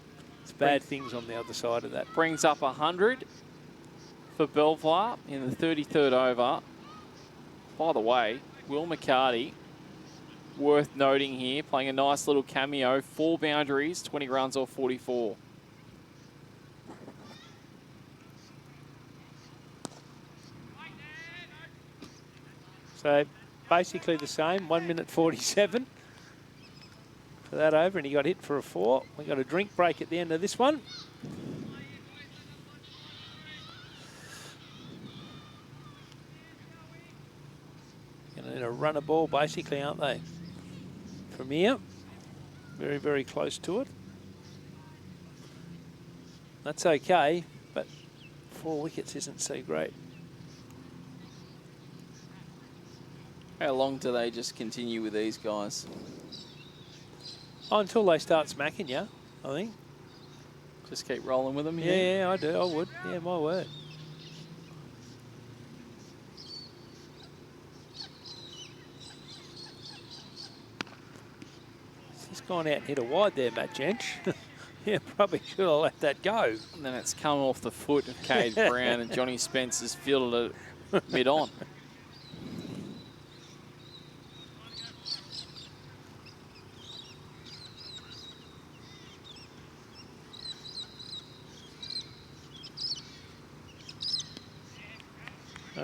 It's bad things on the other side of that. Brings up 100 for Belvoir in the 33rd over. By the way, Will McCarty, worth noting here, playing a nice little cameo, 4 boundaries, 20 runs off 44. So basically the same, 1 minute 47 for that over, and he got hit for a 4. We got a drink break at the end of this one. Going to need a runner ball basically, aren't they? From here, very, very close to it. That's okay, but 4 wickets isn't so great. How long do they just continue with these guys? Oh, until they start smacking you, I think. Just keep rolling with them? Yeah, I do. I would. Yeah, my word. He's gone out and hit a wide there, Matt Jench. Yeah, probably should have let that go. And then it's come off the foot of Cade Brown, and Johnny Spence has fielded it mid-on.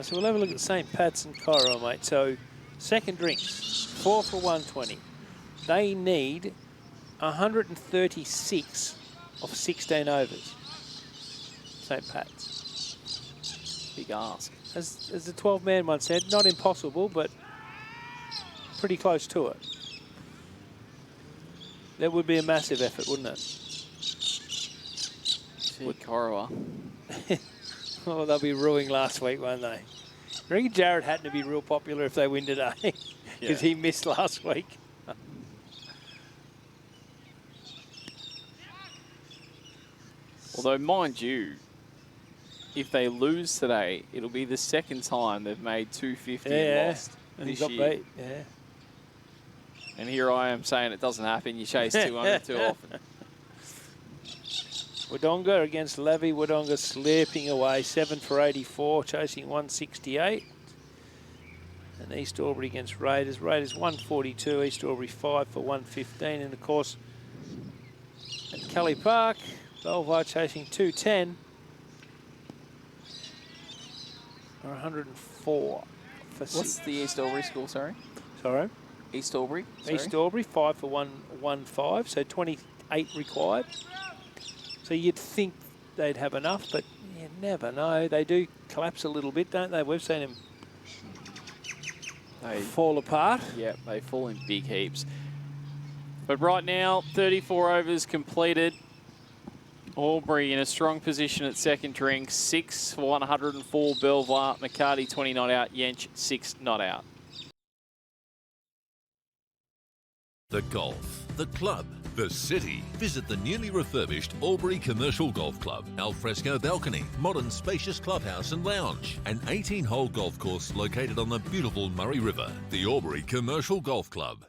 So we'll have a look at St. Pat's and Cairo, mate. So second drinks, 4 for 120. They need 136 of 16 overs. St. Pat's. Big ask. As the 12-man one said, not impossible, but pretty close to it. That would be a massive effort, wouldn't it? Would Corowa. Oh, they'll be ruining last week, won't they? I reckon Jared Hatton to be real popular if they win today, because he missed last week. Although, mind you, if they lose today, it'll be the second time they've made 250 and lost this year. Beat. Yeah. And here I am saying it doesn't happen. You chase 200 too often. Wodonga against Levy. Wodonga slipping away, 7 for 84, chasing 168. And East Albury against Raiders. Raiders 142, East Albury 5 for 115. And of course, at Kelly Park, Belvoir chasing 210 or 104 for What's the East Albury score, sorry? Sorry? East Albury? Sorry. East Albury 5 for 115, so 28 required. So you'd think they'd have enough, but you never know. They do collapse a little bit, don't they? We've seen them fall apart. Yeah, they fall in big heaps. But right now, 34 overs completed. Albury in a strong position at second drink. 6 for 104, Belvoir. McCarty 20 not out. Yench 6 not out. The golf, the club, the city. Visit the newly refurbished Albury Commercial Golf Club. Alfresco balcony, modern spacious clubhouse and lounge. An 18-hole golf course located on the beautiful Murray River. The Albury Commercial Golf Club.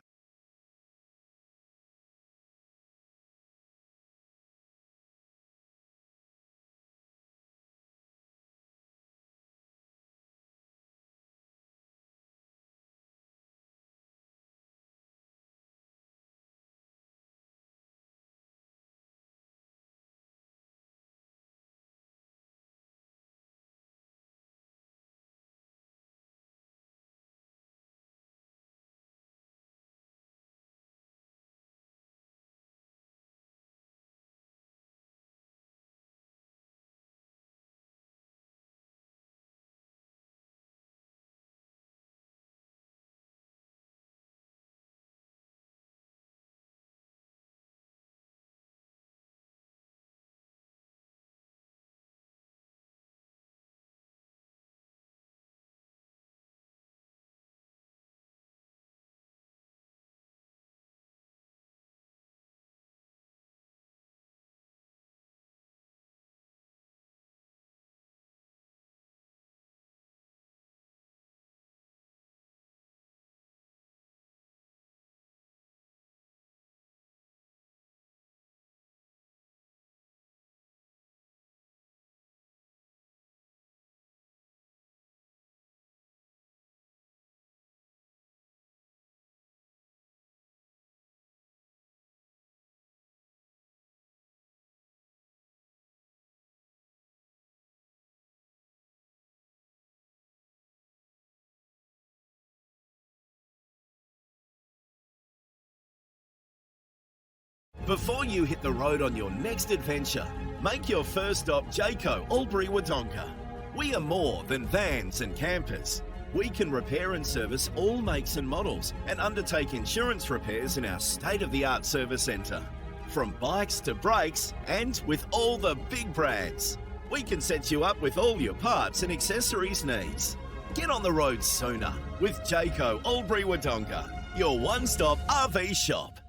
Before you hit the road on your next adventure, make your first stop Jayco Albury Wodonga. We are more than vans and campers. We can repair and service all makes and models and undertake insurance repairs in our state-of-the-art service centre. From bikes to brakes and with all the big brands. We can set you up with all your parts and accessories needs. Get on the road sooner with Jayco Albury Wodonga, your one-stop RV shop.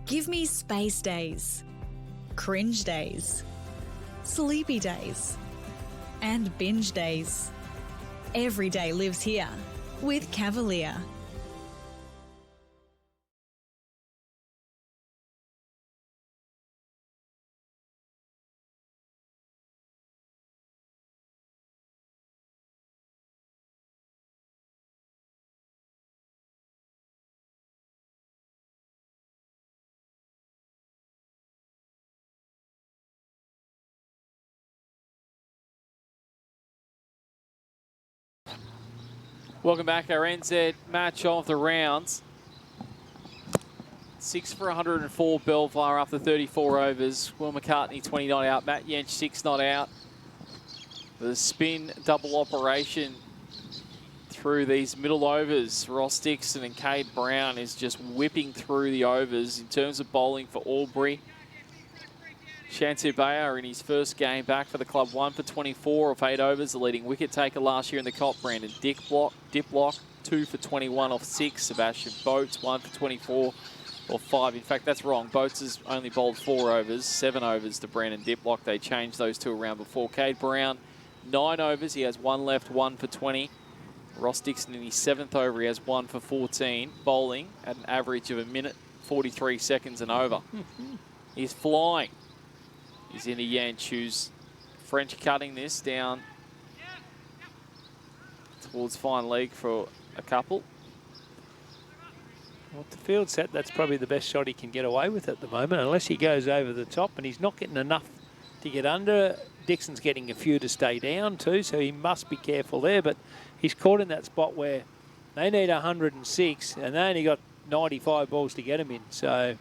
Give me space days, cringe days, sleepy days, and binge days. Every day lives here with Cavalier. Welcome back, our NZ match of the rounds. 6 for 104, Belvoir after 34 overs. Will McCartney 20 not out, Matt Yench 6 not out. The spin double operation through these middle overs. Ross Dixon and Cade Brown is just whipping through the overs in terms of bowling for Albury. Shantu Bayer in his first game back for the club, 1 for 24 of 8 overs, the leading wicket taker last year in the Cop. Brandon Diplock, 2 for 21 off 6. Sebastian Boats, 1 for 24 or 5. In fact, that's wrong. Boats has only bowled 4 overs, 7 overs to Brandon Diplock. They changed those two around before. Cade Brown, 9 overs. He has 1 left, 1 for 20. Ross Dixon in his 7th over, he has 1 for 14. Bowling at an average of 1 minute, 43 seconds and over. He's flying. He's into Yanch, who's French cutting this down towards fine leg for a couple. Well, the field set, that's probably the best shot he can get away with at the moment, unless he goes over the top, and he's not getting enough to get under. Dixon's getting a few to stay down too, so he must be careful there, but he's caught in that spot where they need 106, and they only got 95 balls to get him in, so...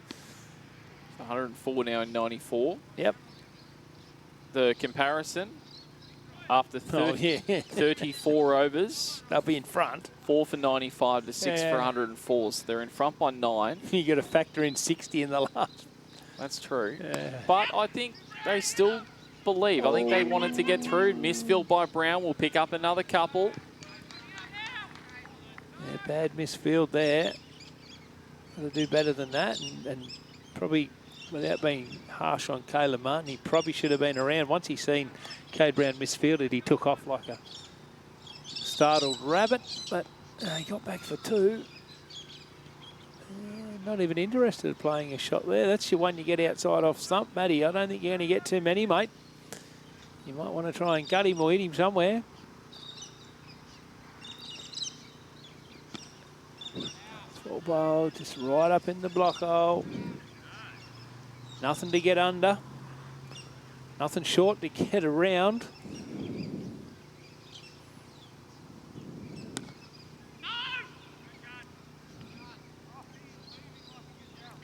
104 now in 94. Yep. The comparison, after 34 overs. They'll be in front. 4 for 95 to 6 for 104. So they're in front by 9. You got to factor in 60 in the last. That's true. But I think they still believe. I think they wanted to get through. Misfield by Brown will pick up another couple. Yeah, bad misfield there. Got to do better than that, and probably, without being harsh on Caleb Martin, he probably should have been around. Once he seen Cade Brown misfielded, he took off like a startled rabbit, but he got back for 2. Not even interested in playing a shot there. That's your one you get outside off stump, Matty. I don't think you're going to get too many, mate. You might want to try and gut him or hit him somewhere. Full bowl, just right up in the block hole. Nothing to get under. Nothing short to get around.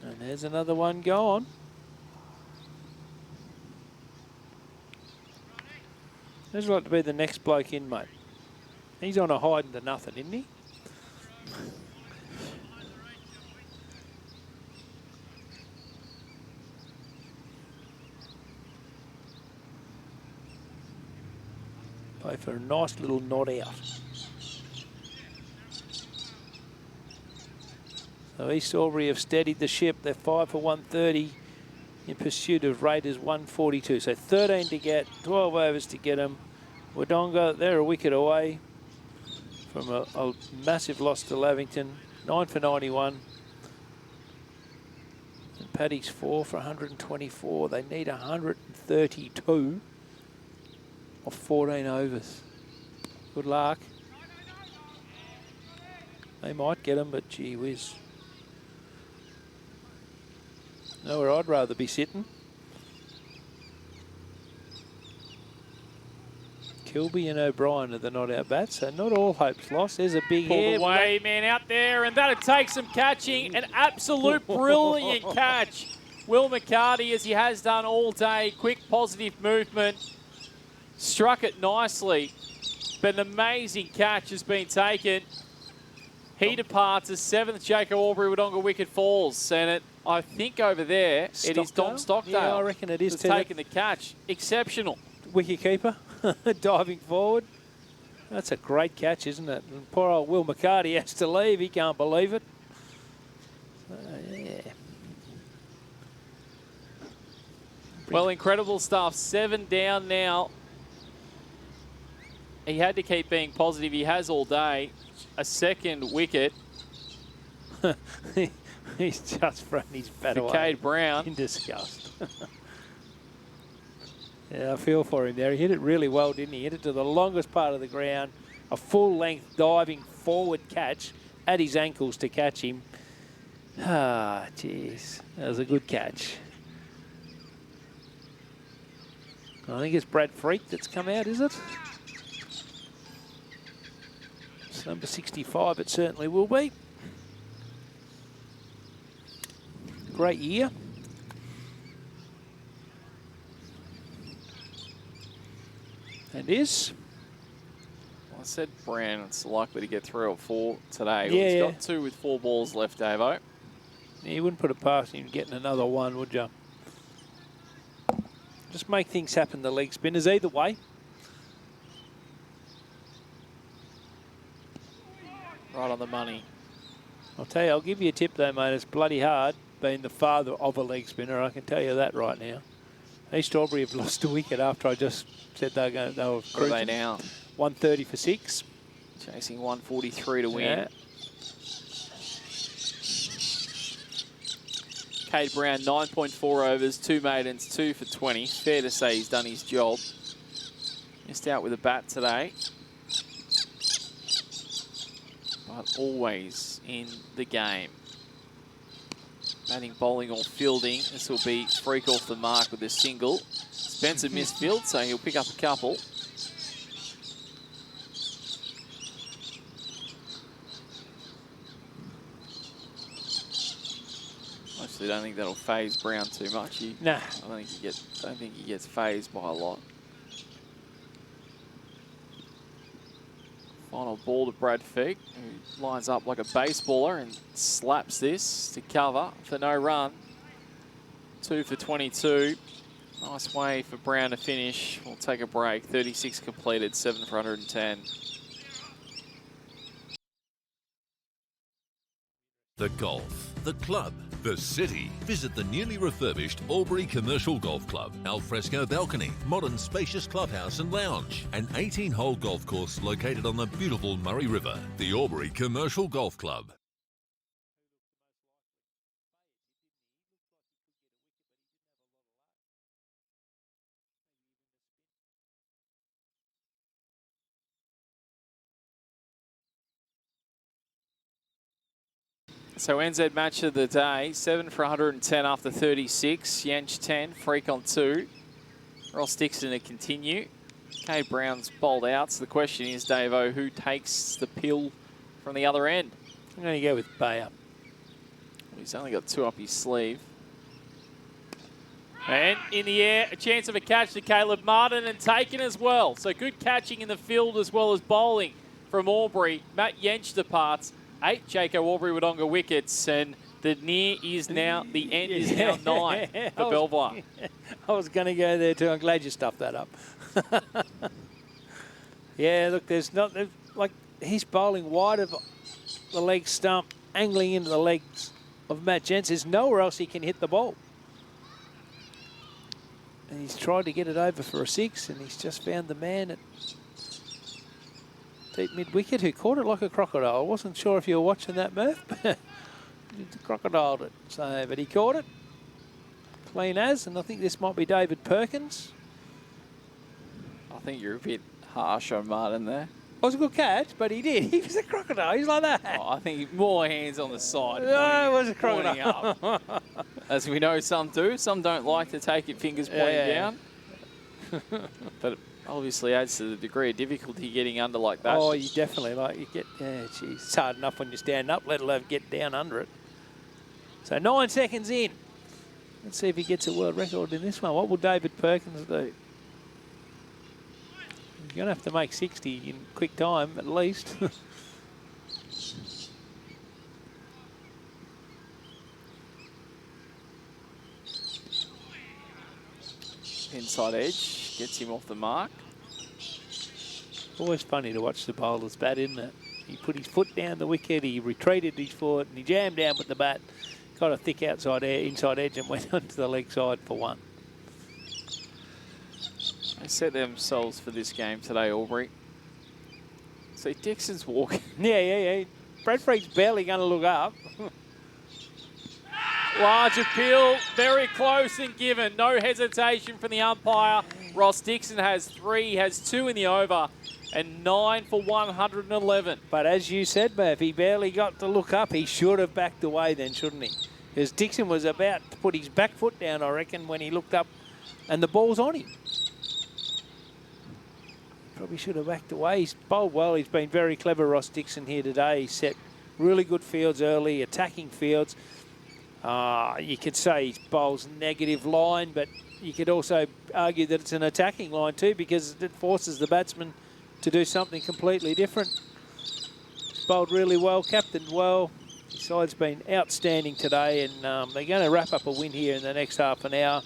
And there's another one gone. There's like to be the next bloke in, mate. He's on a hiding to nothing, isn't he? Play for a nice little nod out. So East Albury have steadied the ship. They're 5 for 130 in pursuit of Raiders 142. So 13 to get, 12 overs to get them. Wodonga, they're a wicket away from a massive loss to Lavington. 9 for 91. And Paddy's 4 for 124. They need 132 of 14 overs. Good luck. They might get them, but gee whiz. Know where I'd rather be sitting. Kilby and O'Brien are the not-out bats, so not all hope's lost. There's a big Pulled air. away, man out there, and that'll take some catching. An absolute brilliant catch. Will McCarty, as he has done all day, quick positive movement. Struck it nicely, but an amazing catch has been taken. He departs as 7th Jacob Albury Wodonga wicket falls, and I think over there it is Dom Stockdale. Yeah, I reckon it is too. Taking the catch. Exceptional. Wicket keeper diving forward. That's a great catch, isn't it? And poor old Will McCarty has to leave. He can't believe it. Yeah. Well, incredible stuff. 7 down now. He had to keep being positive. He has all day. A second wicket. He's just thrown his bat away. Cade Brown. In disgust. Yeah, I feel for him there. He hit it really well, didn't he? Hit it to the longest part of the ground. A full-length diving forward catch at his ankles to catch him. Ah, jeez. That was a good catch. I think it's Brad Freak that's come out, is it? It's number 65, it certainly will be. Great year. And is. Well, I said Brown's likely to get 3 or 4 today. Yeah. He's got 2 with 4 balls left, Davo. Yeah, you wouldn't put it past him getting another one, would you? Just make things happen, the leg spinners, either way. Right on the money. I'll tell you, I'll give you a tip though, mate. It's bloody hard being the father of a leg spinner. I can tell you that right now. East Albury have lost a wicket after I just said they were What cruising. are they now? 130 for 6. Chasing 143 to win. Yeah. Cade Brown, 9.4 overs, 2 maidens, 2 for 20. Fair to say he's done his job. Missed out with a bat today. But always in the game. Batting, bowling or fielding. This will be freak off the mark with a single. Spencer missed field, so he'll pick up a couple. I don't think that'll phase Brown too much. Nah. I don't think he gets phased by a lot. Final ball to Brad Feek, who lines up like a baseballer and slaps this to cover for no run. 2 for 22. Nice way for Brown to finish. We'll take a break. 36 completed, 7 for 110. The golf, the club, the city. Visit the newly refurbished Albury Commercial Golf Club. Alfresco balcony, modern spacious clubhouse and lounge. An 18-hole golf course located on the beautiful Murray River. The Albury Commercial Golf Club. So NZ match of the day, 7 for 110 after 36. Yench 10, Freak on 2. Ross Dixon to continue. Cade Brown's bowled out. So the question is, Davo, who takes the pill from the other end? I'm going to go with Bayer. Well, he's only got 2 up his sleeve. And in the air, a chance of a catch to Caleb Martin and taken as well. So good catching in the field as well as bowling from Albury. Matt Yench departs. 8 Jaco Albury-Wodonga wickets, and the near is now, the end is now 9 for Belvoir. I was going to go there too. I'm glad you stuffed that up. Yeah, look, there's not, like, he's bowling wide of the leg stump, angling into the legs of Matt Jentz. There's nowhere else he can hit the ball. And he's tried to get it over for a 6, and he's just found the man at deep mid-wicket who caught it like a crocodile. I wasn't sure if you were watching that, Murph, but he crocodiled it. So, but he caught it. Clean as, and I think this might be David Perkins. I think you're a bit harsh on Martin there. It was a good catch, but he did. He was a crocodile. He's like that. Oh, I think more hands on the side. No, it was a crocodile. As we know, some do. Some don't like to take it fingers pointing down. But obviously adds to the degree of difficulty getting under like that. Oh, you definitely, like, you get, yeah, geez, it's hard enough when you stand up, let alone get down under it. So 9 seconds in. Let's see if he gets a world record in this one. What will David Perkins do? He's going to have to make 60 in quick time, at least. Inside edge. Gets him off the mark. Always funny to watch the bowlers bat, isn't it? He put his foot down the wicket, he retreated his foot, and he jammed down with the bat. Got a thick outside inside edge and went onto the leg side for 1. They set themselves for this game today, Albury. See, Dixon's walking. Yeah. Brad Freak's barely going to look up. Large appeal, very close and given. No hesitation from the umpire. Ross Dixon has 3, has 2 in the over, and 9 for 111. But as you said, Murph, he barely got to look up. He should have backed away then, shouldn't he? Because Dixon was about to put his back foot down, I reckon, when he looked up and the ball's on him. Probably should have backed away. He's bowled well. He's been very clever, Ross Dixon, here today. He set really good fields early, attacking fields. You could say he bowls negative line, but you could also argue that it's an attacking line too, because it forces the batsman to do something completely different. Bowled really well, captained well. His side's been outstanding today, and they're going to wrap up a win here in the next half an hour,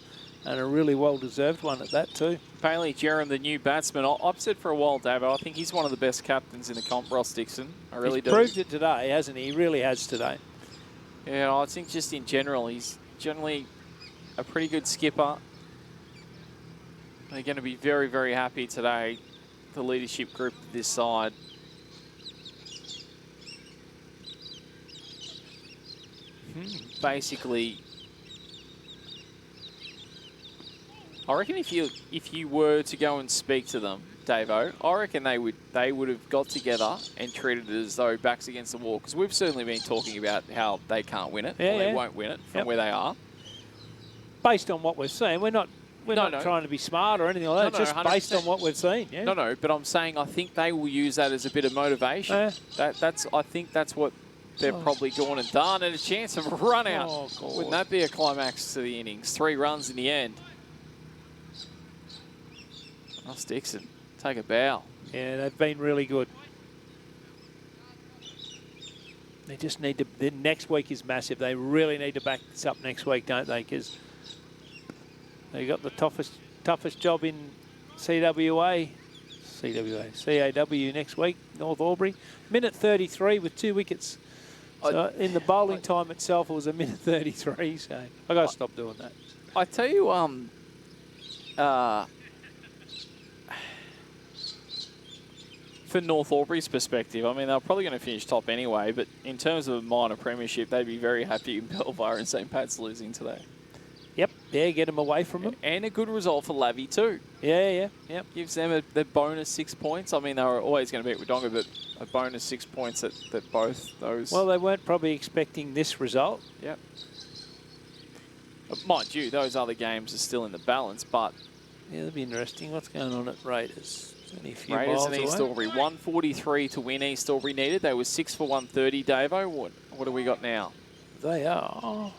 and a really well-deserved one at that too. Bailey Jerram, the new batsman. I've said for a while, Dave, I think he's one of the best captains in the comp, Ross Dixon. I really do. He's proved it today, hasn't he? He really has today. Yeah, I think just in general, he's generally a pretty good skipper. They're going to be very, very happy today, the leadership group of this side. Basically I reckon if you were to go and speak to them, Davo, I reckon they would have got together and treated it as though backs against the wall, because we've certainly been talking about how they can't win it, or they won't win it from where they are. Based on what we've seen, we're not trying to be smart or anything like that. Just 100%. based on what we've seen. Yeah. No, but I'm saying I think they will use that as a bit of motivation. I think that's what they're probably gone and done, and a chance of a run out. Oh, God. Wouldn't that be a climax to the innings? 3 runs in the end. Ross Dixon, take a bow. Yeah, they've been really good. They just need to. The next week is massive. They really need to back this up next week, don't they? Because they got the toughest job in CAW next week. North Albury, minute 33 with 2 wickets. So in the bowling time itself, it was a minute 33. So I got to stop doing that. I tell you, for North Albury's perspective, I mean, they're probably going to finish top anyway, but in terms of a minor premiership, they'd be very happy in Belvoir and St. Pat's losing today. Yep, get them away from them. And a good result for Lavie too. Yeah. Gives them the bonus 6 points. I mean, they were always going to beat Wodonga, but a bonus 6 points that both those... Well, they weren't probably expecting this result. Yep. But mind you, those other games are still in the balance, but... Yeah, that'll be interesting. What's going on at Raiders? It's only a few Raiders miles and away. East Albury, 143 to win. East Albury needed. They were 6 for 130. Davo, what do we got now? They are...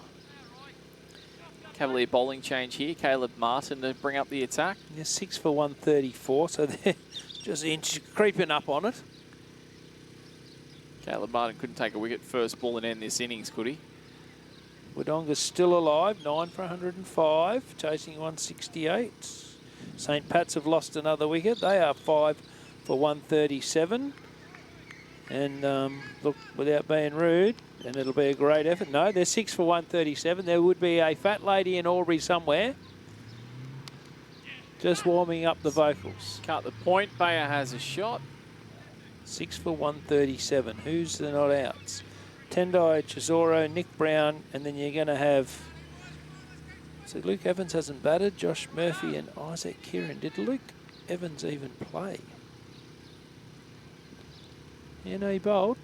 Cavalier bowling change here. Caleb Martin to bring up the attack. Yeah, 6 for 134, so they're just creeping up on it. Caleb Martin couldn't take a wicket first ball and end this innings, could he? Wodonga's still alive, 9 for 105, chasing 168. St. Pat's have lost another wicket. They are 5 for 137. And look, without being rude, and it'll be a great effort. No, they're 6 for 137. There would be a fat lady in Albury somewhere. Just warming up the vocals. Cut the point. Bayer has a shot. 6 for 137. Who's the not outs? Tendai, Chisoro, Nick Brown, and then you're going to have... So Luke Evans hasn't batted. Josh Murphy and Isaac Kieran. Did Luke Evans even play? Yeah, no, he bowled.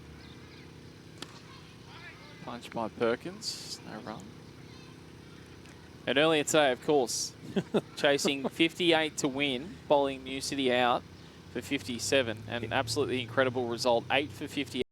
Punch by Perkins. No run. And earlier today, of course, chasing 58 to win, bowling New City out for 57. An absolutely incredible result. 8 for 58.